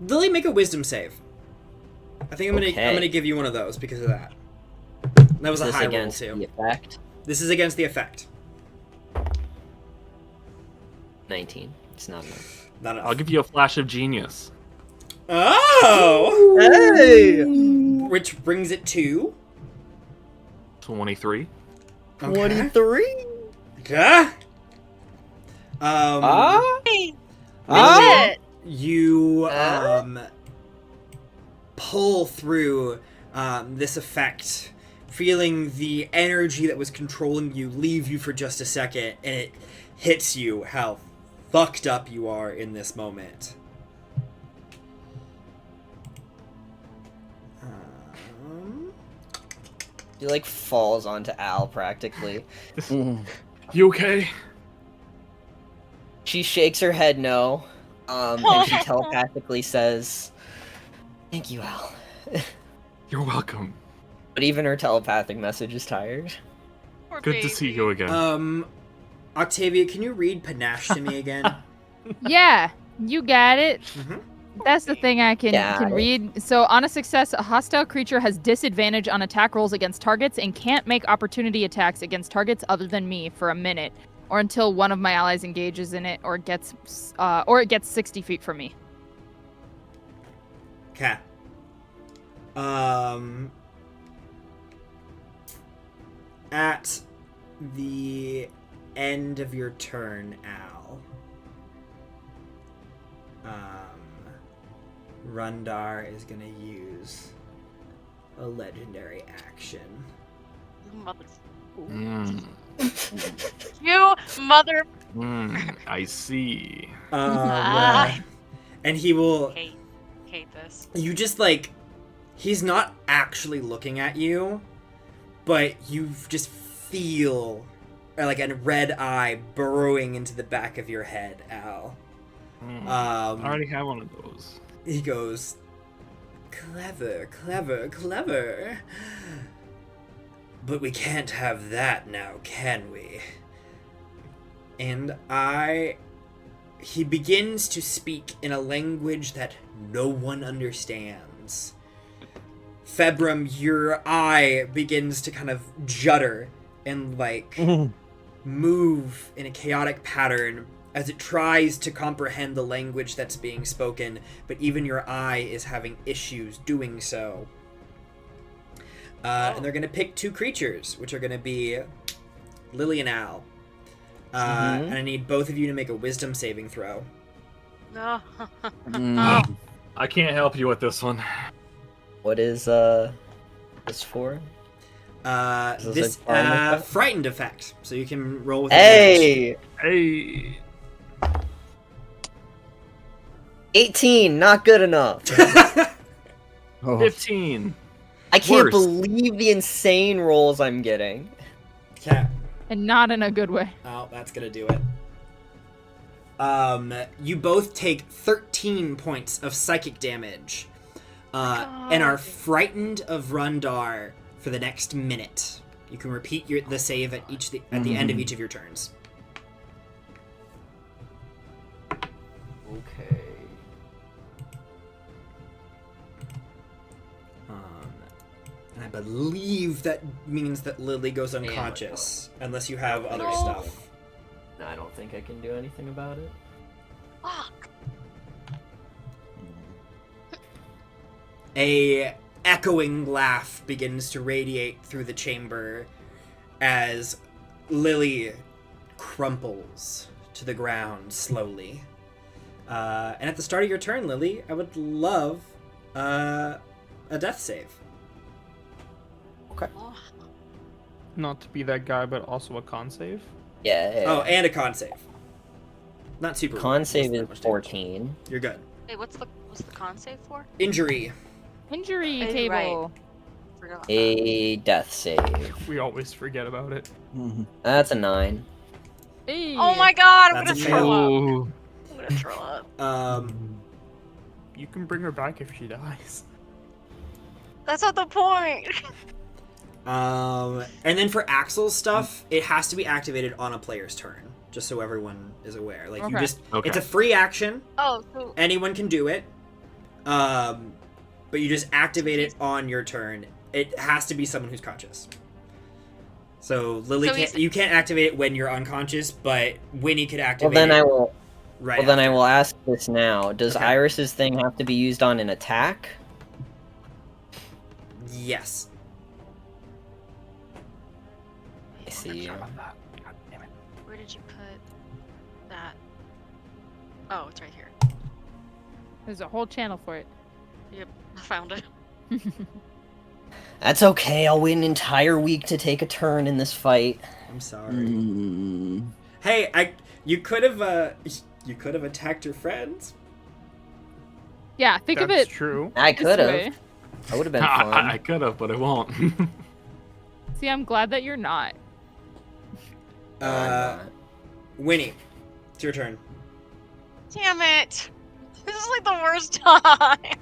Lily, make a wisdom save. I think I'm Okay. gonna give you one of those because of that. That was Is a this high roll against too. the effect? This is against the effect. 19. It's not enough. Not enough. I'll give you a flash of genius. Oh! Hey! Which brings it to 23. okay. 23. Okay. Hey, Ah! shit. You pull through this effect, feeling the energy that was controlling you leave you for just a second, and it hits you how fucked up you are in this moment. He like falls onto Al practically. You okay? She shakes her head no, and she telepathically says, "Thank you, Al." You're welcome. But even her telepathic message is tired. Poor Good to see baby. you again. Octavia, can you read panache to me again? Yeah, you got it. Mhm. That's the thing I can Got it. read. So on a success, a hostile creature has disadvantage on attack rolls against targets and can't make opportunity attacks against targets other than me for a minute, or until one of my allies engages in it, or it gets 60 feet from me. Okay. At the end of your turn, Al, Rundar is gonna use a legendary action. Mother. Mm, You mother. I see. And he will. Hate this. You just like. He's not actually looking at you, but you just feel like a red eye burrowing into the back of your head, Al. I already have one of those. He goes, clever, clever, clever. But we can't have that now, can we? And he begins to speak in a language that no one understands. Februm, your eye begins to kind of judder and like move in a chaotic pattern as it tries to comprehend the language that's being spoken, but even your eye is having issues doing so. And they're going to pick two creatures, which are going to be Lily and Al. And I need both of you to make a wisdom saving throw. No. I can't help you with this one. What is this for? Is This a charm effect? frightened effect, so you can roll with advantage. Hey, Hey. 18, not good enough. Oh. 15. I can't Worse. believe the insane rolls I'm getting. Okay. And not in a good way. Oh, that's gonna do it. You both take 13 points of psychic damage, and are frightened of Rundar for the next minute. You can repeat the save at the end of each of your turns. Okay. And I believe that means that Lily goes unconscious, unless you have other No. stuff. I don't think I can do anything about it. Fuck. A echoing laugh begins to radiate through the chamber as Lily crumples to the ground slowly. And at the start of your turn, Lily, I would love a death save. Okay. Oh, Not to be that guy, but also a con save. Yeah. Oh, and a con save. Not super. Con just save that is much damage. 14. You're good. wait, what's the con save for? Injury. Injury Oh, table. Forgot. A death save. We always forget about it. That's a 9. Hey. Oh my god, I'm That's gonna a throw up. Ooh. I'm gonna throw up. You can bring her back if she dies. That's not the point. And then for Axel's stuff, it has to be activated on a player's turn, just so everyone is aware. Like you Okay. just, Okay. it's a free action. Oh, so Anyone can do it. but you just activate it on your turn. It has to be someone who's conscious. So Lily you can't activate it when you're unconscious, but Winnie could activate Well, then it. I will. Right. Well, then I after. will ask this now. Does Okay. Iris's thing have to be used on an attack? Yes. I see. Where did you put that? Oh, it's right here. There's a whole channel for it. Yep, I found it. That's okay. I'll wait an entire week to take a turn in this fight. I'm sorry. Mm. Hey, you could have attacked your friends. Yeah, think of That's it true. I this could way. have. That would have been I fun. could have, but I won't. See, I'm glad that you're not. No, I'm not. Winnie, it's your turn. Damn it! This is like the worst time.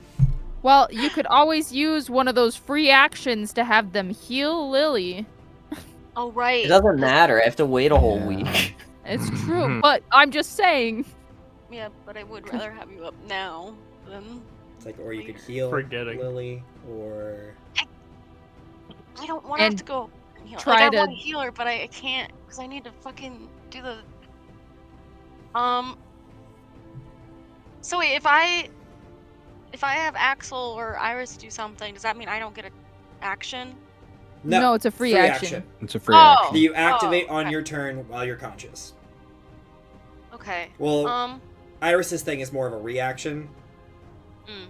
Well, you could always use one of those free actions to have them heal Lily. Oh right. It doesn't matter. I have to wait a whole Yeah. week. It's true, but I'm just saying. Yeah, but I would rather have you up now than. It's like, or you could heal Forgetting. Lily, or I don't want to have And to go and heal. try I to- want to heal her, but I can't because I need to fucking do the. So wait, if I have Axel or Iris do something, does that mean I don't get an action? No, it's a free action. It's a free Oh. action. that you activate Oh, on okay. your turn while you're conscious. Okay. Well, Iris's thing is more of a reaction, Mm,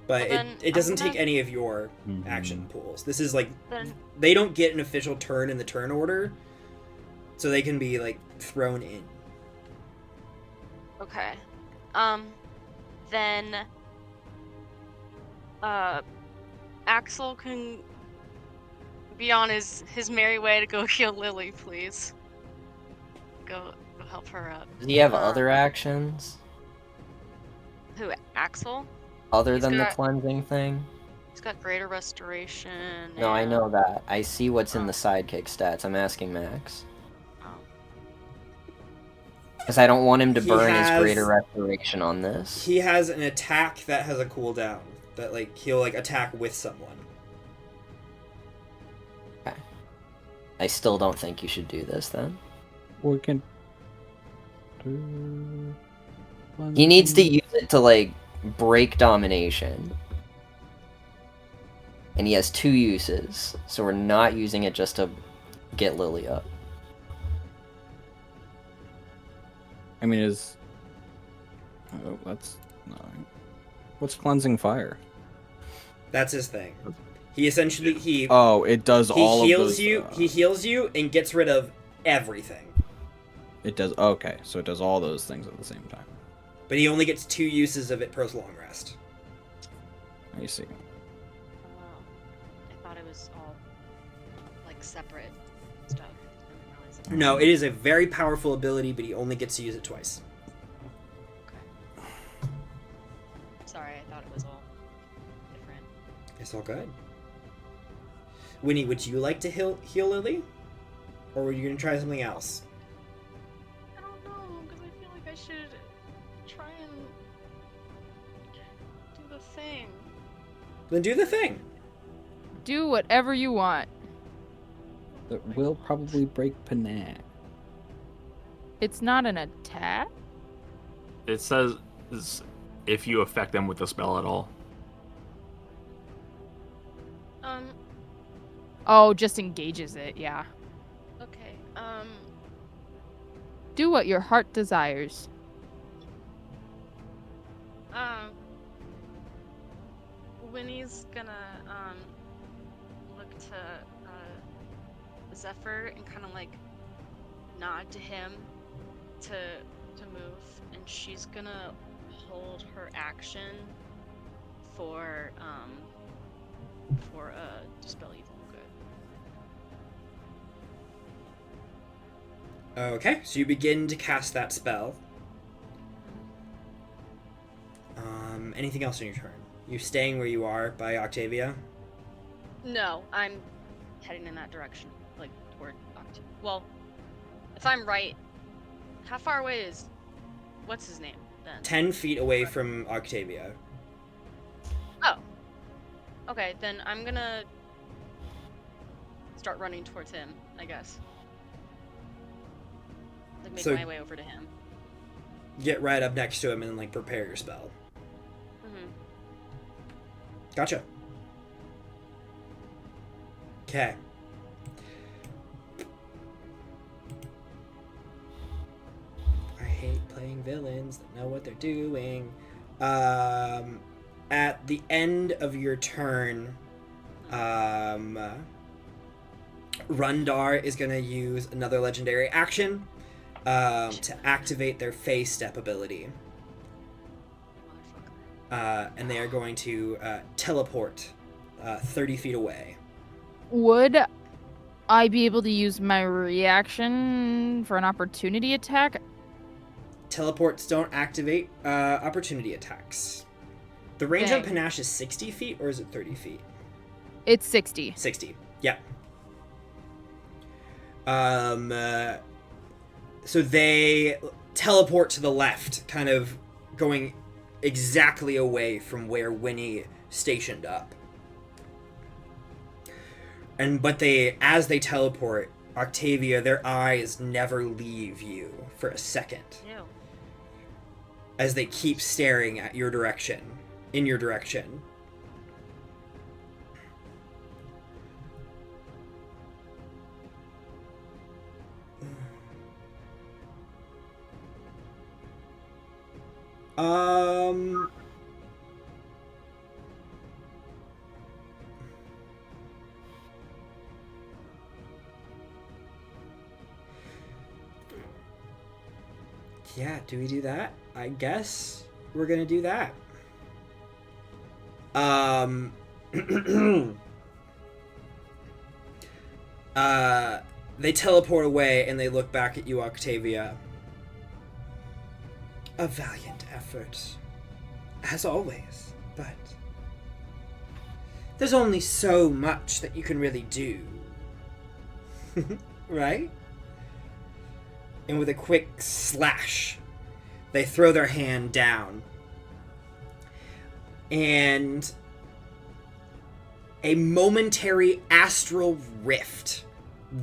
but Well, then it doesn't I'm take gonna- any of your Mhm. action pools. This is like then they don't get an official turn in the turn order, so they can be like thrown in. okay. Then Axel can be on his merry way to go heal Lily, please. Go help her up. Does he have other actions Who, Axel? other He's than the got- cleansing thing? He's got greater restoration. No, I and- know that. I see what's in Oh. the sidekick stats. I'm asking Max. Oh. Because I don't want him to He burn has- his greater restoration on this. He has an attack that has a cooldown that like he'll like attack with someone. I still don't think you should do this then. We can do He needs to use it to, like, break domination. And he has 2 uses, so we're not using it just to get Lily up. I mean, oh, that's not. What's cleansing fire? That's his thing. He essentially Oh, it does all he heals of those. you. He heals you and gets rid of everything. It does. Okay, so it does all those things at the same time. But he only gets 2 uses of it per long rest. I see. I thought it was all like separate stuff. I didn't realize it. No, it is a very powerful ability, but he only gets to use it twice. Sorry, I thought it was all different. It's all good. Winnie, would you like to heal Lily? Or were you going to try something else? I don't know, because I feel like I should try and do the thing. Then do the thing. Do whatever you want. That will probably break Panat. It's not an attack. It says if you affect them with the spell at all. Oh, just engages it, yeah. Okay, Do what your heart desires. Winnie's gonna, look to, Zephyr and kind of, like, nod to him to move, and she's gonna hold her action for Dispel Evil Good. Okay, so you begin to cast that spell. Anything else on your turn? You staying where you are by Octavia? No, I'm heading in that direction, like toward Octavia. Well, if I'm right, how far away is what's his name then? 10 feet away from Octavia. Oh, Okay, then I'm gonna start running towards him, I guess. Like, make So- my way over to him. Get right up next to him and like prepare your spell. Mm-hmm. Gotcha. Okay. I hate playing villains that know what they're doing. At the end of your turn, Rundar is going to use another legendary action to activate their Phase Step ability. And they are going to teleport 30 feet away. Would I be able to use my reaction for an opportunity attack? Teleports don't activate opportunity attacks. The range on Dang. Panache is 60 feet, or is it 30 feet? It's 60. 60. Yeah. So they teleport to the left, kind of going exactly away from where Winnie stationed up. But as they teleport, Octavia, their eyes never leave you for a second. Ew. As they keep staring at your direction, in your direction. Yeah, do we do that? I guess we're gonna do that. They teleport away and they look back at you, Octavia. A valiant effort, as always, but there's only so much that you can really do. Right? And with a quick slash, they throw their hand down. And a momentary astral rift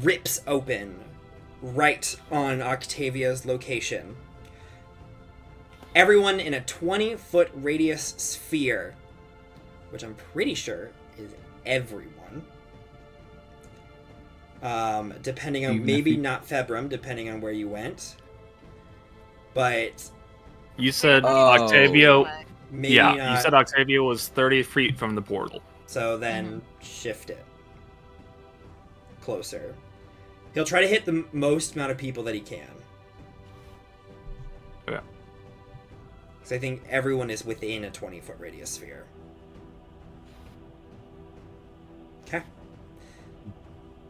rips open right on Octavia's location. Everyone in a 20-foot radius sphere, which I'm pretty sure is everyone. Depending on, maybe not Februm, depending on where you went. But You said Oh. Octavia. maybe Yeah, not. you said Octavia was 30 feet from the portal. So then shift it closer. He'll try to hit the most amount of people that he can. Yeah. Because I think everyone is within a 20-foot radius sphere. Okay.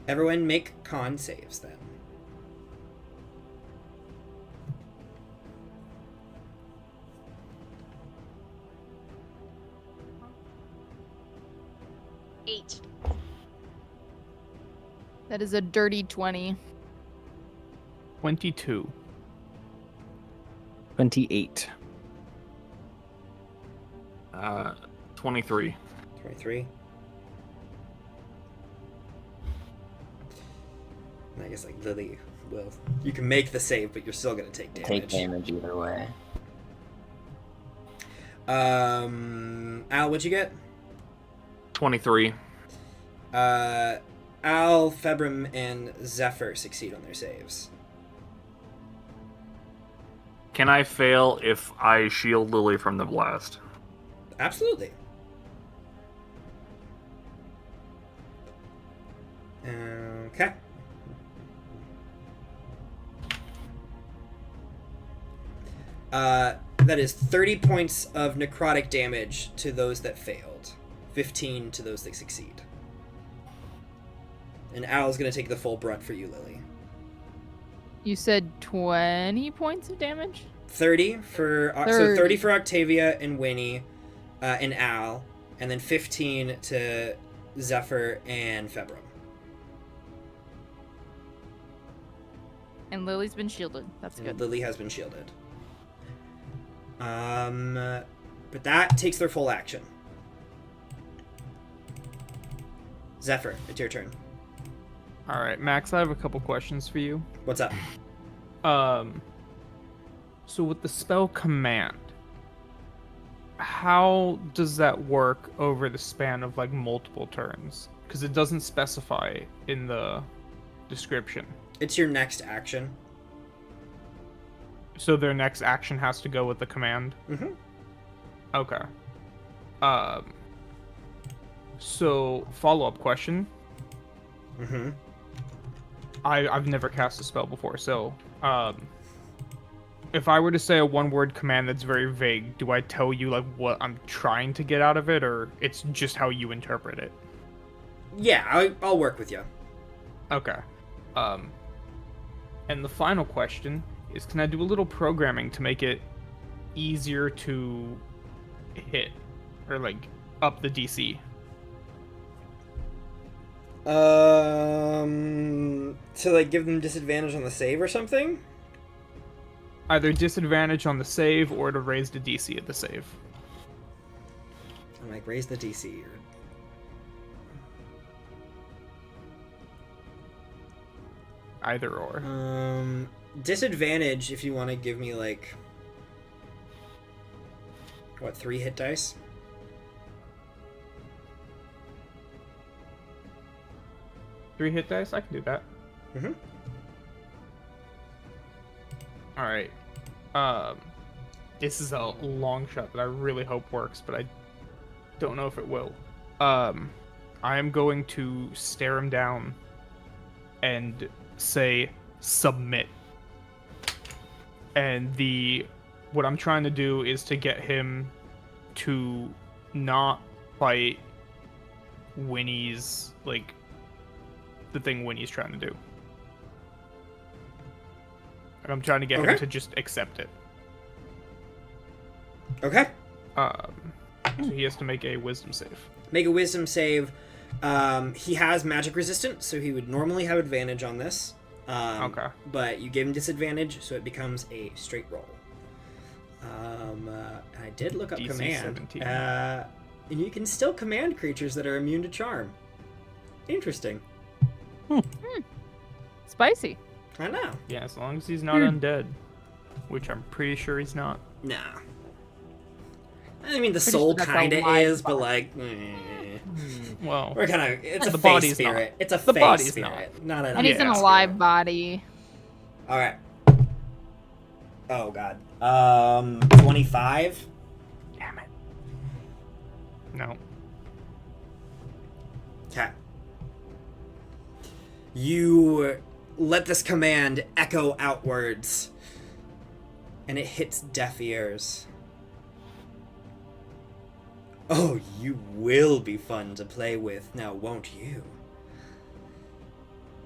Everyone make con saves then. Eight. That is a dirty 20. 22. 28. 23. 23. I guess like Lily will. You can make the save, but you're still gonna take damage. Take damage either way. Al, what'd you get? 23. Al, Februm, and Zephyr succeed on their saves. Can I fail if I shield Lily from the blast? Absolutely. Okay. That is 30 points of necrotic damage to those that failed. 15 to those that succeed. And Al's gonna take the full brunt for you, Lily. You said 20 points of damage? 30 for so 30. 30 for Octavia and Winnie, and Al, and then 15 to Zephyr and Februm. And Lily's been shielded. That's And good. Lily has been shielded. But that takes their full action. Zephyr, it's your turn. All right, Max, I have a couple questions for you. What's up? So with the spell command, how does that work over the span of like multiple turns? Because it doesn't specify in the description. It's your next action. So their next action has to go with the command? Mm-hmm. Okay. So follow-up question. Mm-hmm. I've never cast a spell before, so if I were to say a one-word command that's very vague, do I tell you like what I'm trying to get out of it, or it's just how you interpret it? Yeah, I'll work with you. Okay. And the final question is, can I do a little programming to make it easier to hit, or like up the DC? To like give them disadvantage on the save or something? Either disadvantage on the save or to raise the DC of the save. I'm like, raise the DC. Or... Either or. Disadvantage if you want to give me like... What, 3 hit dice? Three hit dice? I can do that. Mm-hmm. Alright. This is a long shot that I really hope works, but I don't know if it will. I am going to stare him down and say, submit. And what I'm trying to do is to get him to not fight Winnie's, like, the thing Winnie's trying to do. And I'm trying to get him to just accept it. Okay. So he has to make a wisdom save. Make a wisdom save. He has magic resistance, so he would normally have advantage on this. Okay. But you give him disadvantage, so it becomes a straight roll. I did look up DC command. 17. And you can still command creatures that are immune to charm. Interesting. Spicy. I know. Yeah, as long as he's not undead. Which I'm pretty sure he's not. Nah. I mean, the Pretty soul sure that's a kind of live is, but body. like... Well, We're kind of... It's a the face body's not. spirit. It's a The face body's spirit. Not an And he's an spirit. alive body. Alright. Oh, God. 25? damn it. No. Okay. You let this command echo outwards, and it hits deaf ears. Oh, you will be fun to play with, now won't you?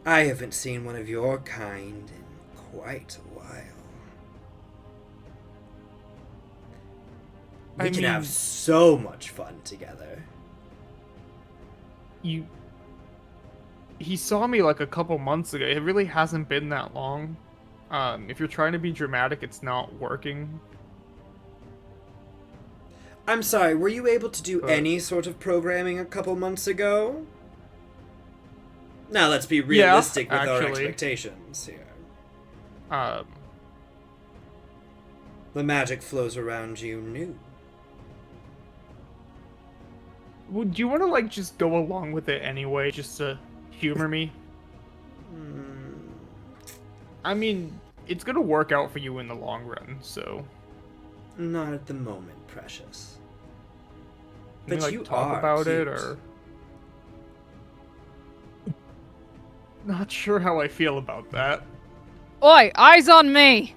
I haven't seen one of your kind in quite a while. We I can mean- have so much fun together. He saw me like a couple months ago. It really hasn't been that long. If you're trying to be dramatic, it's not working. I'm sorry, were you able to do But- any sort of programming a couple months ago? Now let's be realistic with our actually. expectations here. Um, The magic flows around you new. Would you want to like just go along with it anyway, just to humor me? I mean, it's gonna work out for you in the long run, so. Not at the moment, precious. Can we, But like, you talk are about it, cute. or not sure how I feel about that. Oi, eyes on me!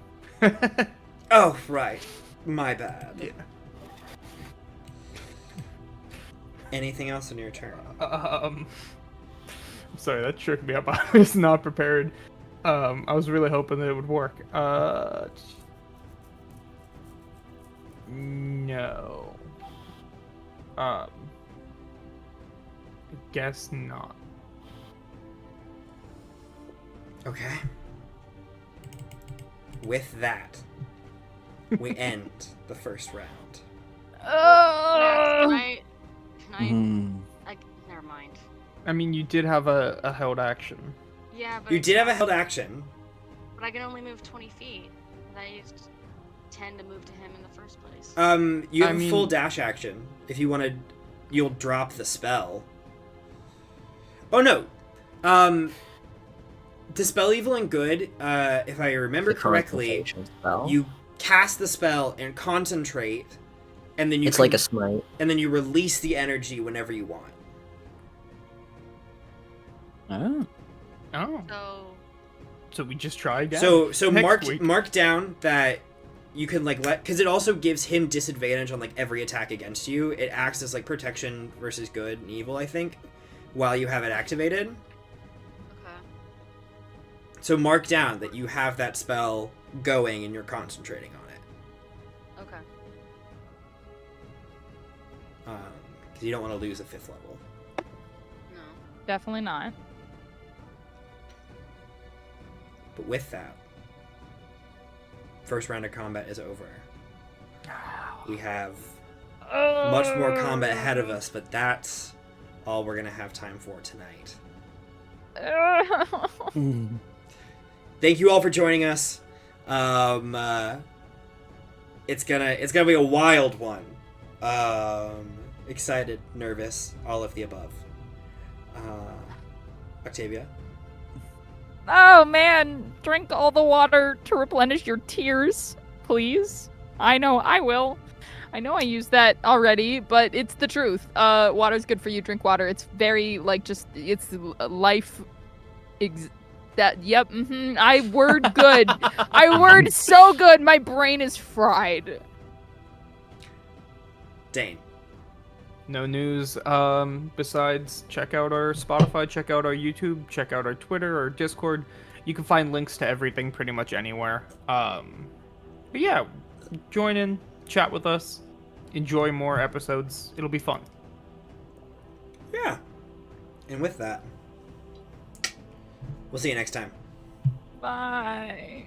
Oh, right. My bad. Yeah. Anything else on your turn? I'm sorry, that tricked me up. I was not prepared. I was really hoping that it would work. No. I guess not. Okay. With that, we end the first round. Can I? Hmm. Never mind. I mean, you did have a held action. Yeah, but You did have a held action. But I can only move 20 feet. And I used 10 to move to him in the first place. You have I a full mean- dash action. If you want to, you'll drop the spell. Oh no. Dispel Evil and Good, if I remember The correctly, concentration spell. you cast the spell and concentrate, and then you It's like a smite. and then you release the energy whenever you want. Oh. Oh, So, so we just try again. So Next week. mark down that you can like let, because it also gives him disadvantage on like every attack against you. It acts as like protection versus good and evil, I think, while you have it activated. okay. So mark down that you have that spell going and you're concentrating on it, Okay. because you don't want to lose a 5th level. No. Definitely not. But with that, first round of combat is over. We have much more combat ahead of us, but that's all we're gonna have time for tonight. Thank you all for joining us. It's gonna be a wild one. Excited, nervous, all of the above. Octavia. Oh man, drink all the water to replenish your tears, please. I know I will. I know I used that already, but it's the truth. Water's good for you. Drink water. It's very like just it's life. Yep. I word good. I word so good. My brain is fried. Dane. No news. Besides, check out our Spotify, check out our YouTube, check out our Twitter, our Discord. You can find links to everything pretty much anywhere. But yeah, join in, chat with us, enjoy more episodes. It'll be fun. Yeah. And with that, we'll see you next time. Bye.